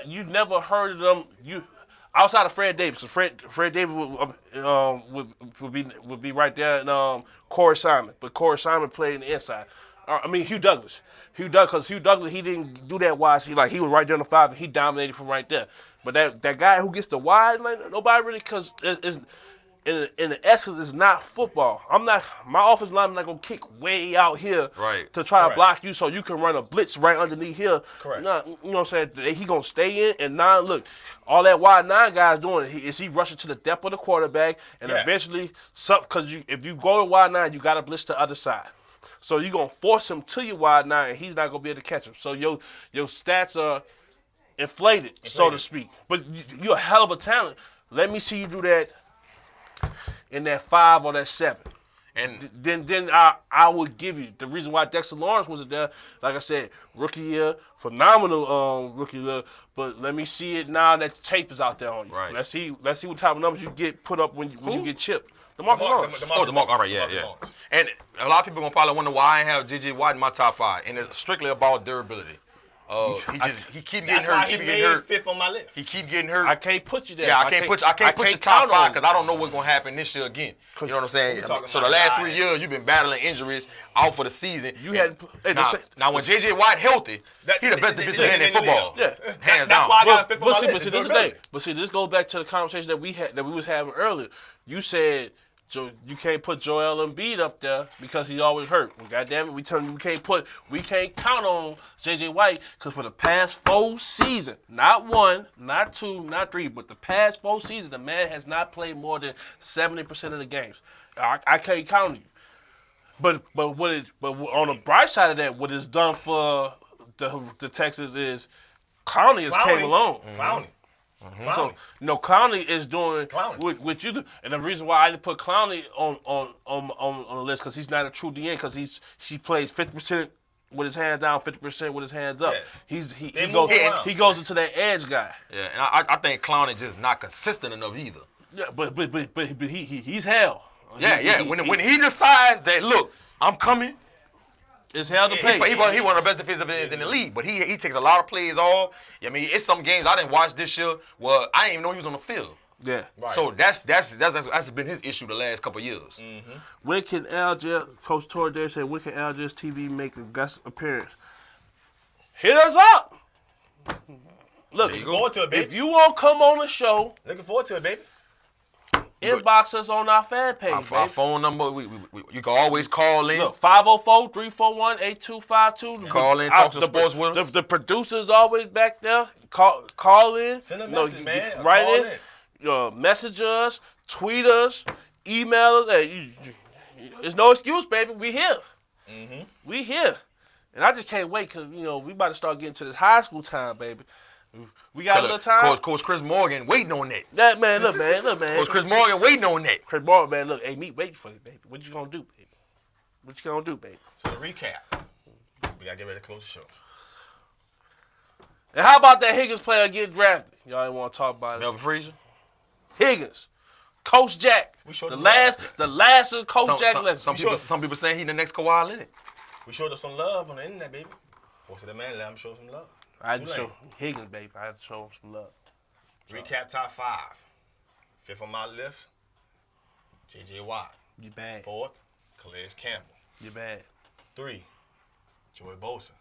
You never heard of them. outside of Fred Davis, because Fred Davis would be right there, and Corey Simon, but Corey Simon played in the inside. Hugh Douglas, because Hugh Douglas, he didn't do that wide. He was right there on the 5, and he dominated from right there. But that guy who gets the wide, like, nobody really, because it's in the essence, it's not football. My offensive line is not gonna kick way out here to try to block you, so you can run a blitz right underneath here. Correct. Nah, you know what I'm saying? He gonna stay in and look. All that wide 9 guys doing is he rushing to the depth of the quarterback, and eventually, because if you go to wide 9, you got to blitz the other side. So you're going to force him to your wide 9, and he's not going to be able to catch him. So your stats are inflated, so to speak. But you're a hell of a talent. Let me see you do that in that 5 or that 7. And then I would give you the reason why Dexter Lawrence wasn't there. Like I said, rookie year, phenomenal rookie year. But let me see it now that the tape is out there on you. Right. Let's see what type of numbers you get put up when you get chipped. DeMarcus Lawrence. DeMarcus, all right, yeah. And a lot of people gonna probably wonder why I ain't have J.J. Watt in my top 5, and it's strictly about durability. He keep getting hurt. He made 5th on my list. He keep getting hurt. I can't put you there. Yeah, I can't put you top 5 because I don't know what's gonna happen this year again. You know what I'm saying? So the last 3 years you've been battling injuries out for the season. You had now when J.J. Watt healthy, he the best defensive end in football. Yeah, hands down. That's why I got a 5th on my list. But see, this is the thing. But see, this goes back to the conversation that we was having earlier. You said you can't put Joel Embiid up there because he's always hurt. Well, goddamn it, we tell you we can't count on J.J. White because for the past 4 seasons, not 1, not 2, not 3, but the past 4 seasons, the man has not played more than 70% of the games. I can't count on you. But on the bright side of that, what it's done for the Texans is Clowney has came along. Clowney. So Clowney is doing what you do, and the reason why I didn't put Clowney on the list because he's not a true DN because he plays 50% with his hands down, 50% with his hands up. Yeah. He goes into that edge guy. Yeah, and I think Clowney just not consistent enough either. Yeah, but he's hell. When he decides that look, I'm coming. It's hell to pay. He one of the best defensive ends in the league, but he takes a lot of plays off. I mean, it's some games I didn't watch this year where I didn't even know he was on the field. Yeah. Right. So that's been his issue the last couple of years. Mm-hmm. When can Coach Torrey Dare said, when can Algiers TV make a guest appearance? Hit us up. Look, if you won't come on the show, looking forward to it, baby. Inbox us on our fan page. Our phone number, you can always call in. Look, 504-341-8252. Call in, talk to sports with us. The producer's always back there. Call in. Send a message, man. Right in. Message us, tweet us, email us. Hey, there's no excuse, baby. We here. Mm-hmm. We here. And I just can't wait because, we about to start getting to this high school time, baby. We got a little time. Coach Chris Morgan waiting on that. Look, man. Coach Chris Morgan waiting on that. Chris Morgan, man, look, hey, me waiting for you, baby. What you gonna do, baby? So to recap, we gotta get ready to close the show. And how about that Higgins player getting drafted? Y'all ain't want to talk about it. Melvin Frazier? Higgins. Coach Jack. The last of Coach Jack left. Some people saying he the next Kawhi Leonard. We showed up some love on the internet, baby. Posted that man, let him show some love. I had to show Higgins, baby. I had to show him some love. Recap top 5. 5th on my list, J.J. Watt. You bad. 4th, Calais Campbell. You bad. 3, Joey Bosa.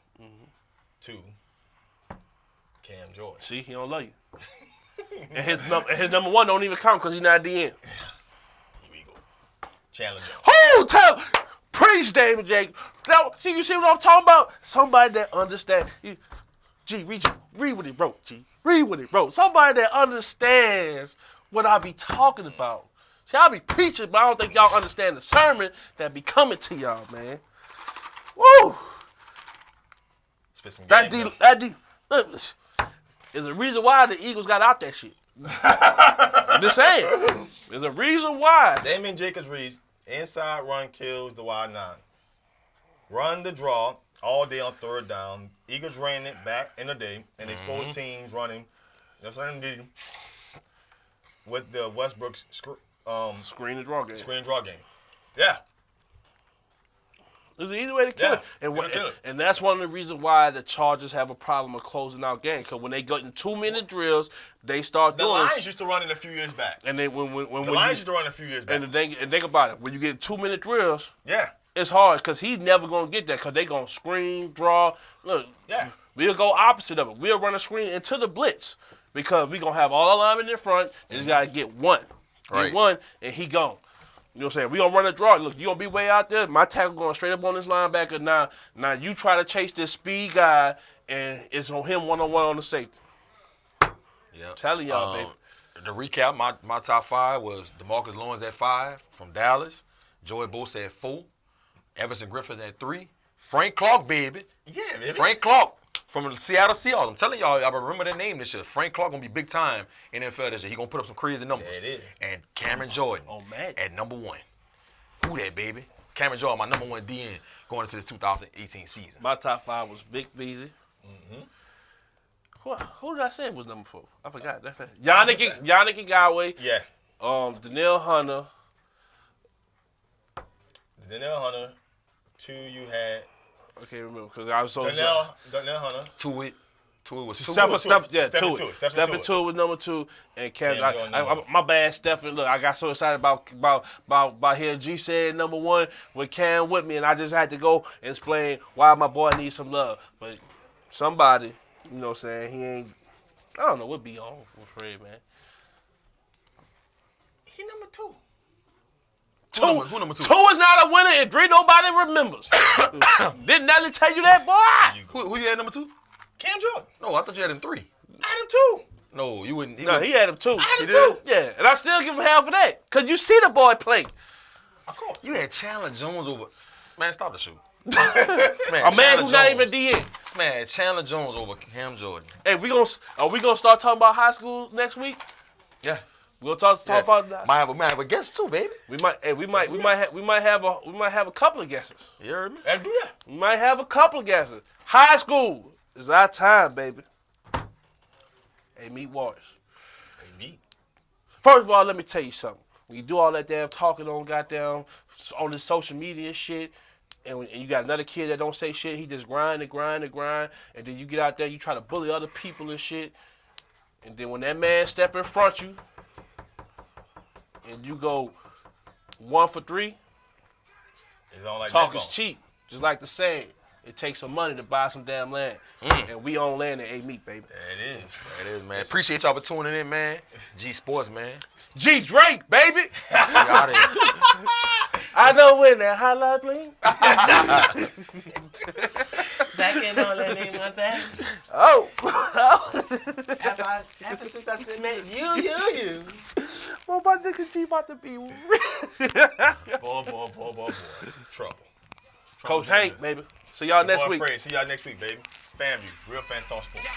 2, Cam Jordan. See, he don't love you. and his number 1 don't even count because he's not at the end. Here we go. Chandler Jones. Hold up! Preach, David Jake. Now, you see what I'm talking about? Somebody that understands. G, read what he wrote, G. Read what he wrote. Somebody that understands what I be talking about. See, I be preaching, but I don't think y'all understand the sermon that be coming to y'all, man. Woo! Spit some That D. Look, there's a reason why the Eagles got out that shit. I'm just saying. There's a reason why. Damian Jacobs reads, inside run kills the wide 9. Run the draw all day on 3rd down. Eagles ran it back in the day and exposed teams running. That's what they did with the Westbrook screen and draw game. Yeah. It's an easy way to kill it. And that's one of the reasons why the Chargers have a problem of closing out games. Because when they get in 2-minute drills, they start doing The this. Lions used to run it a few years back. And then when the Lions used to run a few years back. And think about it. When you get 2-minute drills, it's hard because he's never going to get that because they're going to screen, draw. Look, we'll go opposite of it. We'll run a screen into the blitz because we're going to have all our linemen in front and just got to get one. Get one, and he gone. You know what I'm saying? We gonna run a draw. Look, you gonna be way out there. My tackle going straight up on this linebacker. Now you try to chase this speed guy, and it's on him one-on-one on the safety. Yeah, telling y'all, baby. To recap, my top 5 was DeMarcus Lawrence at 5 from Dallas, Joey Bosa at 4, Everson Griffin at 3, Frank Clark, baby. Yeah, baby. Frank Clark from the Seattle Seahawks. I'm telling y'all, I remember that name this year. Frank Clark gonna be big time in the NFL this year. He gonna put up some crazy numbers. Yeah, it is. And Cameron Jordan at number 1. Who that, baby? Cameron Jordan, my number 1 DN going into the 2018 season. My top 5 was Vic Beasley. Who did I say was number 4? I forgot. Yannick Ngakoue. Yeah. Danielle Hunter. 2 you had. I can't remember because I was so Danielle Hunter. Two was two. Stephen Stephen Two was number 2, and Cam. My bad, Stephen. Look, I got so excited about hearing G said number 1 with Cam with me, and I just had to go and explain why my boy needs some love. But somebody, you know what I'm saying, he ain't. I don't know what be on with Fred, man. He number 2. Who number 2? 2 is not a winner, and 3 nobody remembers. Didn't Nelly tell you that, boy? Who you had number 2? Cam Jordan. No, I thought you had him 3. I had him 2. No, you wouldn't. He had him 2. I had him 2. Yeah, and I still give him half of that because you see the boy play. Of course. You had Chandler Jones over. Man, stop the shoot. A man who's not even DN. This man had Chandler Jones over Cam Jordan. Hey, are we gonna start talking about high school next week? Yeah. We'll talk about that. Might have a guest too, baby. We might have a couple of guesses. You heard me? Let's do that. We might have a couple of guesses. High school is our time, baby. Hey, meet Warriors. Hey, meet. First of all, let me tell you something. When you do all that damn talking on the social media shit, and you got another kid that don't say shit, he just grind, and then you get out there, you try to bully other people and shit, and then when that man step in front of you, and you go 1 for 3, it's on like talk is cheap. Just like the saying, it takes some money to buy some damn land. And we own land at A-Meat, baby. That is, man. Appreciate y'all for tuning in, man. G Sports, man. G Drake, baby. I know when that highlight bling. Back in on that name one thing. Oh. Ever since I said, man, you. Well, my nigga G about to be boy. Trouble. Coach Hank, baby. See y'all next week. See y'all next week, baby. FanView, Real Fans Talk Sports.